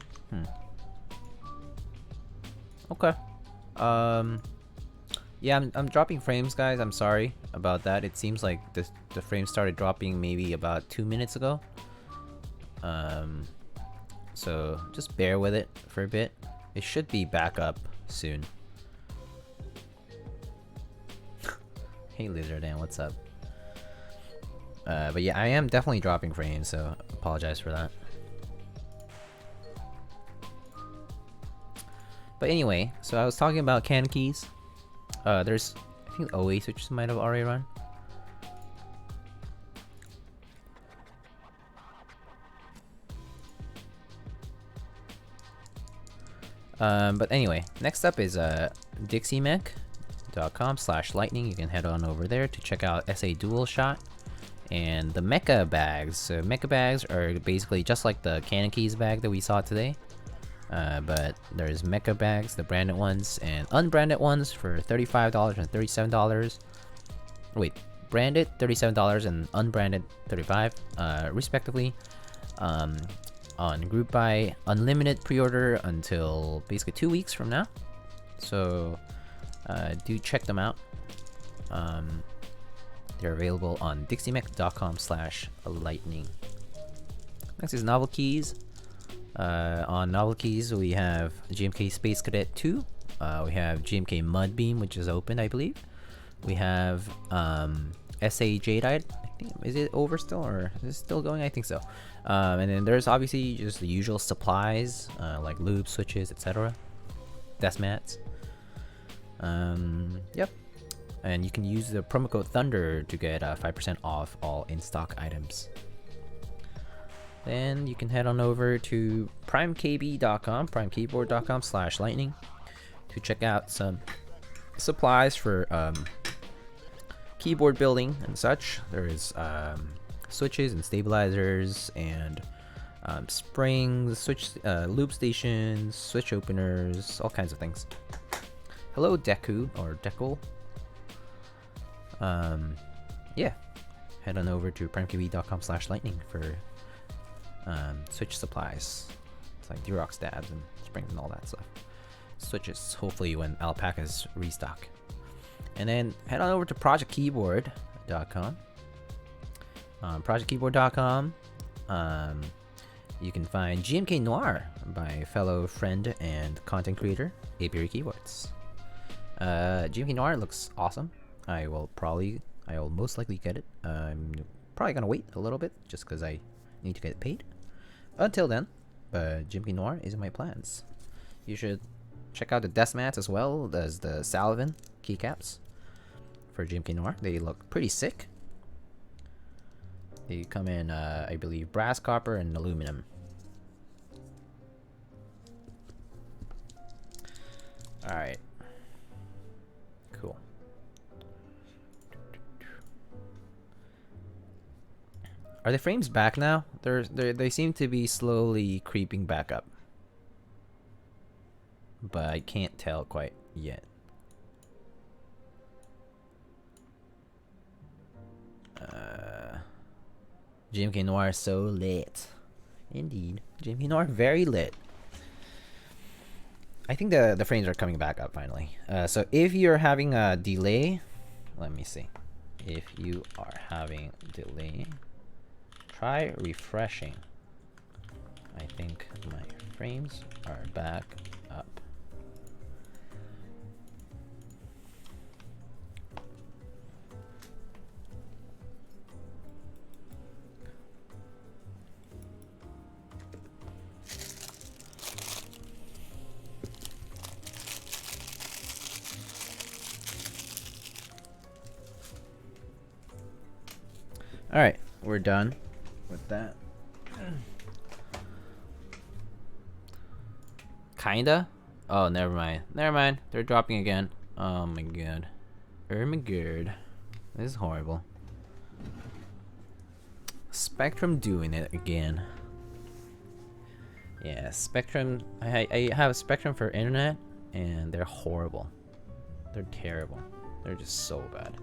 Okay. Yeah, I'm dropping frames, guys. I'm sorry about that. It seems like the frames started dropping maybe about 2 minutes ago. So just bear with it for a bit. It should be back up soon. Hey Lizardan, what's up? But yeah, I am definitely dropping frames, so apologize for that. But anyway, so I was talking about Keycaps. There's, I think OA switches might have already run. But anyway, next up is Dixie Mech. KBDPad.com/lightning. You can head on over there to check out SA Dual Shot and the Mecha bags. So Mecha bags are basically just like the Cannon Keys bag that we saw today. But there's Mecha bags, the branded ones, and unbranded ones for $35 and $37. Wait, branded $37 and unbranded $35, respectively. On group buy, unlimited pre-order until basically 2 weeks from now. So do check them out. They're available on dixiemech.com/lightning. Next is Novel Keys. On Novel Keys, we have GMK Space Cadet 2. We have GMK Mudbeam, which is open, I believe. We have SA Jadeite. I think, is it over still, or is it still going? I think so. And then there's obviously just the usual supplies, like lube, switches, etc. Desk mats. Yep. And you can use the promo code Thunder to get 5% off all in-stock items. Then you can head on over to primekb.com/lightning to check out some supplies for keyboard building and such. There is switches and stabilizers and springs, switch loop stations, switch openers, all kinds of things. Hello, Deku or Deco. Yeah, head on over to primekb.com/lightning for switch supplies. It's like Durock stabs and springs and all that stuff. Switches, hopefully when Alpacas restock. And then head on over to projectkeyboard.com. Projectkeyboard.com, you can find GMK Noir by fellow friend and content creator Apiary Keyboards. GMK Noir looks awesome. I will most likely get it. I'm probably gonna wait a little bit just because I need to get it paid. Until then, GMK Noir is in my plans. You should check out the desk mats as well as the Salvin keycaps for GMK Noir. They look pretty sick. They come in, I believe, brass, copper, and aluminum. Alright. Cool. Are the frames back now? They seem to be slowly creeping back up. But I can't tell quite yet. GMK Noir so lit. Indeed. GMK Noir very lit. I think the frames are coming back up finally. So if you're having a delay, let me see. If you are having delay, try refreshing. I think my frames are back up. Alright, we're done with that. Kinda? Oh, never mind. Never mind. They're dropping again. Oh my god. Oh my god. This is horrible. Spectrum doing it again. Yeah, Spectrum. I have a Spectrum for internet, and they're horrible. They're terrible. They're just so bad.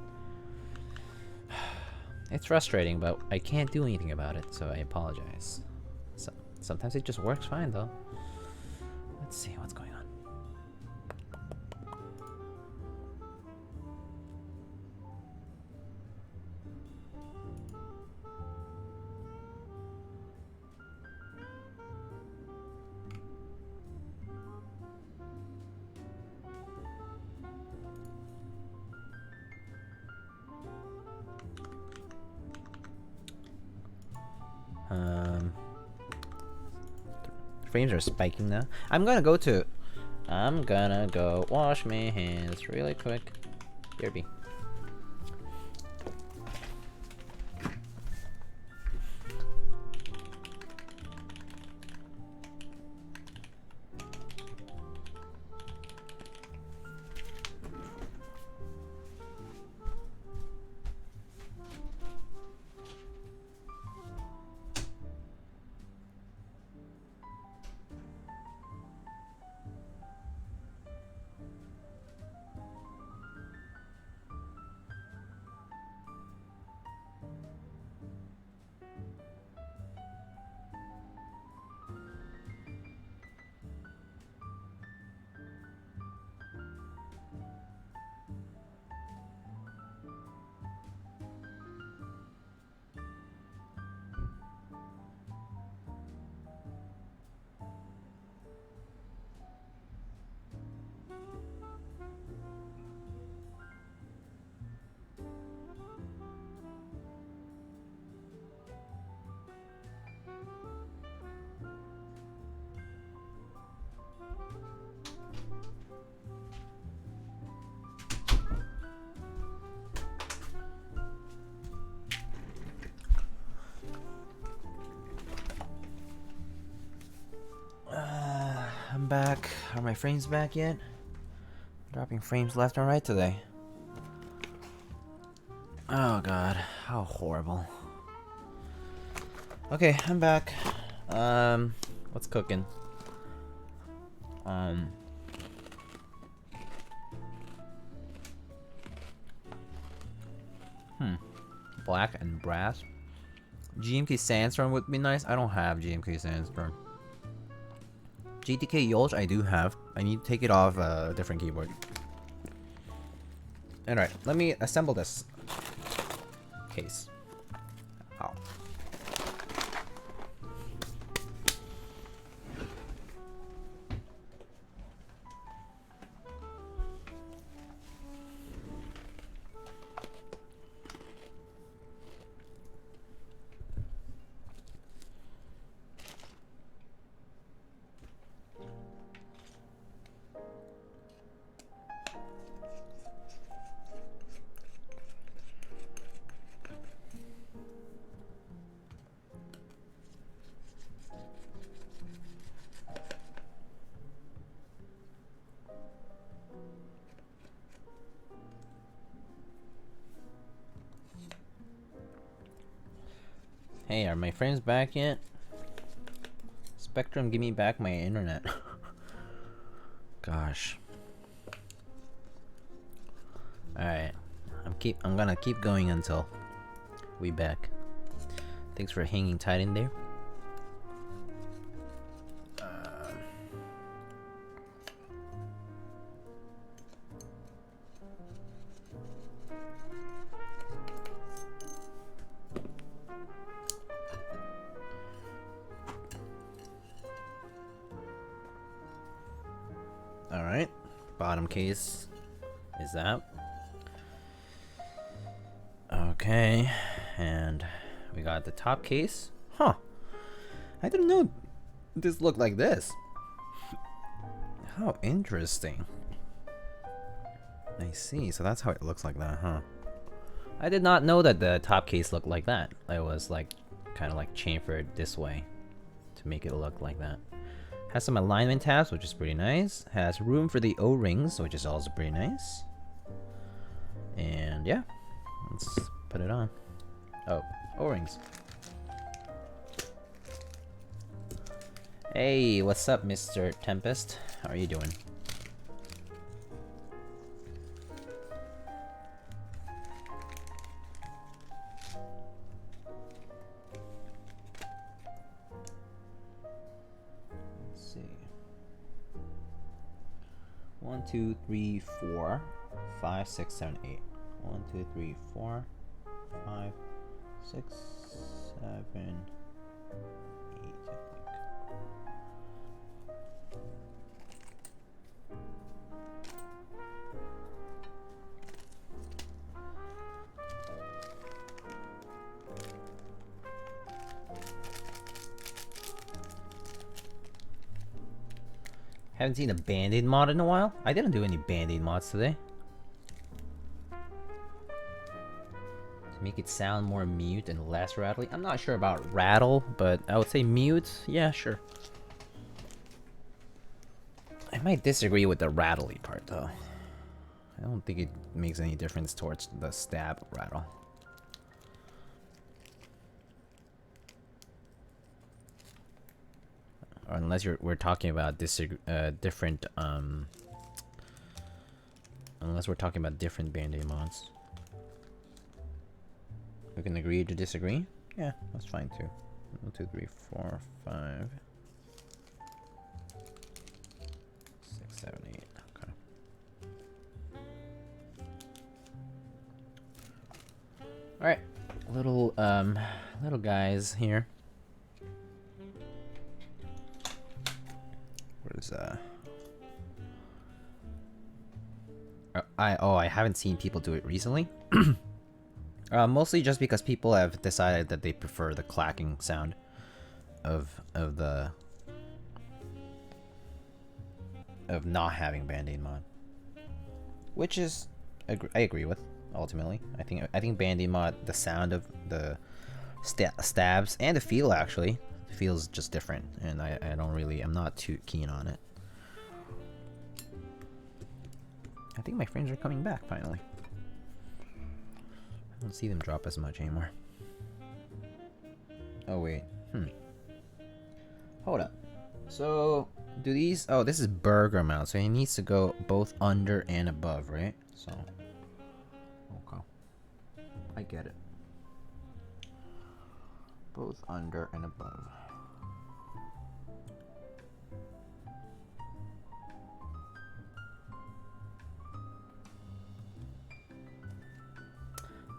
It's frustrating, but I can't do anything about it, so I apologize. So, sometimes it just works fine, though. Let's see what's going on. Frames are spiking now. I'm gonna go wash my hands really quick. BRB. I'm back. Are my frames back yet? Dropping frames left and right today. Oh god, how horrible. Okay, I'm back. What's cooking? Black and brass. GMK Sandstorm would be nice. I don't have GMK Sandstorm. GTK Yolch I do have. I need to take it off a different keyboard. Alright, let me assemble this case. Ow. Hey, are my frames back yet? Spectrum, give me back my internet. Gosh. Alright. I'm gonna keep going until we back. Thanks for hanging tight in there. Alright, bottom case is that. Okay, and we got the top case. Huh, I didn't know this looked like this. How interesting. I see, so that's how it looks like that, huh? I did not know that the top case looked like that. It was like, kind of like chamfered this way to make it look like that. Has some alignment tabs, which is pretty nice. Has room for the O-rings, which is also pretty nice. And yeah, let's put it on. Oh, O-rings. Hey, what's up, Mr. Tempest? How are you doing? Let's see. 1, 2, 3, 4, 5, 6, 7, 8. 1, 2, 3, 4, 5, 6, 7, 8, I think. Haven't seen a Band-Aid mod in a while. I didn't do any Band-Aid mods today. To make it sound more mute and less rattly. I'm not sure about rattle, but I would say mute. Yeah, sure. I might disagree with the rattly part though. I don't think it makes any difference towards the stab rattle. Or unless we're talking about different unless we're talking about different Band-Aid mods. We can agree to disagree? Yeah, that's fine too. 1, 2, 3, 4, 5, 6, 7, 8. Okay. Alright. Little guys here. Where's I haven't seen people do it recently. Mostly just because people have decided that they prefer the clacking sound of not having Band-Aid mod, which is I agree with ultimately. I think Band-Aid mod, the sound of the stabs and the feel actually feels just different, and I'm not too keen on it. I think my frames are coming back finally. I don't see them drop as much anymore. Oh wait, hold up. So do these? Oh, this is burger mount, so it needs to go both under and above, right? So okay, I get it. Both under and above.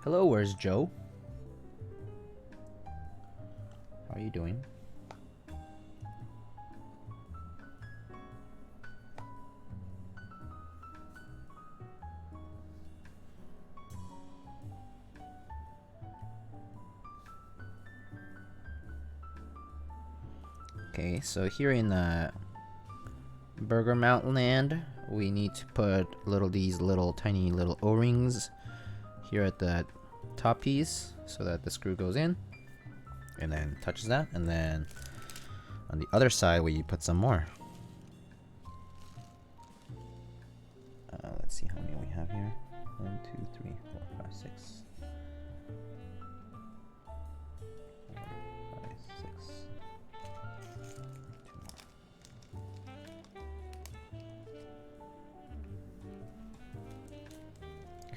Hello, where's Joe? How are you doing? Okay, so here in Burger Mount land, we need to put these tiny little O-rings here at the top piece so that the screw goes in and then touches that, and then on the other side we put some more. Let's see how many we have here. 1, 2, 3, 4, 5, 6. 4, 5, 6.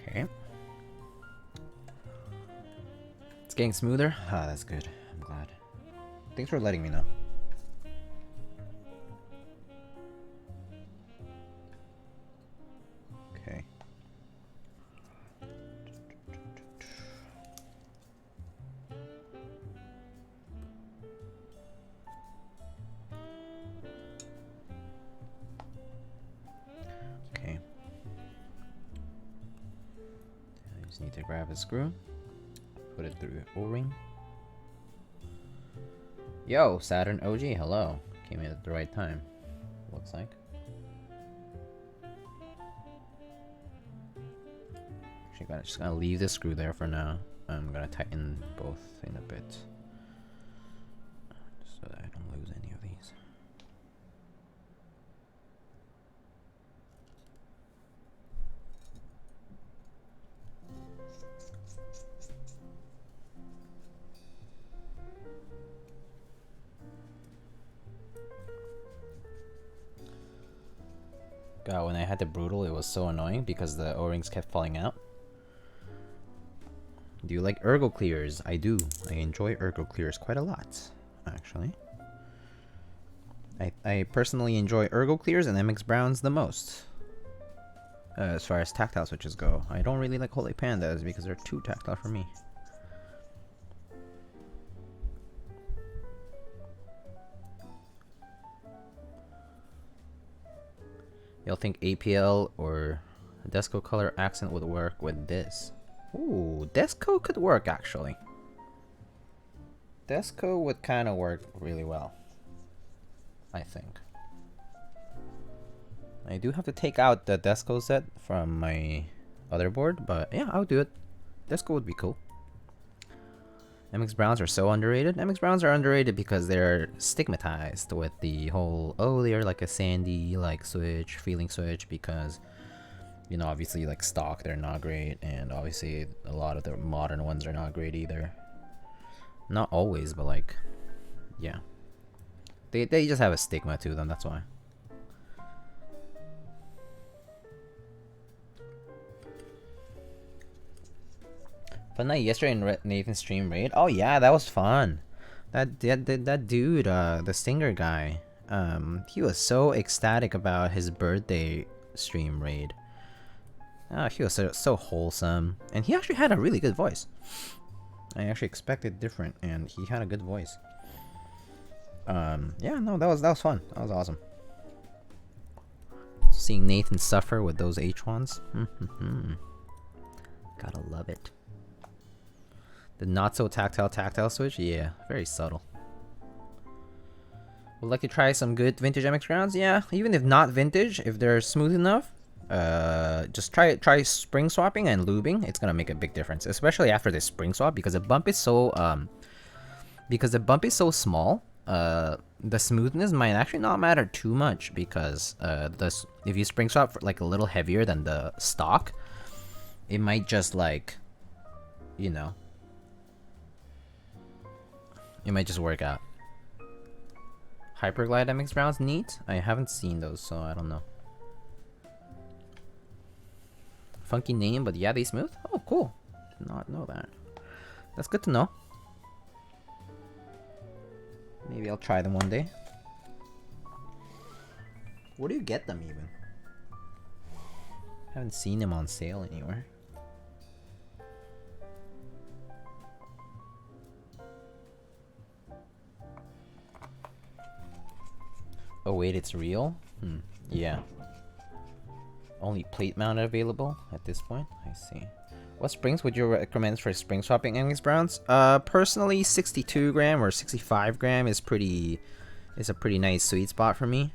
Okay. It's getting smoother. Ah, that's good. I'm glad. Thanks for letting me know. Okay. Okay. I just need to grab a screw. Put it through the O-ring. Yo, Saturn OG, hello. Came in at the right time, looks like. Actually, just gonna leave this screw there for now. I'm gonna tighten both in a bit, so that I don't lose any of these. God, when I had the Brutal, it was so annoying because the O-rings kept falling out. Do you like ergo clears? I do. I enjoy ergo clears quite a lot, actually. I personally enjoy ergo clears and MX Browns the most. As far as tactile switches go. I don't really like Holy Pandas because they're too tactile for me. You'll think APL or Desko color accent would work with this. Ooh, Desko could work actually. Desko would kind of work really well, I think. I do have to take out the Desko set from my other board, but yeah, I'll do it. Desko would be cool. MX Browns are so underrated. MX Browns are underrated because they're stigmatized with the whole, oh, they're like a sandy like switch, feeling switch, because, you know, obviously like stock they're not great, and obviously a lot of the modern ones are not great either. Not always, but like, yeah. They just have a stigma to them, that's why. Fun night yesterday in Nathan's stream raid. Oh yeah, that was fun. That dude, the singer guy, he was so ecstatic about his birthday stream raid. He was so wholesome, and he actually had a really good voice. I actually expected different, and he had a good voice. Yeah, no, that was fun. That was awesome. Seeing Nathan suffer with those H1s. Gotta love it. The not so tactile switch, yeah, very subtle. Would like to try some good vintage MX rounds, yeah. Even if not vintage, if they're smooth enough, just try spring swapping and lubing. It's gonna make a big difference, especially after this spring swap, because the bump is so small. the smoothness might actually not matter too much because if you spring swap for like a little heavier than the stock, it might just like, you know, it might just work out. Hyperglide MX Browns, neat. I haven't seen those, so I don't know. Funky name, but yeah, they smooth. Oh, cool. Did not know that. That's good to know. Maybe I'll try them one day. Where do you get them even? Haven't seen them on sale anywhere. Oh wait, it's real? Yeah. Only plate mounted available at this point. I see. What springs would you recommend for spring swapping MX Browns? Personally, 62 gram or 65 gram is a pretty nice sweet spot for me.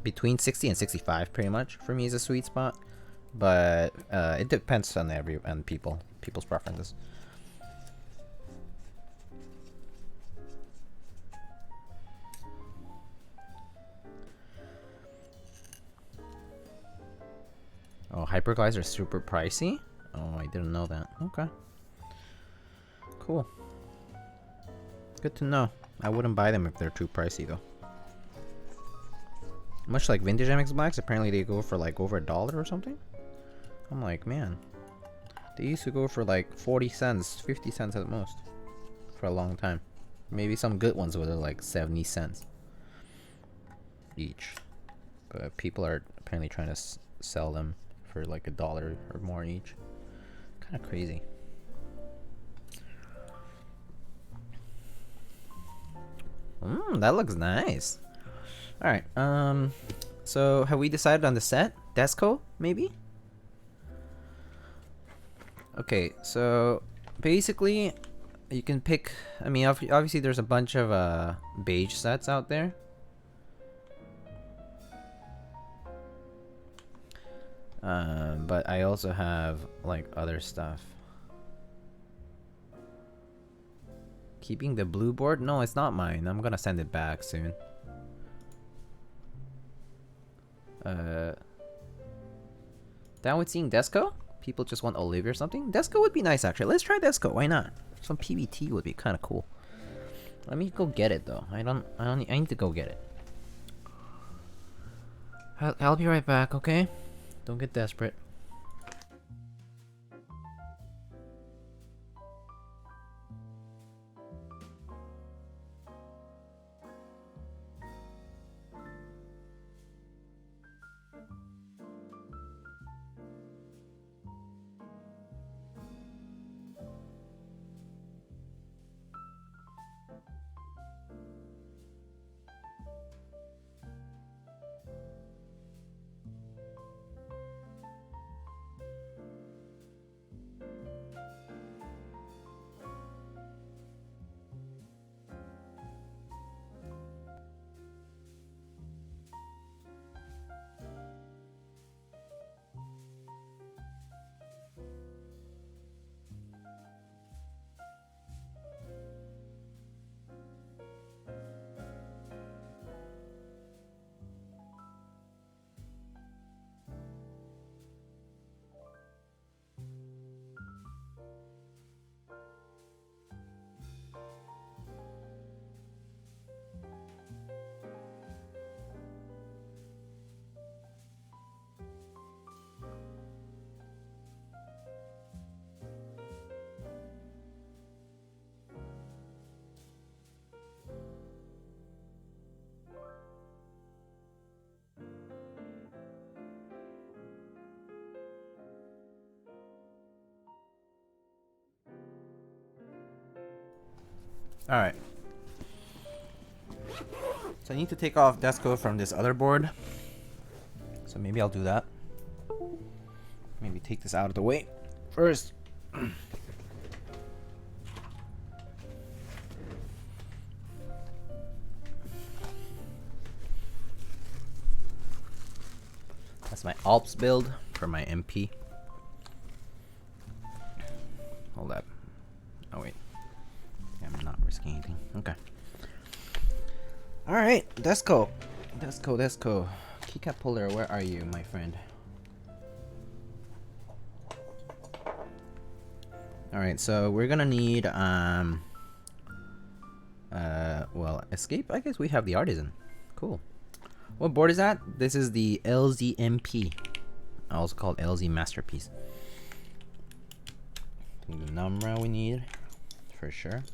Between 60 and 65, pretty much for me is a sweet spot. But it depends on people's preferences. Oh, hyperglides are super pricey? Oh, I didn't know that. Okay. Cool. Good to know. I wouldn't buy them if they're too pricey though. Much like vintage MX Blacks, apparently they go for like over $1 or something. I'm like, man. They used to go for like 40 cents, 50 cents at most. For a long time. Maybe some good ones were like 70 cents each. But people are apparently trying to sell them for like $1 or more each. Kind of crazy. That looks nice. All right. So have we decided on the set? Desko, maybe? Okay. So basically, you can pick. I mean, obviously, there's a bunch of beige sets out there. But I also have like other stuff. Keeping the blue board? No, it's not mine. I'm gonna send it back soon. Down with seeing Desko? People just want Olivia or something? Desko would be nice actually. Let's try Desko. Why not? Some PBT would be kind of cool. Let me go get it though. I need to go get it. I'll be right back, okay? Don't get desperate. Alright. So I need to take off Desko from this other board. So maybe I'll do that. Maybe take this out of the way first. That's my Alps build for my MP. Hold up. Oh, wait. I'm not risking anything. Okay. All right, Desko. Keycap puller, where are you, my friend? All right, so we're gonna need well, escape. I guess we have the artisan. Cool. What board is that? This is the LZMP, also called LZ Masterpiece. The number we need for sure.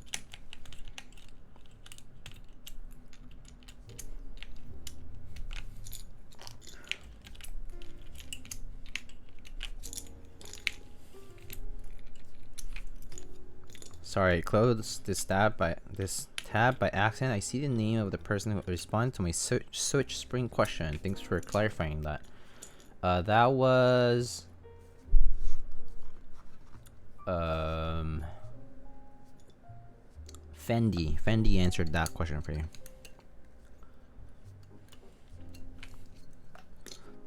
Sorry, close this tab by accident. I see the name of the person who responded to my switch spring question. Thanks for clarifying that. That was Fendi. Fendi answered that question for you.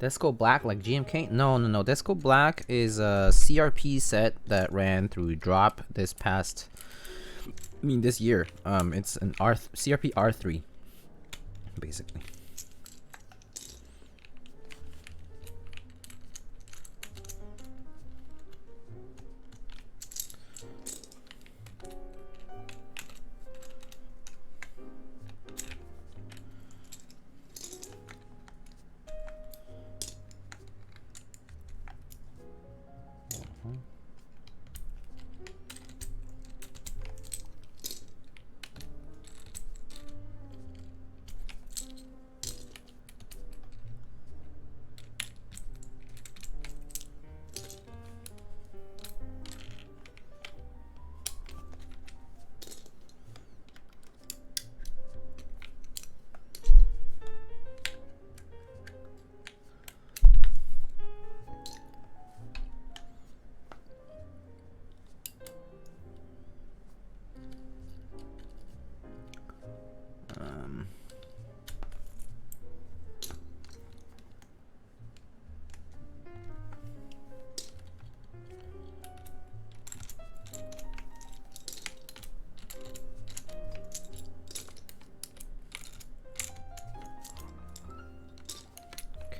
Desko Black like GMK? No. Desko Black is a CRP set that ran through drop this year. It's an CRP R3, basically.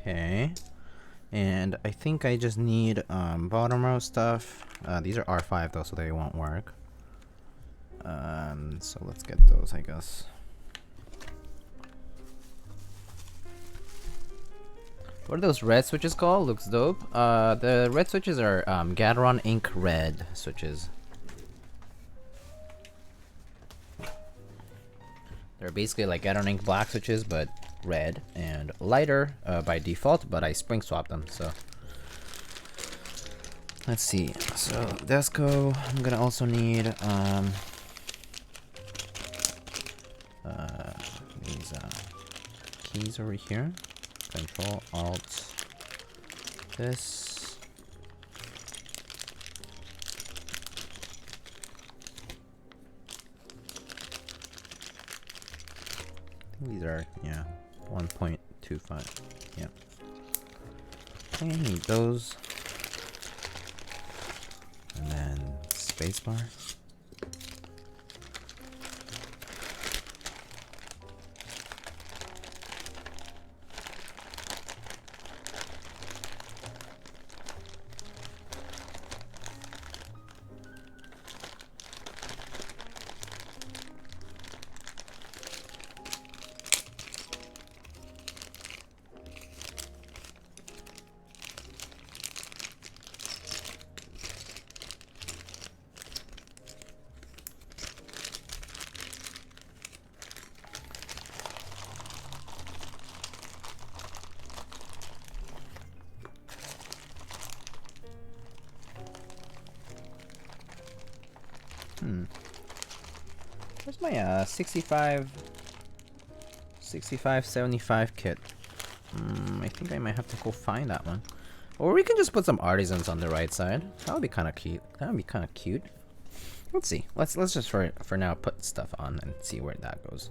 Okay, and I think I just need bottom row stuff. These are R5 though, so they won't work. So let's get those, I guess. What are those red switches called? Looks dope. The red switches are Gateron Ink Red switches. They're basically like Gateron Ink Black switches, but red and lighter by default, but I spring swapped them, so let's see. So Desko, I'm gonna also need these keys over here. Control Alt this. I think these are 1.25. Yeah. I need those. And then spacebar. Where's my 65 75 kit? I think I might have to go find that one. Or we can just put some artisans on the right side. That would be kind of cute. That would be kind of cute. Let's see. Let's just for now put stuff on and see where that goes.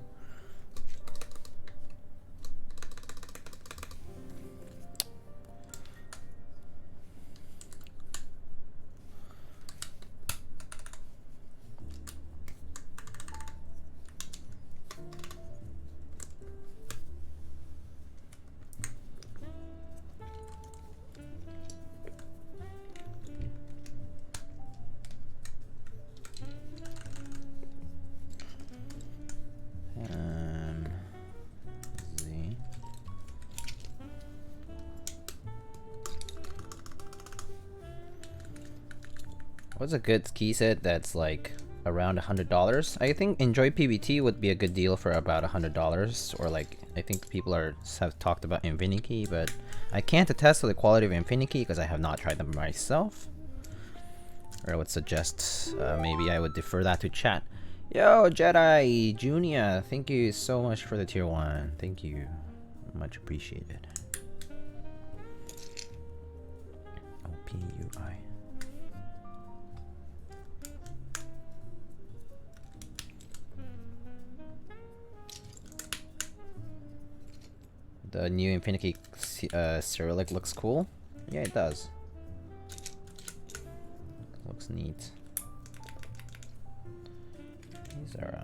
What's a good key set that's like around $100? I think Enjoy PBT would be a good deal for about $100, or like I think people have talked about Infinity, but I can't attest to the quality of Infinity because I have not tried them myself. Or I would suggest maybe I would defer that to chat. Yo, Jedi Junior, thank you so much for the tier 1. Thank you, much appreciated. OPUI. The new Infinity Cyrillic looks cool. Yeah, it does. Looks neat. These are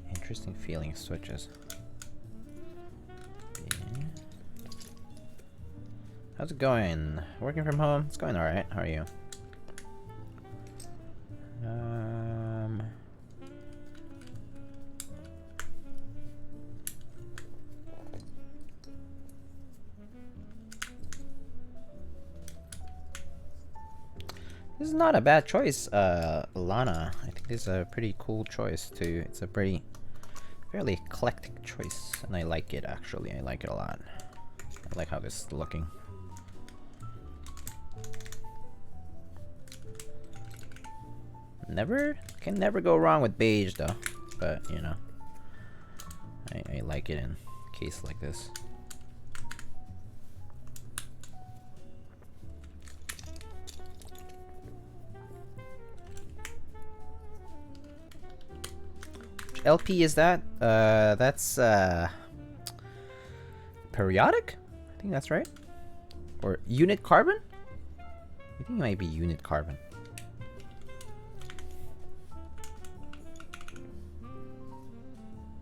interesting feeling switches. Yeah. How's it going? Working from home? It's going alright. How are you? This is not a bad choice, Lana. I think this is a pretty cool choice too. It's a fairly eclectic choice, and I like it actually. I like it a lot. I like how this is looking. Can never go wrong with beige though, but you know, I like it in a case like this. LP is that? That's periodic? I think that's right. Or unit carbon? I think it might be unit carbon.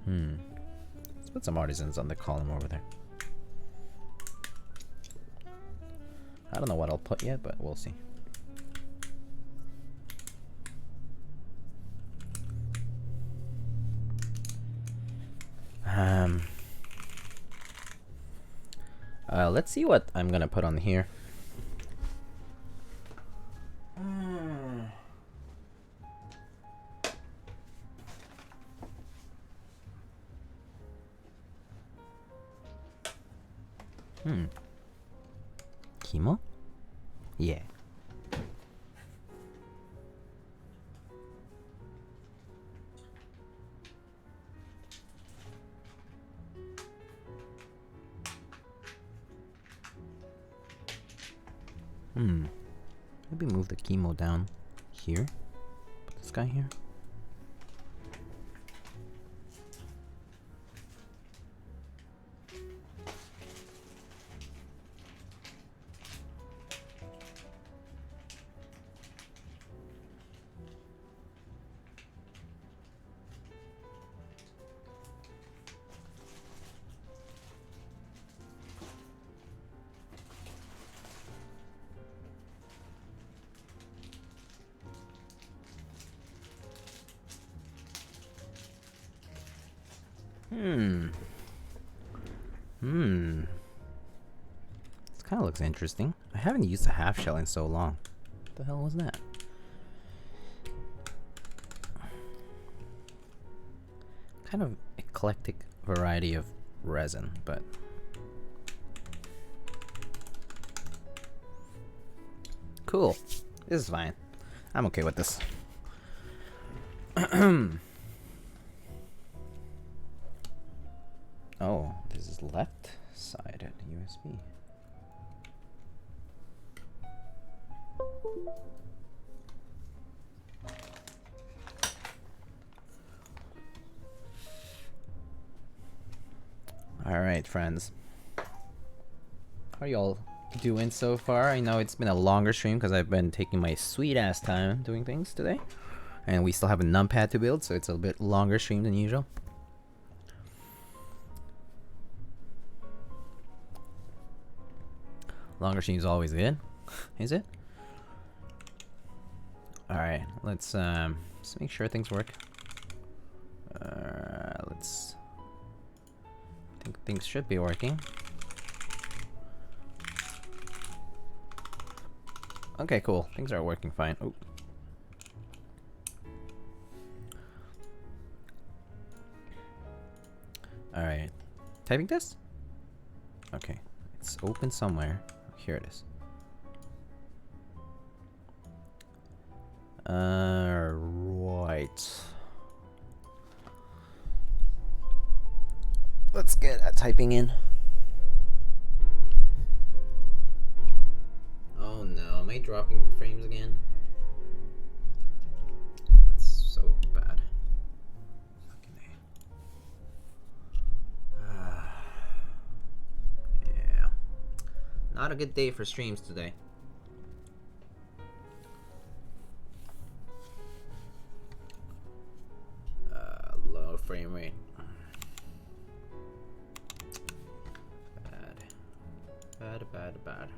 Let's put some artisans on the column over there. I don't know what I'll put yet, but we'll see. Let's see what I'm gonna put on here. Chemo? Yeah. Maybe move the chemo down here. Put this guy here. This kind of looks interesting. I haven't used a half shell in so long. What the hell was that? Kind of eclectic variety of resin, but cool. This is fine. I'm okay with this. Oh, this is left-sided USB. Alright, friends. How are y'all doing so far? I know it's been a longer stream because I've been taking my sweet-ass time doing things today. And we still have a numpad to build, so it's a bit longer stream than usual. Longer stream is always good, is it? Alright, let's make sure things work. I think things should be working. Okay, cool. Things are working fine. Oh. Alright. Typing test? Okay. It's open somewhere. Here it is. Right. Let's get typing in. Oh no, am I dropping frames again? That's so bad. Yeah. Not a good day for streams today. Low frame rate. Bad.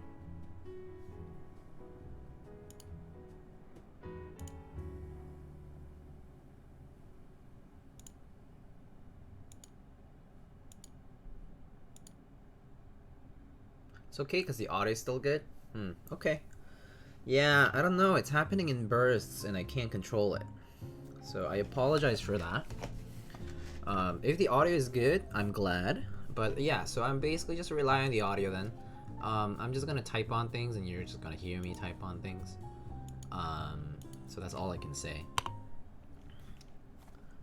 It's okay because the audio is still good? Okay. Yeah, I don't know. It's happening in bursts and I can't control it. So I apologize for that. If the audio is good, I'm glad. But yeah, so I'm basically just relying on the audio then. I'm just gonna type on things and you're just gonna hear me type on things. So that's all I can say.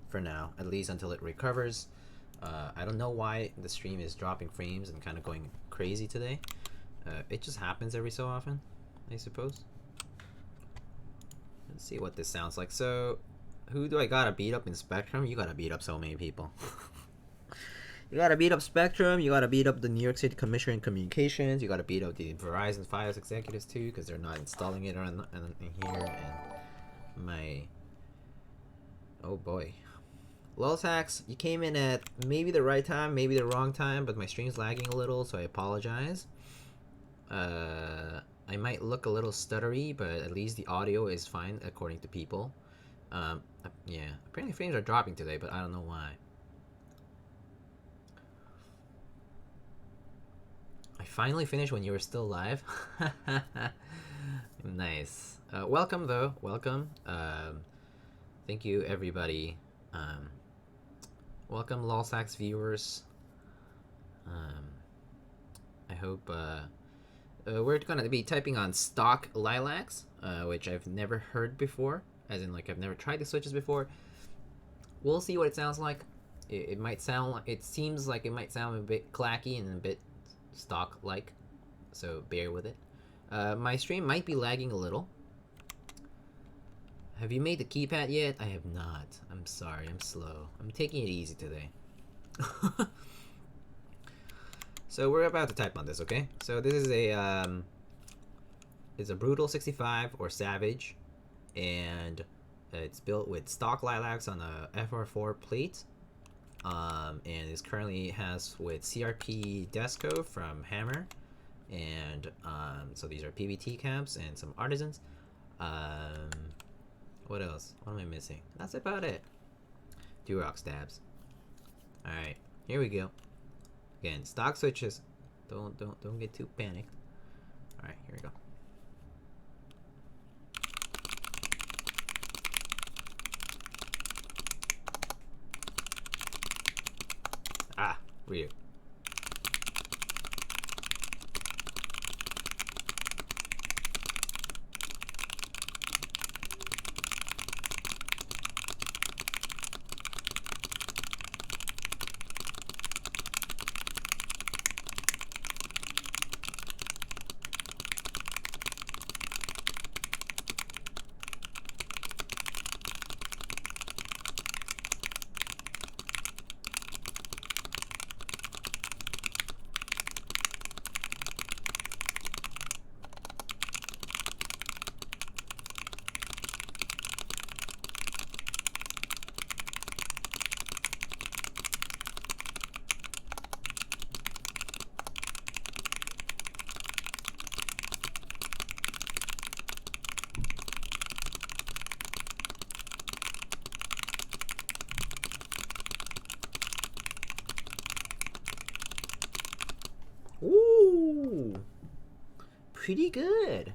For now, at least until it recovers. I don't know why the stream is dropping frames and kind of going crazy today. It just happens every so often, I suppose. Let's see what this sounds like. So, who do I gotta beat up in Spectrum? You gotta beat up so many people. You gotta beat up Spectrum, you gotta beat up the New York City Commissioner in Communications, you gotta beat up the Verizon Fios executives too, because they're not installing it in here, and my... Oh boy. Lulsax, you came in at maybe the right time, maybe the wrong time, but my stream's lagging a little, so I apologize. I might look a little stuttery, but at least the audio is fine according to people. Yeah, apparently frames are dropping today, but I don't know why. I finally finished when you were still live. Nice. Welcome though, welcome. Thank you everybody. Welcome Lulsax viewers. I hope we're gonna be typing on stock Lilacs, which I've never heard before, as in like I've never tried the switches before. We'll see what it sounds like. It might sound like, it seems like it might sound a bit clacky and a bit stock like, so bear with it. My stream might be lagging a little. Have you made the keypad yet? I have not. I'm sorry, I'm slow. I'm taking it easy today. So we're about to type on this, okay? So this is a it's a Brutal 65 or Savage, and it's built with stock Lilacs on a FR4 plate, and it currently has with CRP Desko from Hammer, and so these are PVT caps and some artisans. What else? What am I missing? That's about it. Durock stabs. All right, here we go. Again, stock switches. Don't get too panicked. All right, here we go. Ah, weird. Ooh, pretty good.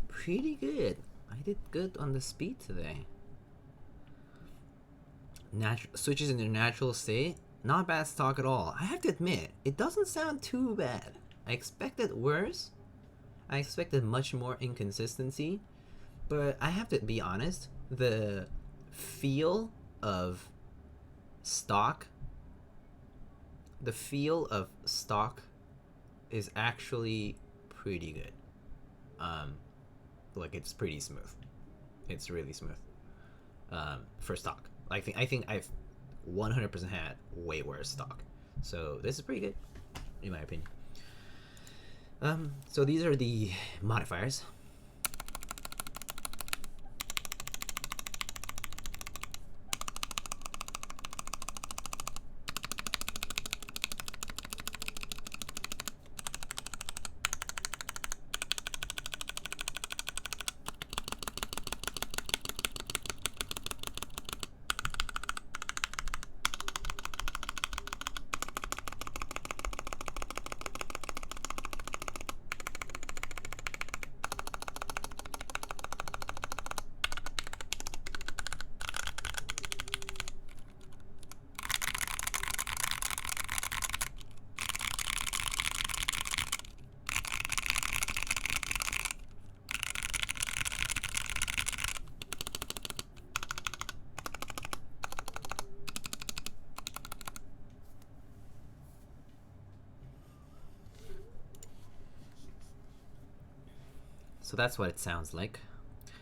Pretty good. I did good on the speed today. Switches in their natural state. Not bad stock at all. I have to admit, it doesn't sound too bad. I expected worse. I expected much more inconsistency. But I have to be honest, the feel of stock is actually pretty good. Like, it's pretty smooth. It's really smooth. For stock. I think I've 100% had way worse stock. So this is pretty good, in my opinion. So these are the modifiers. So that's what it sounds like.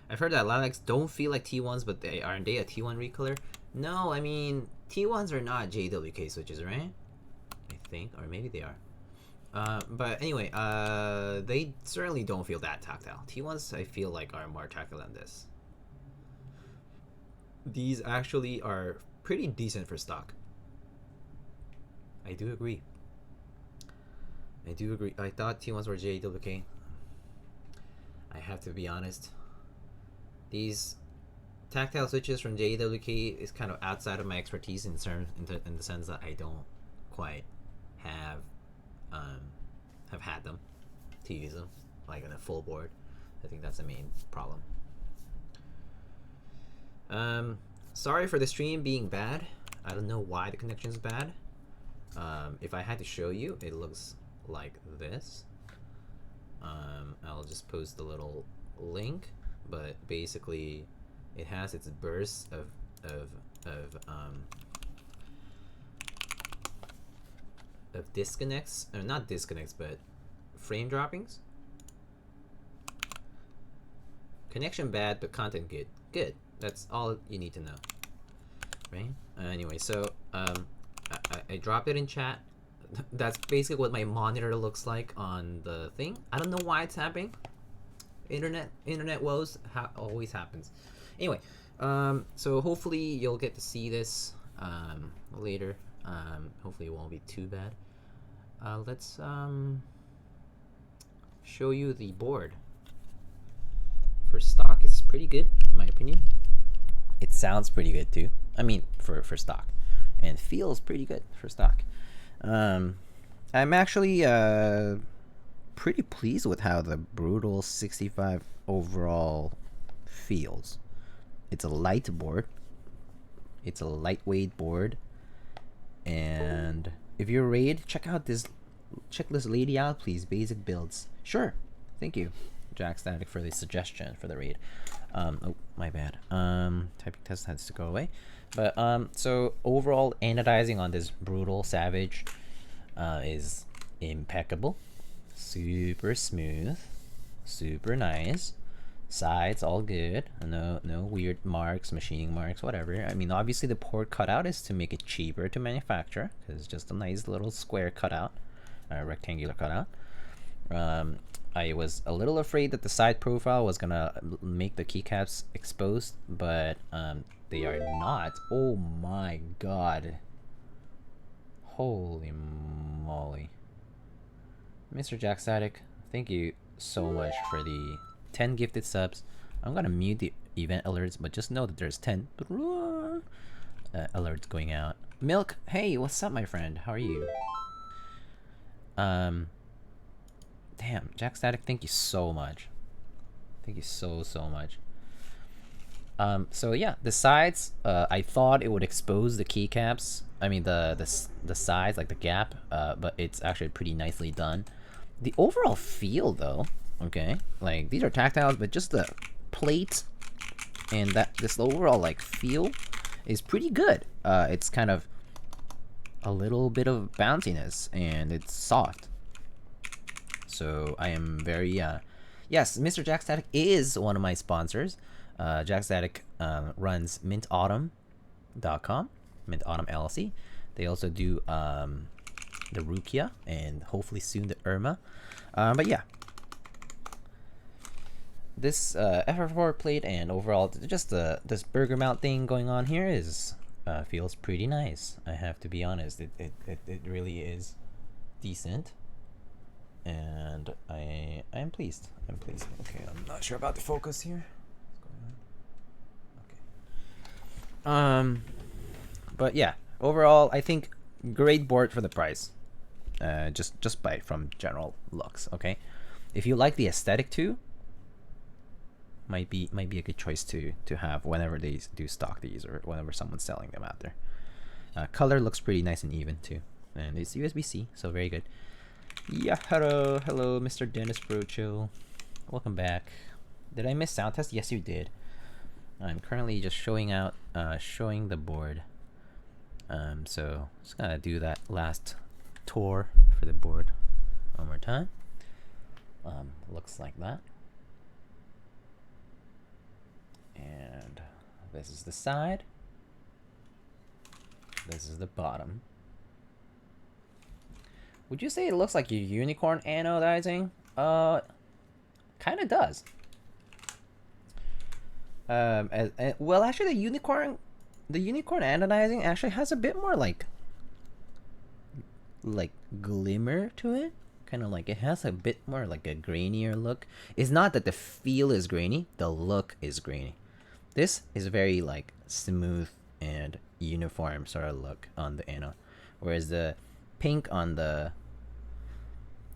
I've heard that Lilacs don't feel like T1s, but aren't they a T1 recolor? No, I mean, T1s are not JWK switches, right? I think, or maybe they are. But anyway, they certainly don't feel that tactile. T1s, I feel like, are more tactile than this. These actually are pretty decent for stock. I do agree. I thought T1s were JWK. I have to be honest. These tactile switches from JWK is kind of outside of my expertise in the sense that I don't quite have had them to use them like on a full board. I think that's the main problem. Sorry for the stream being bad. I don't know why the connection is bad. If I had to show you, it looks like this. I'll just post a little link, but basically it has its bursts of disconnects, or not disconnects, but frame droppings. Connection bad, but content good. Good. That's all you need to know, right? Anyway, so I dropped it in chat. That's basically what my monitor looks like on the thing. I don't know why it's happening. Internet woes always happens. Anyway, so hopefully you'll get to see this later. Hopefully it won't be too bad. Let's show you the board. For stock, it's pretty good in my opinion. It sounds pretty good too. I mean, for stock, and feels pretty good for stock. I'm actually pretty pleased with how the Brutal 65 overall feels. It's a light board. It's a lightweight board. And if you're raid, check this lady out, please. Basic builds. Sure. Thank you, Jack Static, for the suggestion for the raid. Oh, my bad. Typing test has to go away. But so overall anodizing on this Brutal Savage is impeccable. Super smooth. Super nice. Sides all good. No weird marks, machining marks, whatever. I mean, obviously the port cutout is to make it cheaper to manufacture, because it's just a nice little square cutout, rectangular cutout. I was a little afraid that the side profile was gonna make the keycaps exposed, but they are not. Oh my god. Holy moly. Mr. Jack Static, thank you so much for the 10 gifted subs. I'm gonna mute the event alerts, but just know that there's 10 alerts going out. Milk, hey, what's up, my friend? How are you? Damn, Jack Static, thank you so much. Thank you so much. So yeah, the sides, I thought it would expose the keycaps I mean the size, like the gap, but it's actually pretty nicely done. The overall feel though, okay, like these are tactiles, but just the plate and that this overall like feel is pretty good. It's kind of a little bit of bounciness and it's soft. So I am very yes, Mr. Jack Static is one of my sponsors. Jack Static runs mintautumn.com, Mint Autumn LLC. They also do the Rukia and hopefully soon the Irma. But yeah, this FR4 plate and overall just this burger mount thing going on here is feels pretty nice. I have to be honest. It really is decent, and I am pleased. I'm pleased. Okay, I'm not sure about the focus here. What's going on? Okay. But yeah, overall, I think great board for the price. Just by from general looks. Okay, if you like the aesthetic too, might be a good choice to have whenever they do stock these or whenever someone's selling them out there. Color looks pretty nice and even too, and it's USB-C, so very good. Yeah, hello, Mr. Dennis Brocho. Welcome back. Did I miss sound test? Yes, you did. I'm currently just showing the board. So just gonna do that last tour for the board one more time. Looks like that. And this is the side. This is the bottom. Would you say it looks like your unicorn anodizing? Kind of does. Well, actually, the unicorn anodizing actually has a bit more like glimmer to it. Kind of like it has a bit more like a grainier look. It's not that the feel is grainy, the look is grainy. This is very like smooth and uniform sort of look on the anode, whereas the pink on the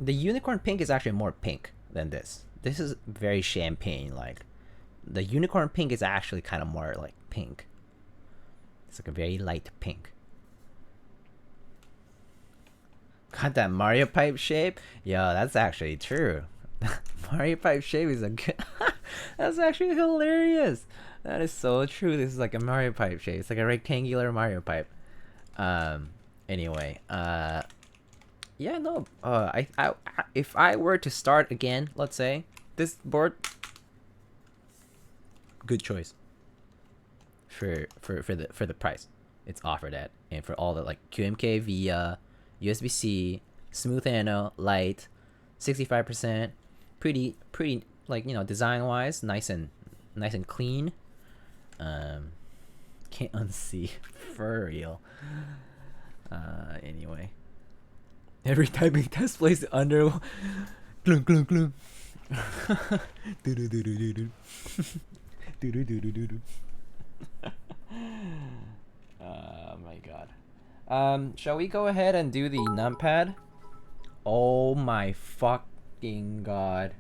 unicorn pink is actually more pink than this. This is very champagne like. The unicorn pink is actually kind of more like pink. It's like a very light pink. Got that Mario pipe shape? Yo, that's actually true. Mario pipe shape is a good. That's actually hilarious. That is so true. This is like a Mario pipe shape. It's like a rectangular Mario pipe. Anyway, yeah, no. I if I were to start again, let's say this board, good choice. For the price it's offered at, and for all the like QMK via USB-C, smooth anode, light, 65%, pretty like, you know, design wise nice and clean. Can't unsee for real. Anyway, every typing test place under gloom gloom gloom. Do do do do do do do do do do do. Oh my god. Shall we go ahead and do the numpad? Oh my fucking god.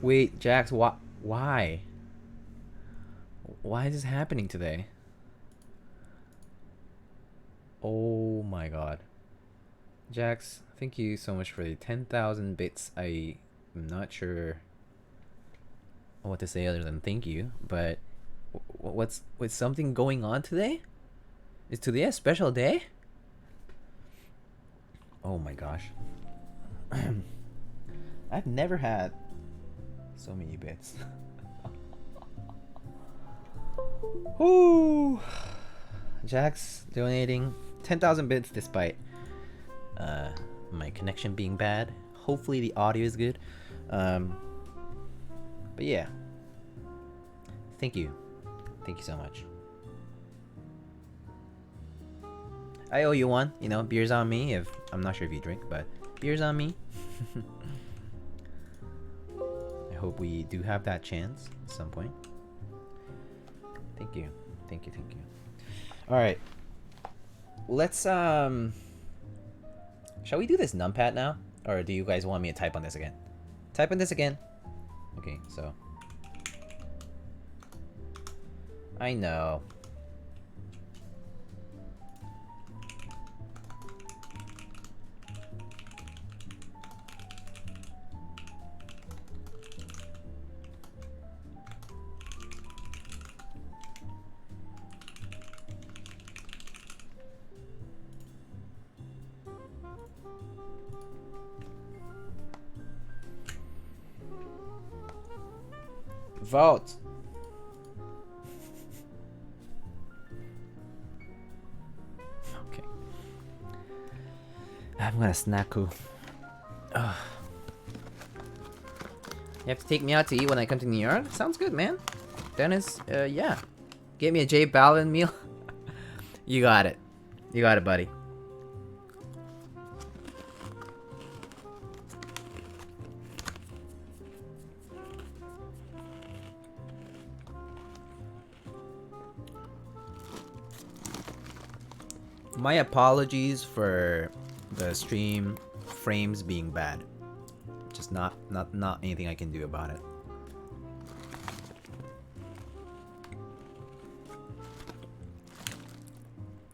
Wait, Jax, why? Why is this happening today? Oh my god. Jax, thank you so much for the 10,000 bits. I am not sure what to say other than thank you, but what's with something going on today? Is today a special day? Oh my gosh. I've never had so many bits. Whoo! Jax donating 10,000 bits despite my connection being bad. Hopefully the audio is good. But yeah. Thank you. Thank you so much. I owe you one. You know, beers on me. If I'm not sure if you drink, but beers on me. I hope we do have that chance at some point. Thank you. Thank you. Thank you. All right. Let's shall we do this numpad now, or do you guys want me to type on this again? Type on this again. Okay, so I know. Vote. Okay. I'm gonna snack-oo. Ugh. You have to take me out to eat when I come to New York? Sounds good, man. Dennis, yeah. Get me a J Balvin meal. You got it. You got it, buddy. My apologies for the stream frames being bad. Just not anything I can do about it.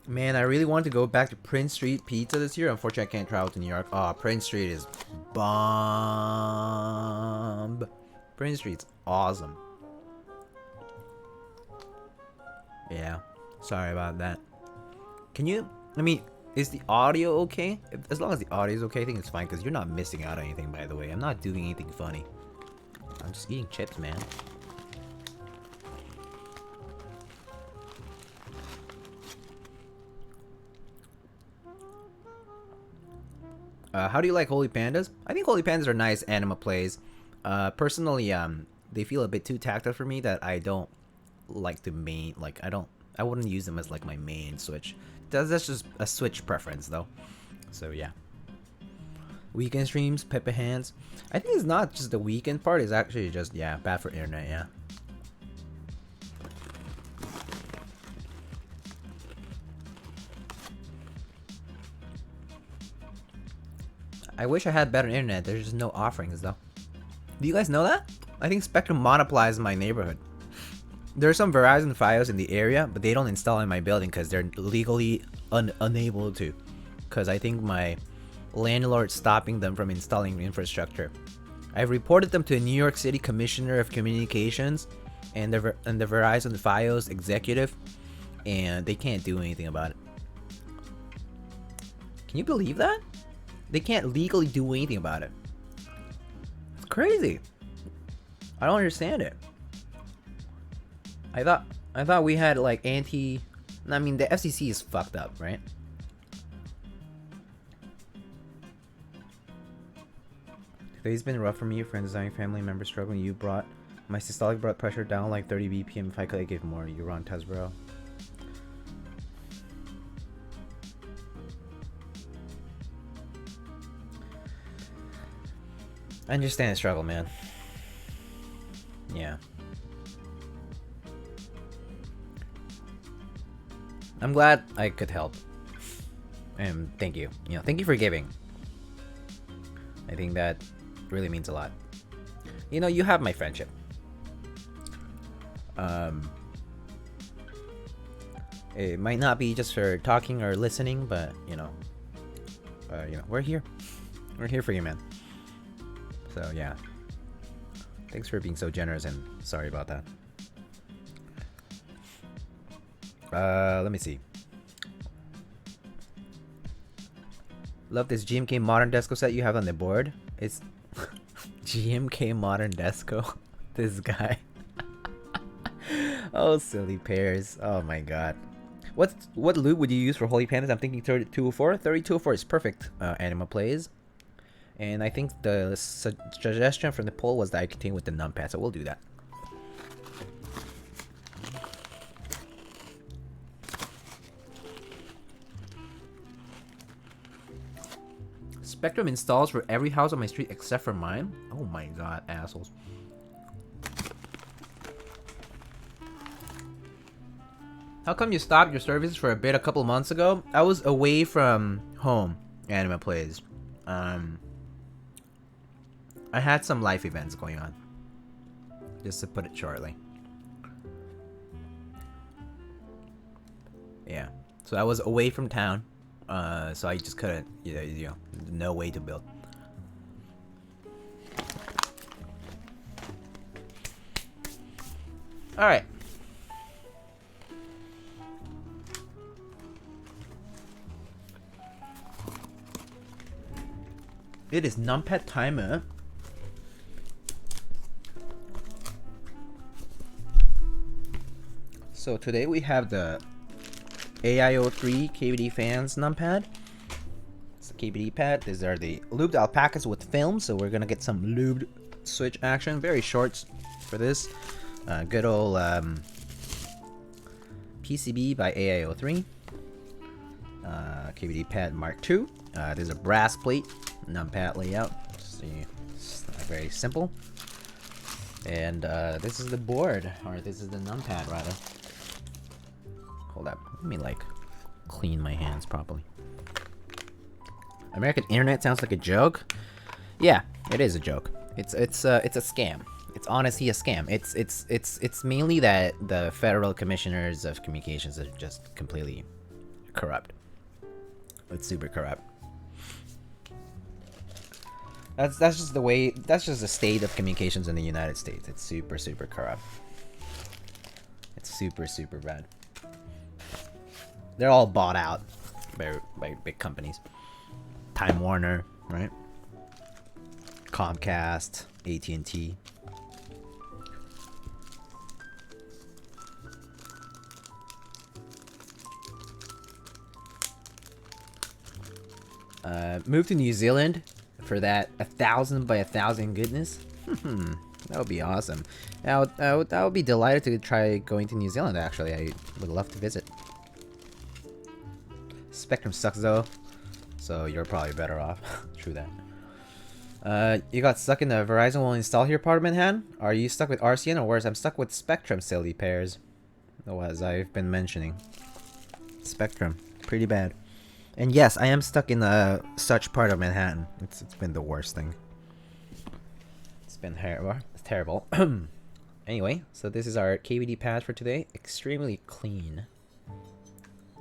Man, I really want to go back to Prince Street Pizza this year. Unfortunately, I can't travel to New York. Oh, Prince Street is bomb. Prince Street's awesome. Yeah, sorry about that. Can you, I mean, is the audio okay? As long as the audio is okay, I think it's fine, because you're not missing out on anything, by the way. I'm not doing anything funny. I'm just eating chips, man. How do you like Holy Pandas? I think Holy Pandas are nice anima plays. Personally, they feel a bit too tactile for me that I don't like to main, like, I wouldn't use them as like my main switch. That's just a switch preference though. So yeah. Weekend streams, Pepe Hands. I think it's not just the weekend part, it's actually just, yeah, bad for internet, yeah. I wish I had better internet, there's just no offerings though. Do you guys know that? I think Spectrum monopolizes my neighborhood. There are some Verizon Fios in the area, but they don't install in my building because they're legally unable to. Because I think my landlord's stopping them from installing infrastructure. I've reported them to the New York City Commissioner of Communications and the Verizon Fios executive, and they can't do anything about it. Can you believe that? They can't legally do anything about it. It's crazy. I don't understand it. I thought we had like I mean, the FCC is fucked up, right? Today's been rough for me. Friends, dying, family members struggling. You brought my systolic blood pressure down like 30 BPM. If I could, I give more. You're on test, bro. I understand the struggle, man. Yeah. I'm glad I could help. And thank you. You know, thank you for giving. I think that really means a lot. You know, you have my friendship. It might not be just for talking or listening, but you know, we're here. We're here for you, man. So yeah. Thanks for being so generous, and sorry about that. Let me see. Love this GMK Modern Desko set you have on the board. It's GMK Modern Desko. This guy. Oh, silly pears. Oh my god. What lube would you use for Holy Pandas? I'm thinking 3204. 3204 is perfect anima plays. And I think the suggestion from the poll was that I continue with the numpad, so we'll do that. Spectrum installs for every house on my street except for mine. Oh my god, assholes. How come you stopped your services for a bit a couple months ago? I was away from home, anima plays. I had some life events going on. Just to put it shortly. Yeah. So I was away from town. So I just couldn't, you know, no way to build. Alright. It is numpad timer. So today we have the AIO3 KBD fans numpad. It's the KBDPad. These are the lubed alpacas with film, so we're gonna get some lubed switch action. Very short for this. Good old PCB by AIO3. KBDPad Mark II. There's a brass plate numpad layout. See, it's very simple. And this is the board, or this is the numpad rather. Hold up, let me like clean my hands properly. American internet sounds like a joke. Yeah, it is a joke. It's a scam. It's honestly a scam. It's mainly that the federal commissioners of communications are just completely corrupt. It's super corrupt. That's just the way. That's just the state of communications in the United States. It's super corrupt. It's super bad. They're all bought out by big companies. Time Warner, right? Comcast, AT&T. Move to New Zealand for that 1,000 by 1,000 goodness. That would be awesome. I would be delighted to try going to New Zealand. Actually, I would love to visit. Spectrum sucks though, so you're probably better off. True that. You got stuck in the Verizon will install here part of Manhattan? Are you stuck with RCN or worse? I'm stuck with Spectrum silly pairs. As I've been mentioning. Spectrum. Pretty bad. And yes, I am stuck in such part of Manhattan. It's been the worst thing. It's been terrible. Anyway, so this is our KBD pad for today. Extremely clean.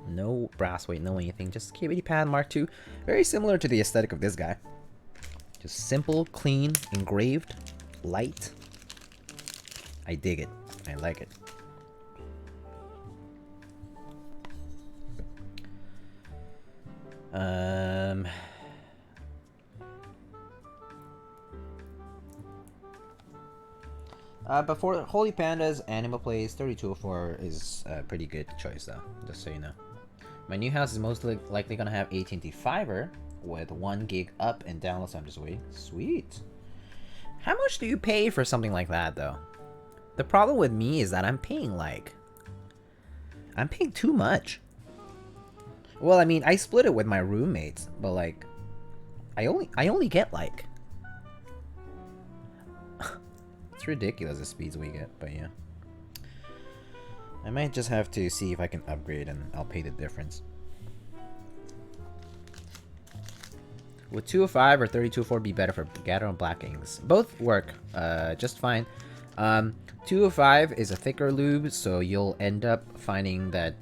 No brass weight, no anything. Just KBD pad Mark II. Very similar to the aesthetic of this guy. Just simple, clean, engraved, light. I dig it. I like it. But for Holy Pandas, Anima Plays 3204 is a pretty good choice though, just so you know. My new house is most likely gonna have AT&T fiber with 1 gig up and download, so I'm just waiting. Sweet. How much do you pay for something like that though? The problem with me is that I'm paying too much. Well, I mean, I split it with my roommates, but like, I only get like, it's ridiculous the speeds we get, but yeah. I might just have to see if I can upgrade and I'll pay the difference. Would 205 or 3204 be better for Gather and Black Inks? Both work just fine. 205 is a thicker lube, so you'll end up finding that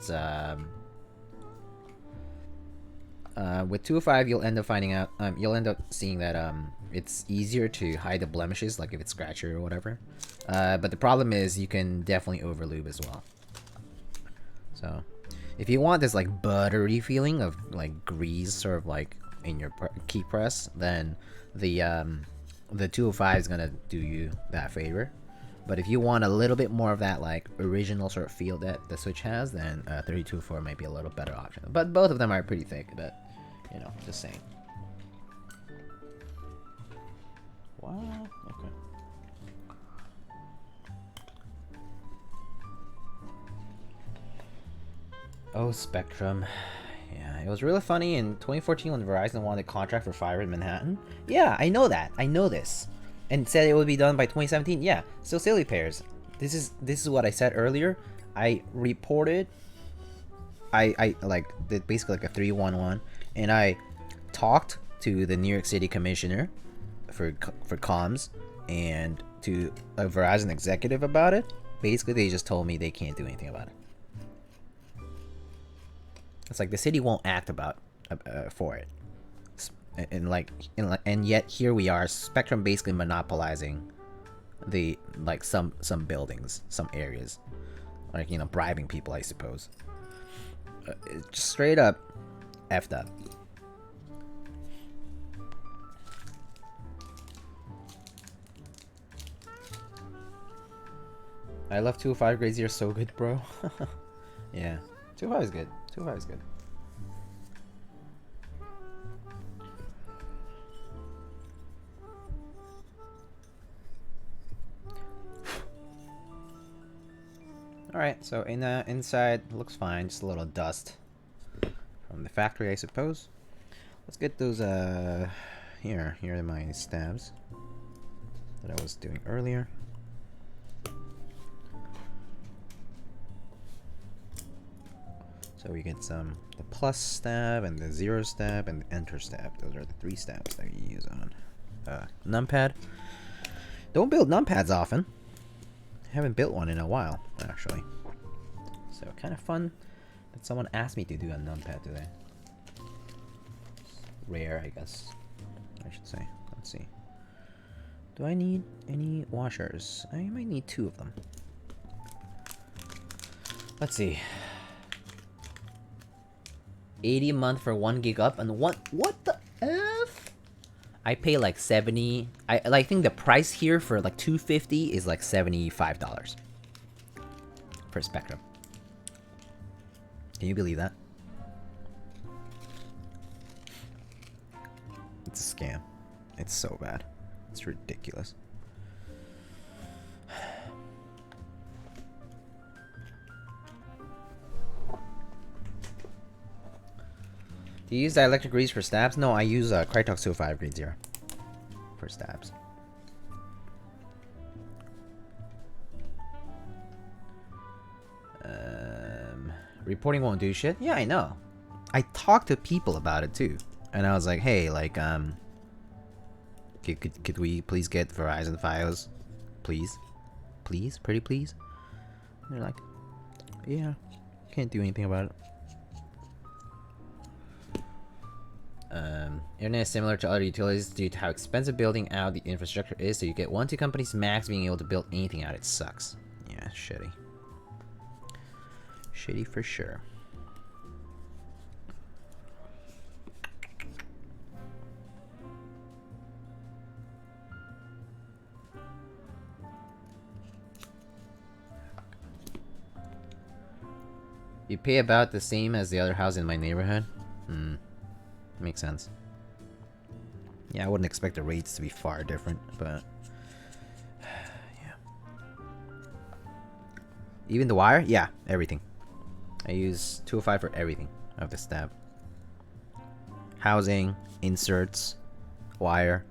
with 205 you'll end up finding out you'll end up seeing that it's easier to hide the blemishes, like if it's scratchy or whatever. But the problem is you can definitely over lube as well. So if you want this like buttery feeling of like grease sort of like in your key press, then the 205 is gonna do you that favor. But if you want a little bit more of that like original sort of feel that the Switch has, then 3204 might be a little better option. But both of them are pretty thick, but you know, just saying. What? Okay. Oh, Spectrum. Yeah, it was really funny in 2014 when Verizon wanted a contract for fiber in Manhattan. Yeah, I know that. I know this. And said it would be done by 2017. Yeah, so silly pairs. This is what I said earlier. I reported. I like did basically like a 311, and I talked to the New York City commissioner for comms and to a Verizon executive about it. Basically, they just told me they can't do anything about it. It's like the city won't act about for it. And yet here we are, Spectrum basically monopolizing the like some buildings, some areas, like, you know, bribing people, I suppose. Just straight up effed up. I love 205 grades. You're so good, bro. Yeah, 205 is good. 205 is good. Alright, so inside looks fine, just a little dust from the factory, I suppose. Let's get those, here are my stabs that I was doing earlier. So we get the plus stab and the 0 stab and the enter stab. Those are the 3 stabs that you use on numpad. Don't build numpads often. Haven't built one in a while, actually. So kind of fun that someone asked me to do a numpad today. Rare, I guess. I should say. Let's see. Do I need any washers? I might need 2 of them. Let's see. 80 a month for 1 gig up, and what the F? I pay like 70. I think the price here for like 250 is like $75 for Spectrum. Can you believe that? It's a scam. It's so bad. It's ridiculous. Do you use dielectric grease for stabs? No, I use Krytox 205 grade 0 for stabs. Reporting won't do shit? Yeah, I know. I talked to people about it too. And I was like, hey, like, could we please get Verizon Fios? Please? Please? Pretty please? And they're like, yeah, can't do anything about it. Internet is similar to other utilities due to how expensive building out the infrastructure is, so you get 1-2 companies max being able to build anything out. It sucks. Yeah, shitty. Shitty for sure. You pay about the same as the other house in my neighborhood? Makes sense. Yeah, I wouldn't expect the rates to be far different, but yeah. Even the wire? Yeah, everything. I use 205 for everything of the stab. Housing, inserts, wire.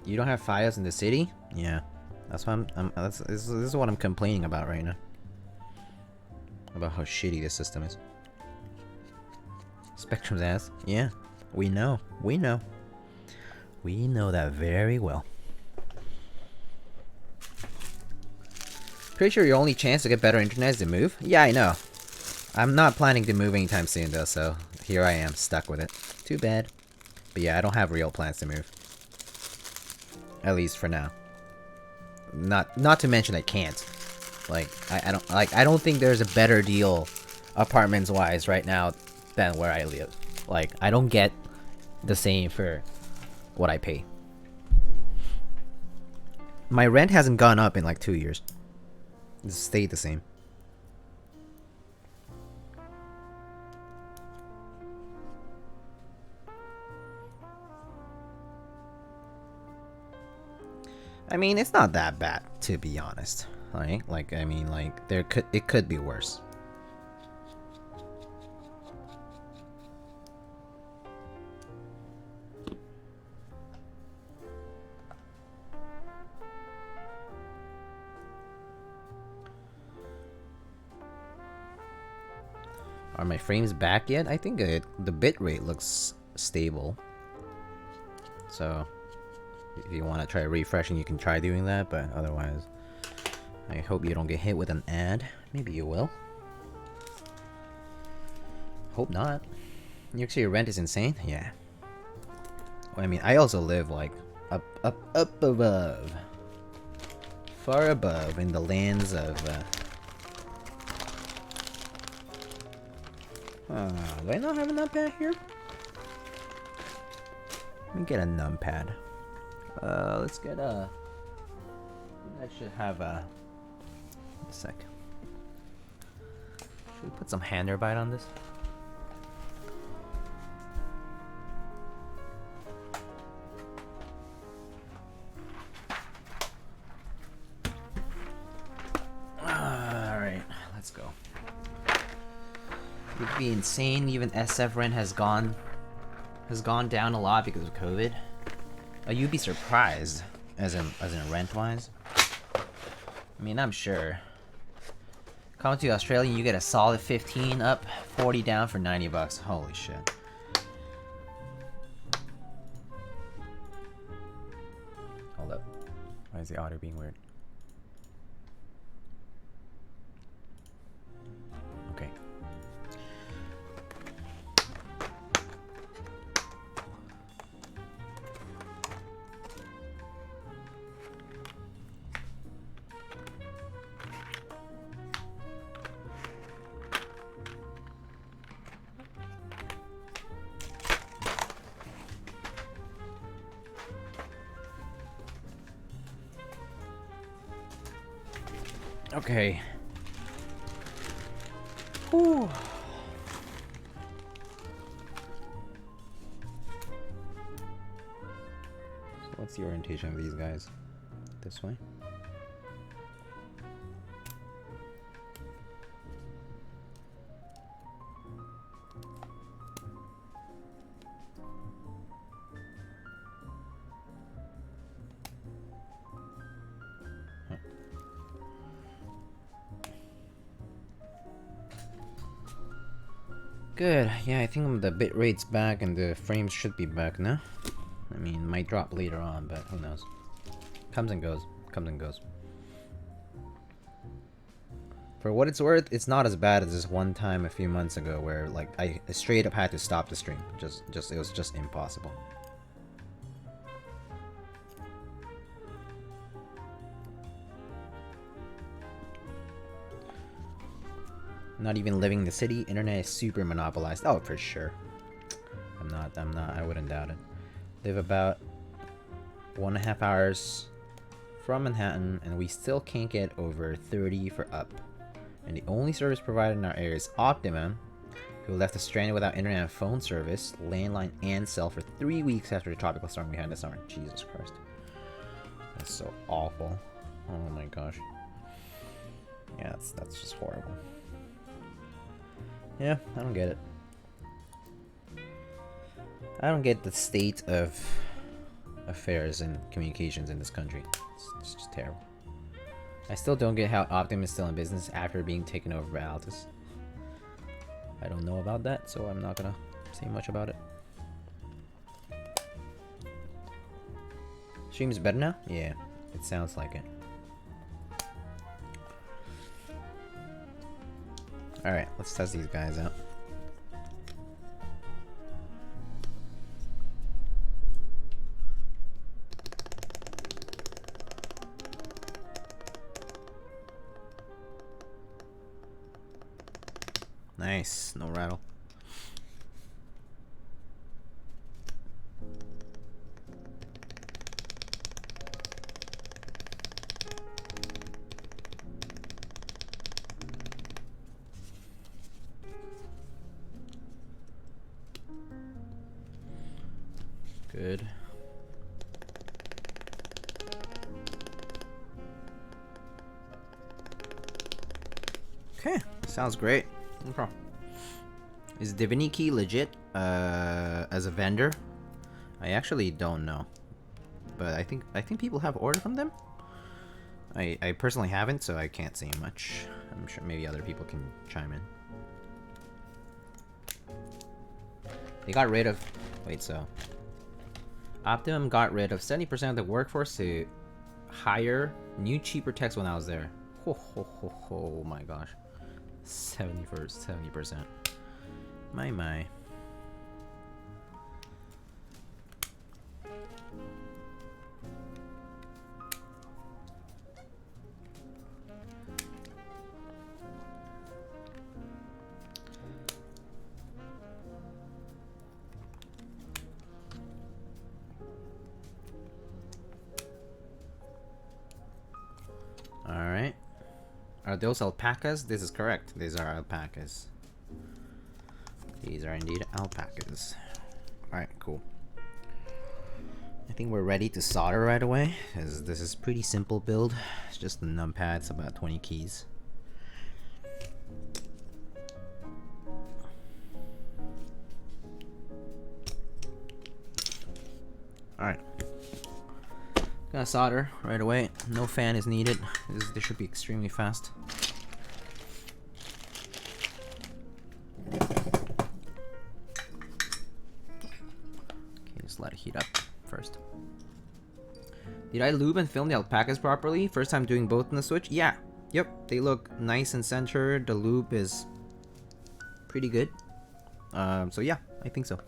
You don't have Fios in the city? Yeah. That's why this is what I'm complaining about right now. About how shitty this system is. Spectrum's ass. Yeah. We know. We know. We know that very well. Pretty sure your only chance to get better internet is to move? Yeah, I know. I'm not planning to move anytime soon though, so here I am, stuck with it. Too bad. But yeah, I don't have real plans to move. At least for now. Not to mention I can't. Like I don't think there's a better deal apartments wise right now than where I live. Like I don't get the same for what I pay. My rent hasn't gone up in like 2 years. It's stayed the same. I mean, it's not that bad, to be honest. Right? Like, I mean, like, it could be worse. Are my frames back yet? I think the bitrate looks stable. So if you want to try refreshing, you can try doing that, but otherwise, I hope you don't get hit with an ad. Maybe you will. Hope not. New York City rent is insane? Yeah. Well, I mean, I also live, like, up above. Far above in the lands of, Do I not have a numpad here? Let me get a numpad. Let's get a... I should have a sec. Should we put some Handarbeit on this? Alright, let's go. It'd be insane. Even SF rent has gone down a lot because of COVID. You'd be surprised, as in rent wise. I mean, I'm sure. Come to Australia, you get a solid 15 up, 40 down for 90 bucks. Holy shit. Hold up. Why is the audio being weird? Okay. Okay. Whew. So what's the orientation of these guys? This way? Good. Yeah, I think the bit rate's back and the frames should be back now. I mean, might drop later on, but who knows. Comes and goes. Comes and goes. For what it's worth, it's not as bad as this one time a few months ago where like I straight up had to stop the stream. It was just impossible. Not even living in the city, internet is super monopolized. Oh, for sure. I wouldn't doubt it. Live about 1.5 hours from Manhattan, and we still can't get over 30 for up. And the only service provided in our area is Optimum, who left us stranded without internet and phone service, landline, and cell for 3 weeks after the tropical storm we had this summer. Jesus Christ. That's so awful. Oh my gosh. Yeah, that's just horrible. Yeah, I don't get it. I don't get the state of affairs and communications in this country. It's just terrible. I still don't get how Optimum is still in business after being taken over by Altus. I don't know about that, so I'm not gonna say much about it. Stream is better now? Yeah, it sounds like it. Alright, let's test these guys out. Nice, no rattle. Good. Okay, sounds great. No problem. Is JWK legit as a vendor? I actually don't know, but I think people have ordered from them. I personally haven't, so I can't say much. I'm sure maybe other people can chime in. They got rid of... Wait, so... Optimum got rid of 70% of the workforce to hire new cheaper techs when I was there. Oh my gosh. 70%. My. Are those alpacas? This is correct. These are alpacas. These are indeed alpacas. Alright, cool. I think we're ready to solder right away, as this is pretty simple build. It's just the numpad, it's about 20 keys. Alright. Gonna solder right away. No fan is needed. This should be extremely fast. Let it heat up first. Did I lube and film the alpacas properly? First time doing both in the Switch? Yeah. Yep. They look nice and centered. The lube is pretty good. So yeah, I think so.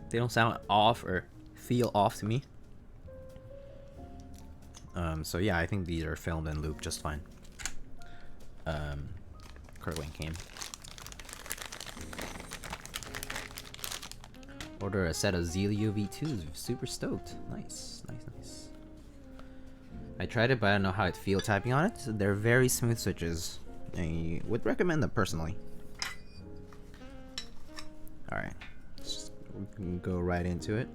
They don't sound off or feel off to me. So yeah, I think these are filmed and lubed just fine. Curling came. Order a set of Zelio V2s. Super stoked. Nice, nice, nice. I tried it, but I don't know how it feels tapping on it. They're very smooth switches. I would recommend them personally. Alright. Let's just go right into it.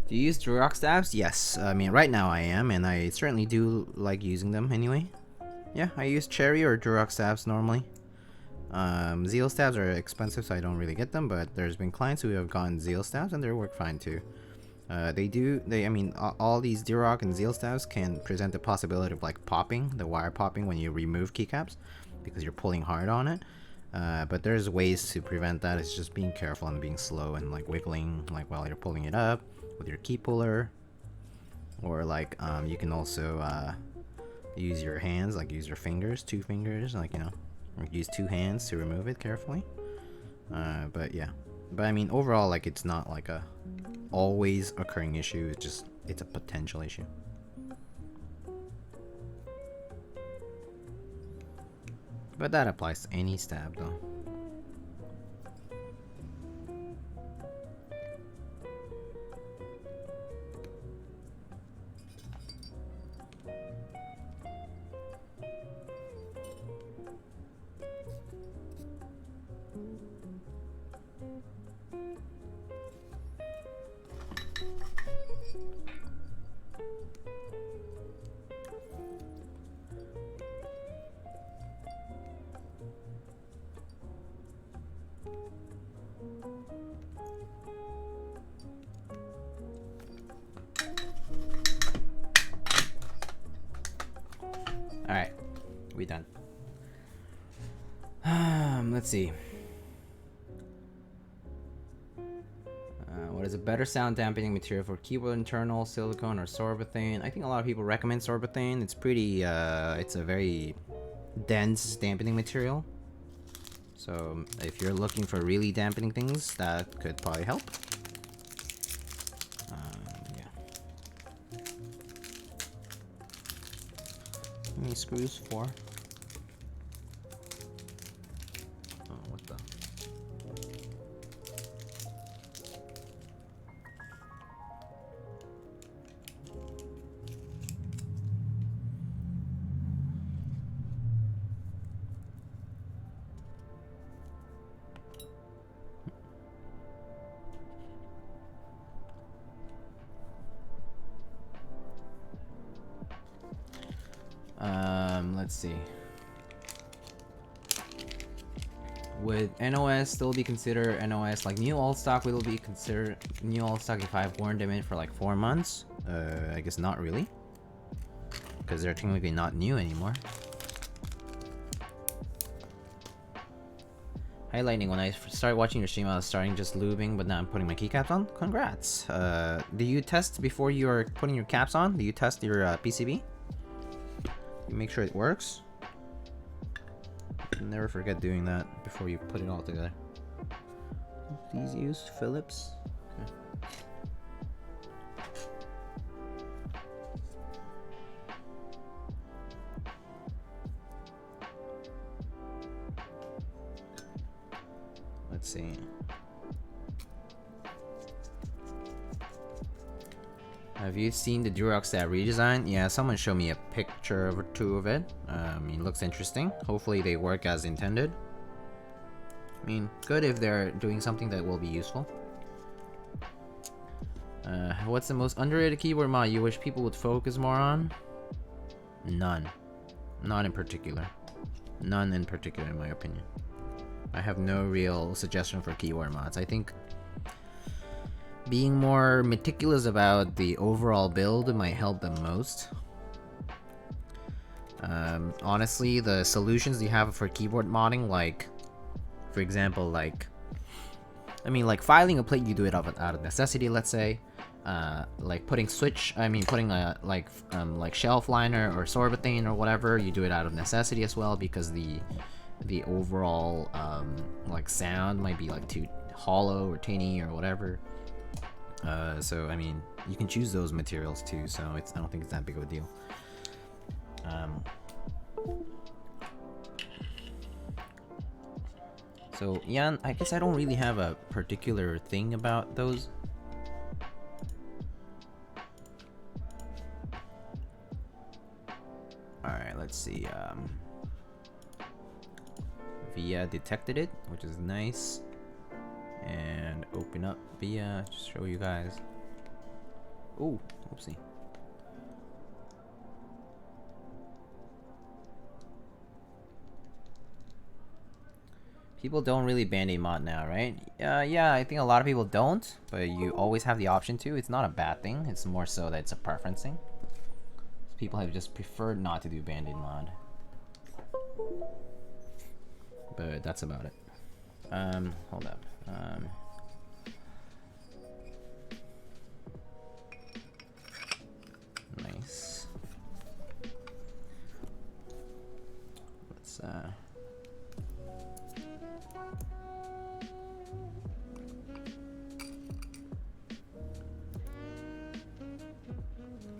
Do you use Durock stabs? Yes. I mean, right now I am, and I certainly do like using them anyway. Yeah, I use cherry or Durock stabs normally. Zeal stabs are expensive, so I don't really get them, but there's been clients who have gotten Zeal stabs, and they work fine too. I mean, all these Durock and Zeal stabs can present the possibility of like popping, the wire popping when you remove keycaps, because you're pulling hard on it. But there's ways to prevent that. It's just being careful and being slow and like wiggling like while you're pulling it up with your key puller, or like you can also use your hands, like use your fingers, 2 fingers, like, you know, or use 2 hands to remove it carefully. But yeah, but I mean overall, like, it's not like a always occurring issue. It's just, it's a potential issue. But that applies to any stab though. Alright, we done. Let's see. What is a better sound dampening material for keyboard internal, silicone or sorbothane? I think a lot of people recommend sorbothane. It's pretty, it's a very dense dampening material. So if you're looking for really dampening things, that could probably help. Yeah. How many screws? 4. Oh, what the? Let's see. Would NOS still be considered NOS? Like new old stock will be considered new old stock if I've worn them in for like 4 months? I guess not really, because they're technically not new anymore. Hi Lightning, when I started watching your stream I was starting just lubing, but now I'm putting my keycaps on. Congrats! Do you test before you are putting your caps on? Do you test your PCB? You make sure it works? Never forget doing that before you put it all together. These used Phillips. Okay. Let's see. Have you seen the Durock that redesign? Yeah, someone showed me a picture or 2 of it. I mean, looks interesting. Hopefully they work as intended. I mean, good if they're doing something that will be useful. What's the most underrated keyboard mod you wish people would focus more on? None. Not in particular. None in particular, in my opinion. I have no real suggestion for keyboard mods. I think being more meticulous about the overall build might help them most. Honestly, the solutions you have for keyboard modding, like, for example, like, I mean, like filing a plate, you do it out of necessity, let's say. Like putting like shelf liner or sorbothane or whatever, you do it out of necessity as well, because the overall like sound might be like too hollow or tinny or whatever. So I mean, you can choose those materials too, so I don't think it's that big of a deal. So yeah, I guess I don't really have a particular thing about those. Alright, let's see. Via detected it, which is nice. And open up Via, just show you guys. Oh, oopsie. People don't really band-aid mod now, right? Yeah, I think a lot of people don't, but you always have the option to. It's not a bad thing, it's more so that it's a preference thing. People have just preferred not to do band-aid mod. But that's about it. Hold up. Nice. Let's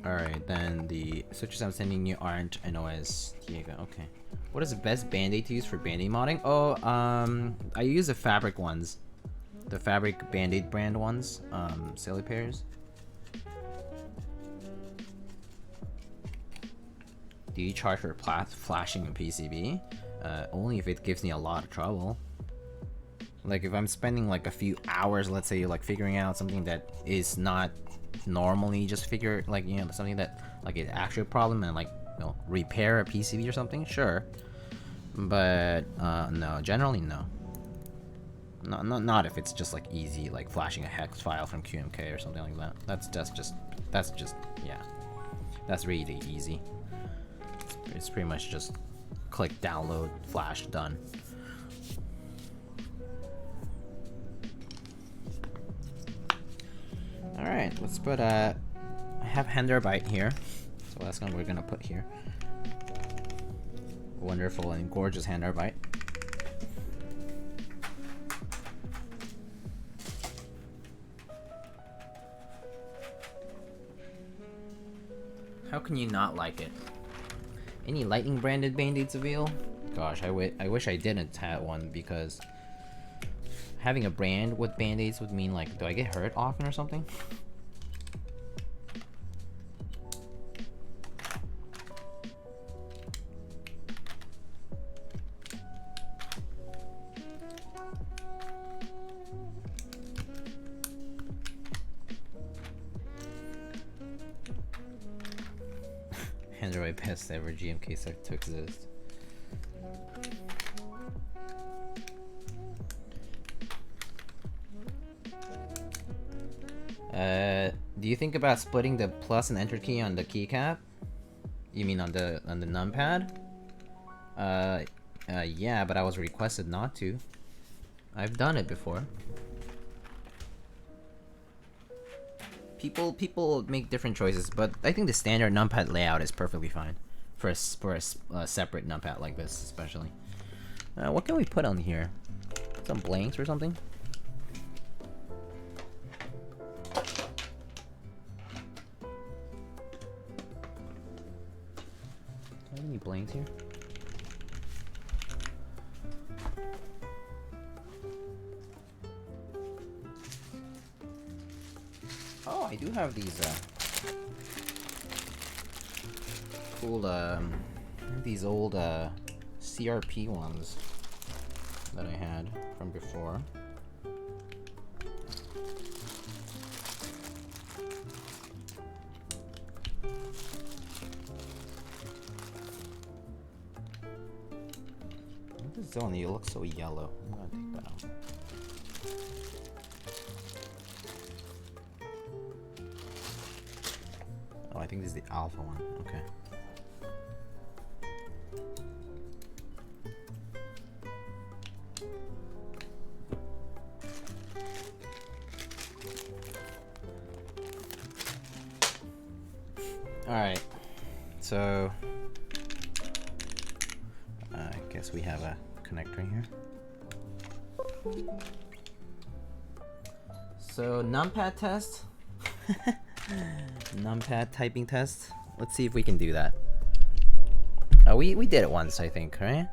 Alright, then the switches I'm sending you aren't NOS Diego. Okay. What is the best band-aid to use for band-aid modding? Oh, I use the fabric ones. The fabric band-aid brand ones. Silly pairs. Do you charge for flashing a PCB? Only if it gives me a lot of trouble. Like if I'm spending like a few hours, let's say, like figuring out something that is not normally just figure, like, you know, something that like an actual problem, and like, you know, repair a PCB or something, sure. But no, generally no. Not if it's just like easy, like flashing a hex file from QMK or something like that. That's just yeah. That's really easy. It's pretty much just click download, flash, done. All right, let's put I have Handarbeit here, so that's what we're gonna put here. Wonderful and gorgeous Handarbeit. How can you not like it? Any lightning branded band-aids avail? Gosh, I wish I didn't have one, because having a brand with band-aids would mean, like, do I get hurt often or something? Handarbeit best ever GMK set to exist. Do you think about splitting the plus and enter key on the keycap? You mean on the numpad? Yeah, but I was requested not to. I've done it before. People make different choices, but I think the standard numpad layout is perfectly fine for a separate numpad like this, especially. What can we put on here? Some blanks or something? Any blanks here? Oh, I do have these cool these old CRP ones that I had from before. This zone, you look so yellow. I'm gonna take that out. Oh, I think this is the alpha one. Okay. Alright. So I guess we have a connector here. So numpad test. Numpad typing test. Let's see if we can do that. We did it once, I think, right?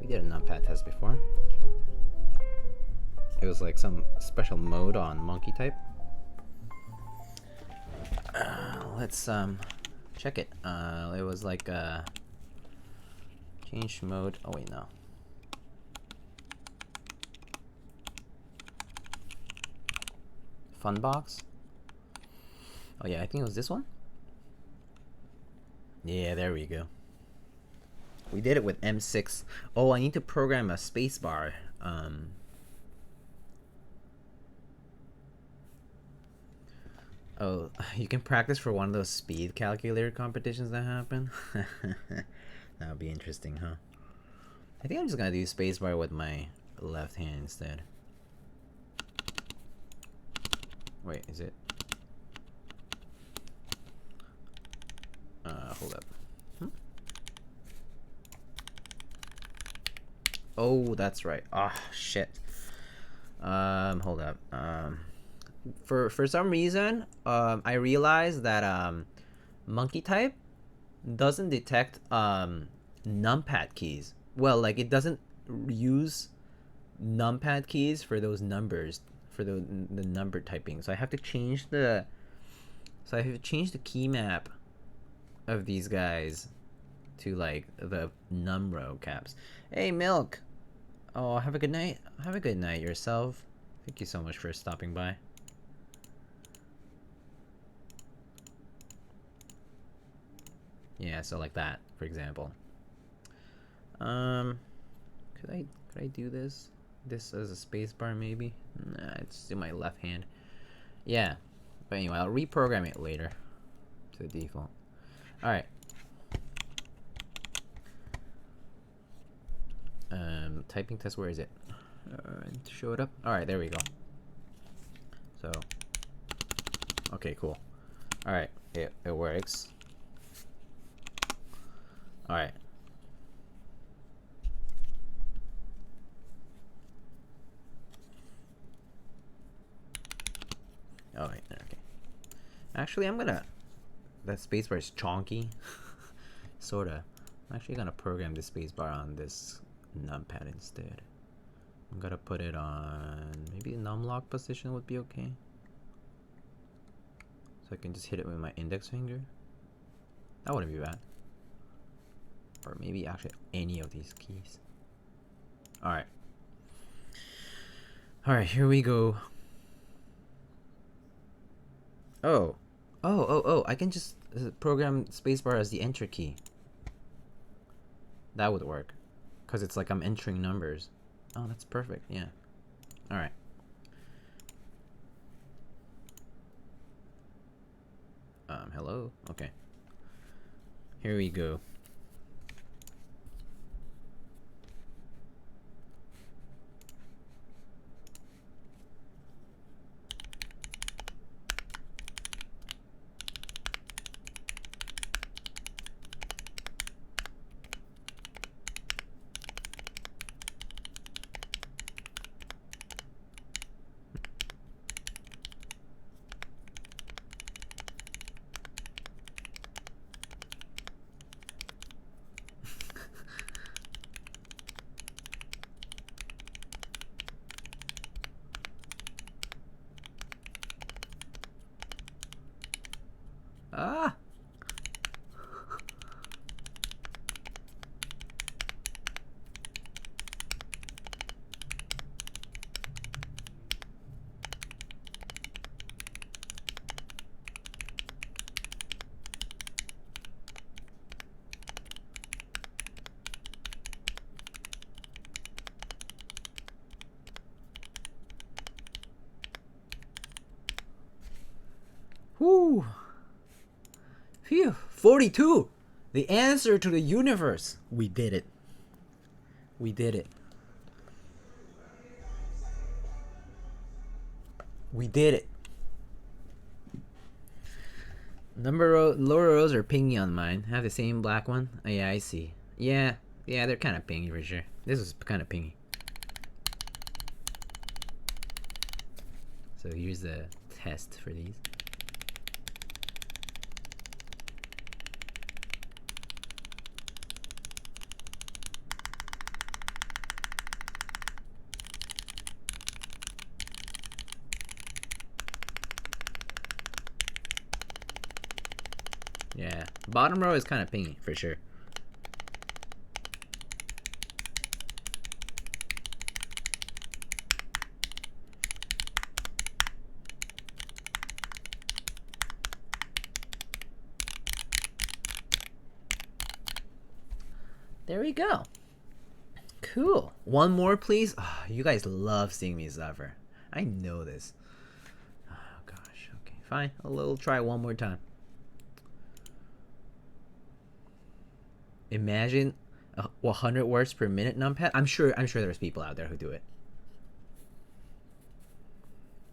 We did a numpad test before. It was like some special mode on monkey type. Let's check it. It was like change mode. Oh wait, no. Fun box. Oh yeah, I think it was this one. Yeah, there we go. We did it with M6. Oh, I need to program a spacebar. Oh, you can practice for one of those speed calculator competitions that happen. That would be interesting, huh? I think I'm just gonna do spacebar with my left hand instead. Wait, is it? Hold up. Oh, that's right. Ah, oh, shit. Hold up. For some reason, I realized that monkey type doesn't detect numpad keys. Well, like it doesn't use numpad keys for those numbers, for the number typing. So I have to change the key map of these guys to like the numro caps. Hey, Milk. Oh, have a good night. Have a good night yourself. Thank you so much for stopping by. Yeah, so like that, for example. Could I do this? This as a space bar maybe? Nah, it's in my left hand. Yeah. But anyway, I'll reprogram it later to the default. Alright. Typing test, where is it? Show it up. Alright, there we go. So, okay, cool. Alright, it works. Alright. Oh, wait, okay. Actually, that spacebar is chonky. Sorta. I'm actually gonna program the spacebar on this numpad instead. I'm gonna put it on maybe num lock position would be okay. So I can just hit it with my index finger. That wouldn't be bad. Or maybe actually any of these keys. Alright. Alright, here we go. Oh, I can just program spacebar as the enter key. That would work. Because it's like I'm entering numbers. Oh, that's perfect, yeah. Alright. Hello? Okay. Here we go. Ah! Whoo! Phew, 42! The answer to the universe! We did it. We did it. We did it. Lower rows are pingy on mine. I have the same black one. Oh, yeah, I see. Yeah, they're kind of pingy for sure. This is kind of pingy. So here's the test for these. Yeah, bottom row is kind of pingy for sure. There we go. Cool. One more, please. Oh, you guys love seeing me suffer. I know this. Oh gosh. Okay, fine. I'll try one more time. Imagine 100 words per minute numpad. I'm sure there's people out there who do it.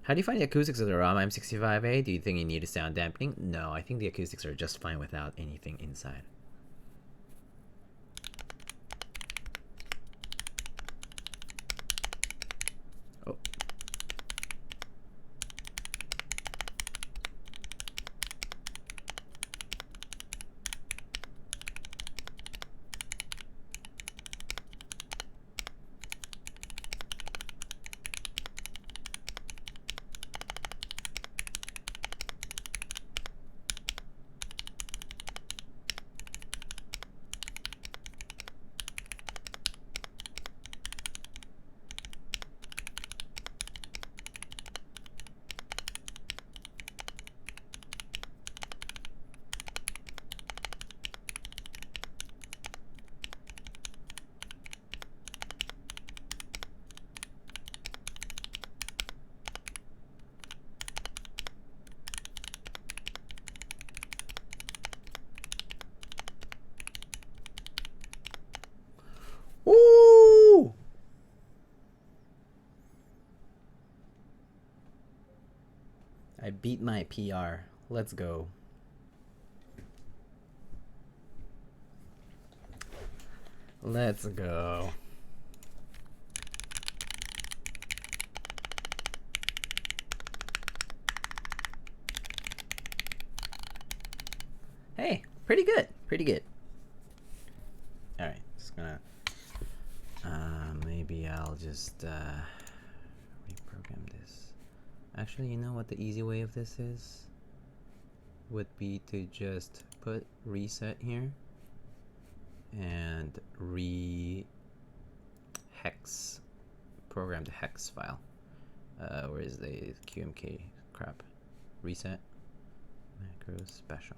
How do you find the acoustics of the ROM M65A? Do you think you need a sound dampening? No, I think the acoustics are just fine without anything inside. Oh. I beat my PR. Let's go. Let's go. Hey, pretty good. Pretty good. Alright, just gonna... maybe I'll just reprogram this. Actually, you know what the easy way of this is? Would be to just put reset here and hex program the hex file. Where is the QMK crap? Reset macro special.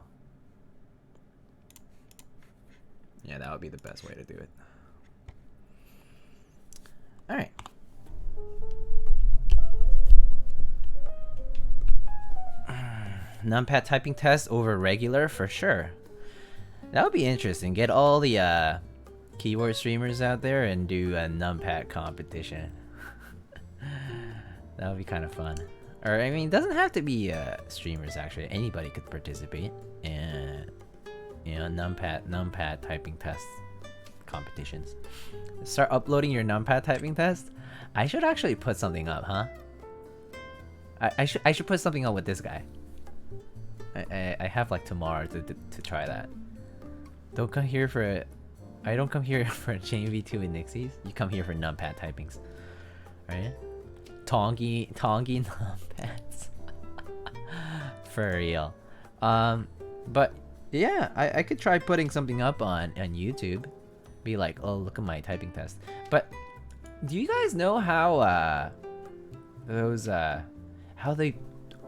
Yeah, that would be the best way to do it. All right. Numpad typing test over regular for sure. That would be interesting. Get all the keyboard streamers out there and do a numpad competition. That would be kind of fun. Or I mean, it doesn't have to be streamers actually. Anybody could participate in, you know, numpad typing test competitions. Start uploading your numpad typing test. I should actually put something up, huh? I should put something up with this guy. I have like tomorrow to try that. Don't come here for I don't come here for JV2 and Nixies. You come here for numpad typings, right? Tongi numpads. For real. But yeah, I could try putting something up on YouTube. Be like, oh, look at my typing test. But do you guys know how those how they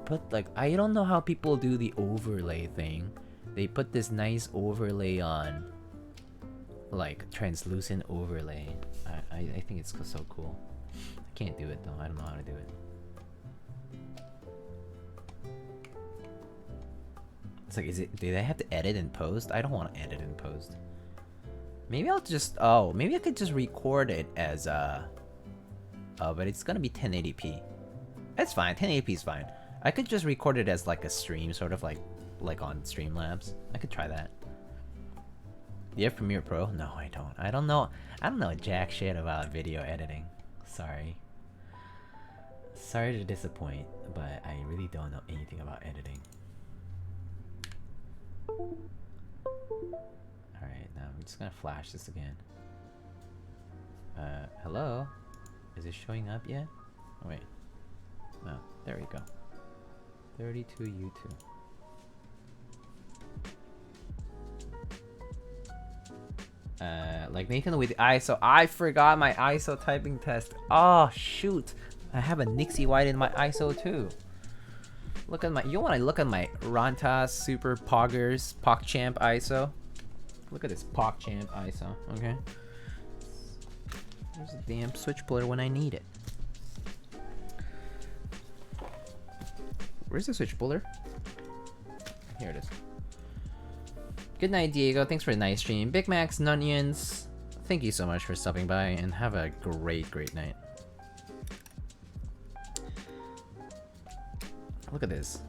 put, like, I don't know how people do the overlay thing. They put this nice overlay on, like translucent overlay. I think it's so cool. I can't do it though. I don't know how to do it. It's like, do they have to edit and post? I don't want to edit and post. Maybe I'll just, maybe I could just record it as but it's gonna be 1080p. It's fine. 1080p is fine. I could just record it as like a stream, sort of like on Streamlabs. I could try that. Do you have Premiere Pro? No, I don't. I don't know jack shit about video editing. Sorry. Sorry to disappoint, but I really don't know anything about editing. Alright, now I'm just gonna flash this again. Hello? Is it showing up yet? Oh, wait. No, there we go. 32 YouTube. Like Nathan with ISO. I forgot my ISO typing test. Oh shoot! I have a Nixie White in my ISO too. Look at my. You want to look at my Rantas Super Poggers PogChamp ISO? Look at this PogChamp ISO. Okay. There's a damn switch puller when I need it. Where's the switch puller? Here it is. Good night, Diego. Thanks for a nice stream. Big Macs, Nunions. Thank you so much for stopping by and have a great night. Look at this.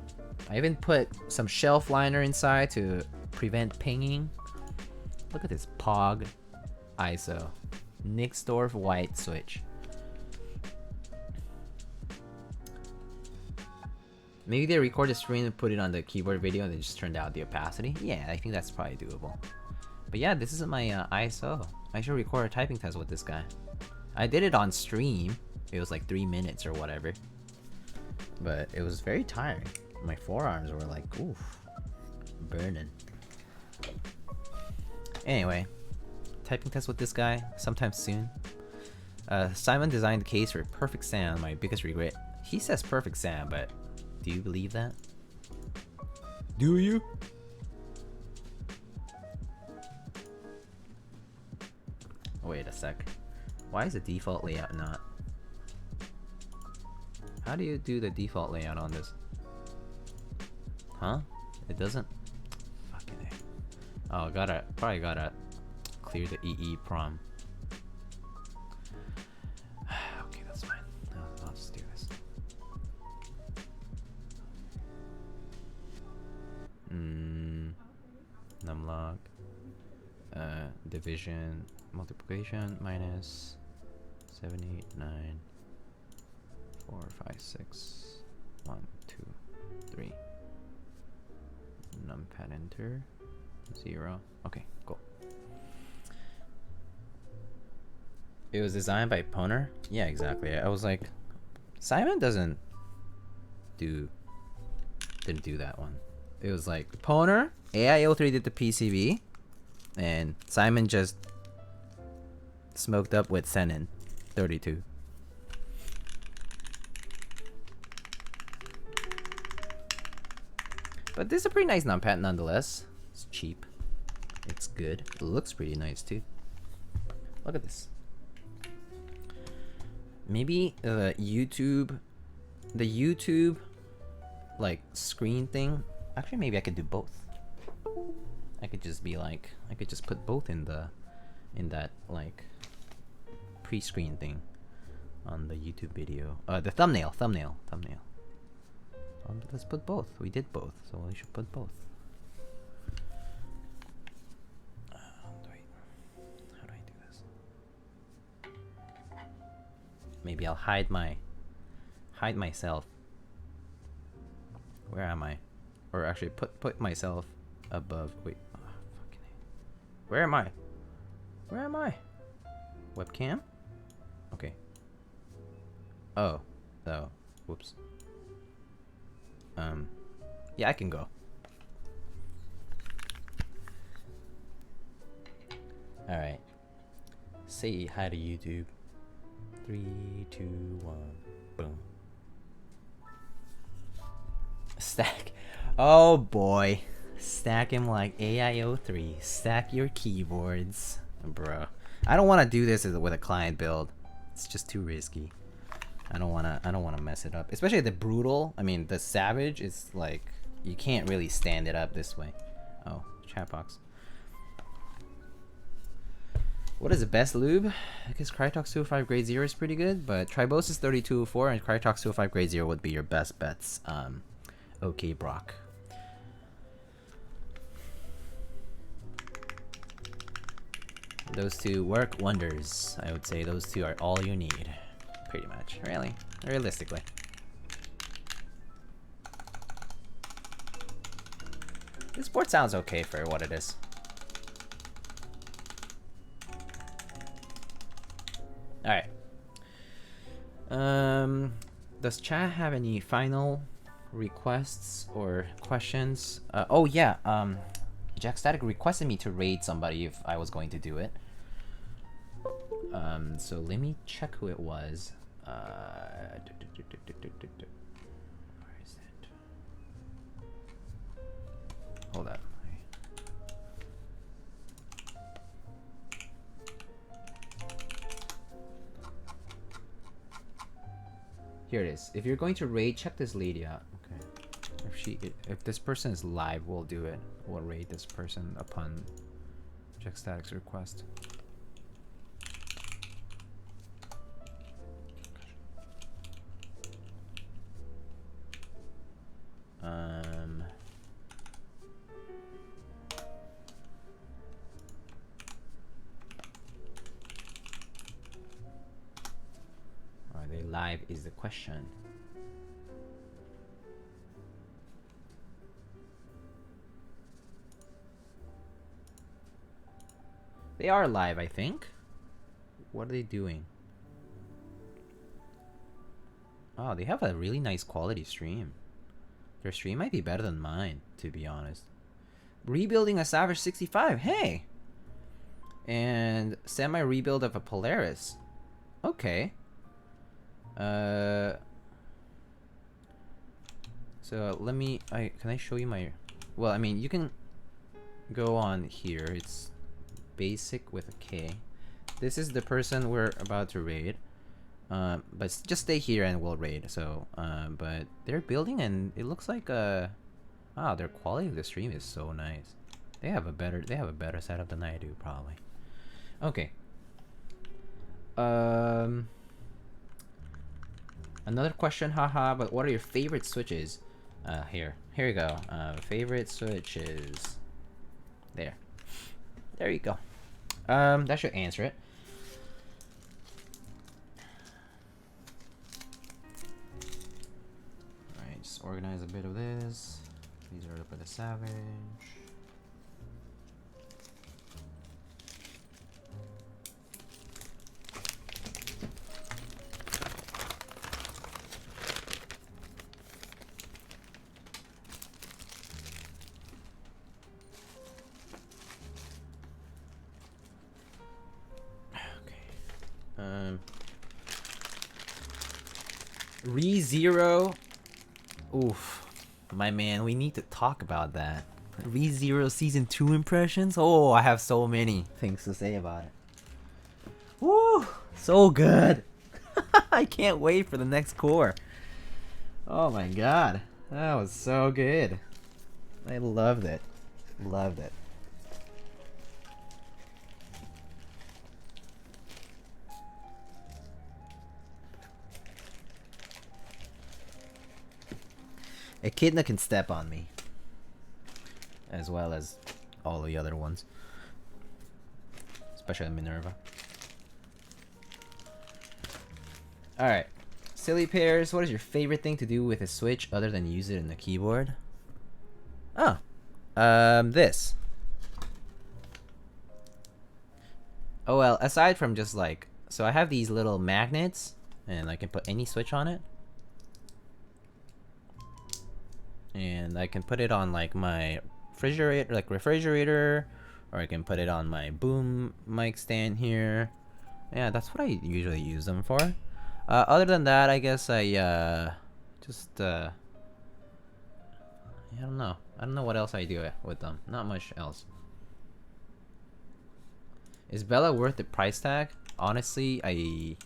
I even put some shelf liner inside to prevent pinging. Look at this Pog ISO. Nixdorf white switch. Maybe they record the screen and put it on the keyboard video and they just turned out the opacity. Yeah, I think that's probably doable. But yeah, this is my ISO. I should record a typing test with this guy. I did it on stream. It was like 3 minutes or whatever. But it was very tiring. My forearms were like, oof, burning. Anyway, typing test with this guy sometime soon. Simon designed the case for perfect sound. My biggest regret. He says perfect sound, but do you believe that? Do you? Wait a sec. Why is the default layout not? How do you do the default layout on this? Huh? It doesn't? Fucking A. Oh, probably gotta clear the EE prom. Okay, that's fine. I'll just do this. log division multiplication minus 7, 8, 9, 4, 5, 6, 1, 2, 3. Numpad enter 0. Okay, cool. It was designed by Poner? Yeah, exactly. I was like, Simon didn't do that one. It was like Poner, AI03 did the PCB, and Simon just smoked up with Senin 32. But this is a pretty nice numpad nonetheless. It's cheap. It's good. It looks pretty nice too. Look at this. Maybe the YouTube like screen thing. Actually, maybe I could do both. I could just be like, I could just put both in that like pre-screen thing on the YouTube video. The thumbnail. Let's put both. We did both, so we should put both. How do I do this? Maybe I'll hide myself. Where am I? Or actually put myself above. Wait. Oh, fucking A. Where am I? Where am I? Webcam? Okay. Oh. Oh. Whoops. Yeah, I can go. Alright. Say hi to YouTube. 3, 2, 1. Boom. Stack. Oh boy. Stack him like AIO3. Stack your keyboards. Bro. I don't want to do this with a client build. It's just too risky. I don't wanna mess it up. Especially the brutal. I mean, the Savage is like, you can't really stand it up this way. Oh, chat box. What is the best lube? I guess Krytox 205 grade 0 is pretty good, but Tribosis 3204 and Krytox 205 grade 0 would be your best bets. Okay, Brock. Those two work wonders. I would say those two are all you need. Pretty much. Really? Realistically. This board sounds okay for what it is. Alright. Does chat have any final requests or questions? Oh yeah, Jack Static requested me to raid somebody if I was going to do it. So let me check who it was. Where is it? Hold up. Here it is. If you're going to raid, check this lady out. Okay. If this person is live, we'll do it. We'll raid this person upon Jack Static's request. Are they live is the question. They are live, I think. What are they doing? Oh, they have a really nice quality stream. Their stream might be better than mine, to be honest. Rebuilding a Savage65, hey! And semi-rebuild of a Polaris. Okay. So let me, can I show you my, well, I mean, you can go on here. It's basic with a K. This is the person we're about to raid. But just stay here and we'll raid. So, but they're building and it looks like their quality of the stream is so nice. They have a better setup than I do, probably. Okay. Another question, haha, but what are your favorite switches? Here we go. Favorite switches. There. There you go. That should answer it. Alright, just organize a bit of this. These are up by the Savage. ReZero. Oof. My man, we need to talk about that. ReZero Season 2 impressions? Oh, I have so many things to say about it. Woo! So good! I can't wait for the next core. Oh my god. That was so good. I loved it. Loved it. Echidna can step on me, as well as all the other ones, especially Minerva. Alright, silly pairs, what is your favorite thing to do with a Switch other than use it in the keyboard? Oh, this. Oh well, aside from just like, so I have these little magnets, and I can put any Switch on it. And I can put it on like my refrigerator, or I can put it on my boom mic stand here. Yeah, that's what I usually use them for. Other than that, I guess I just I don't know. I don't know what else I do with them. Not much else. Is Bella worth the price tag? Honestly, I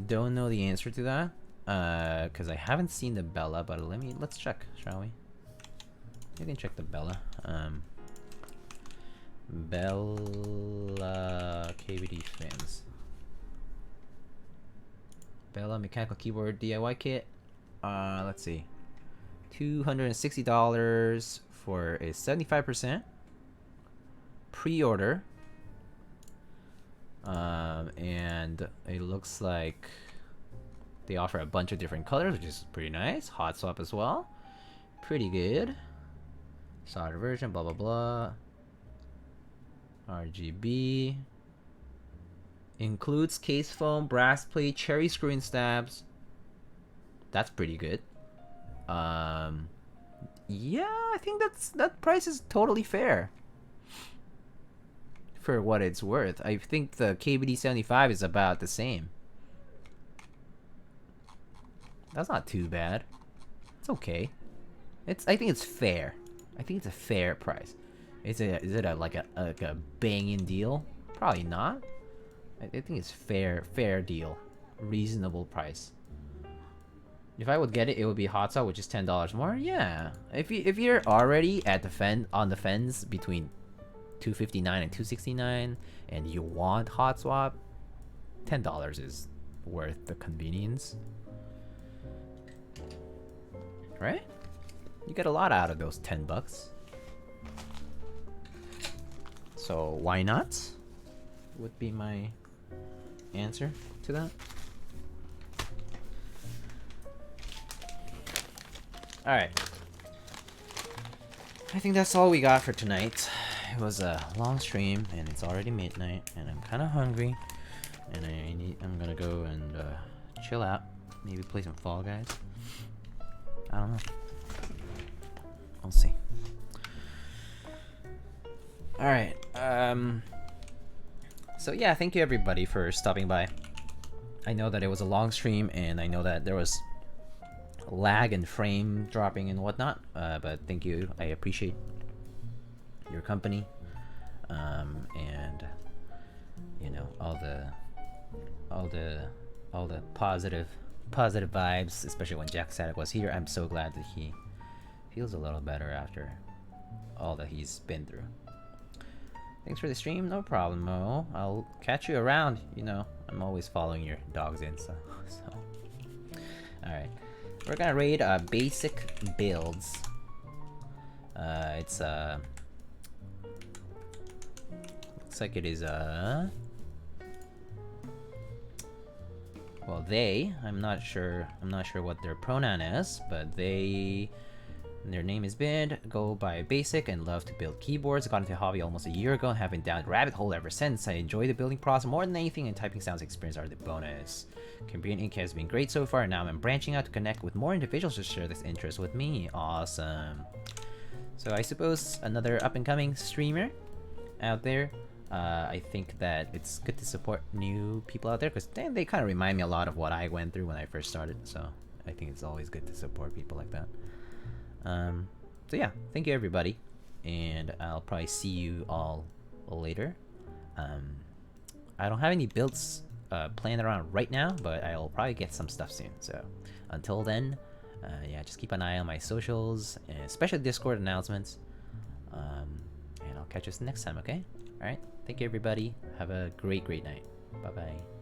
don't know the answer to that. Because I haven't seen the Bella, but let's check, shall we? You can check the Bella. Bella KBD fans. Bella mechanical keyboard DIY kit. Let's see. $260 for a 75% pre-order. And it looks like they offer a bunch of different colors, which is pretty nice. Hot swap as well. Pretty good. Solder version, blah blah blah. RGB. Includes case foam, brass plate, cherry screw and stabs. That's pretty good. Yeah, I think that price is totally fair for what it's worth. I think the KBD 75 is about the same. That's not too bad. It's okay. I think it's fair. I think it's a fair price. Is it like a banging deal? Probably not. I think it's fair deal. Reasonable price. If I would get it, it would be hot swap, which is $10 more. Yeah. If you're already at on the fence between $259 and $269 and you want hot swap, $10 is worth the convenience. Right? You get a lot out of those $10. So why not? Would be my answer to that. Alright. I think that's all we got for tonight. It was a long stream and it's already midnight and I'm kind of hungry and I'm gonna go and chill out. Maybe play some Fall Guys. I don't know. We'll see. Alright, so yeah, thank you everybody for stopping by. I know that it was a long stream, and I know that there was lag and frame dropping and whatnot, but thank you. I appreciate your company, and you know, all the positive vibes, especially when Jack Static was here. I'm so glad that he feels a little better after all that he's been through. Thanks for the stream. No problem, Mo. I'll catch you around. You know, I'm always following your dogs in, so. Alright. We're gonna raid basic builds. It's looks like it is well, they. I'm not sure what their pronoun is, but their name is Bid, go by Basic, and love to build keyboards. Got into the hobby almost a year ago and have been down the rabbit hole ever since. I enjoy the building process more than anything, and typing sounds experience are the bonus. Computing Inc. has been great so far, and now I'm branching out to connect with more individuals to share this interest with me. Awesome. So I suppose another up-and-coming streamer out there. I think that it's good to support new people out there, because they kind of remind me a lot of what I went through when I first started, so I think it's always good to support people like that. So yeah, thank you everybody, and I'll probably see you all later. I don't have any builds planned around right now, but I'll probably get some stuff soon, so until then, yeah, just keep an eye on my socials, and especially Discord announcements, and I'll catch you next time, okay? Alright, thank you everybody, have a great night, bye bye.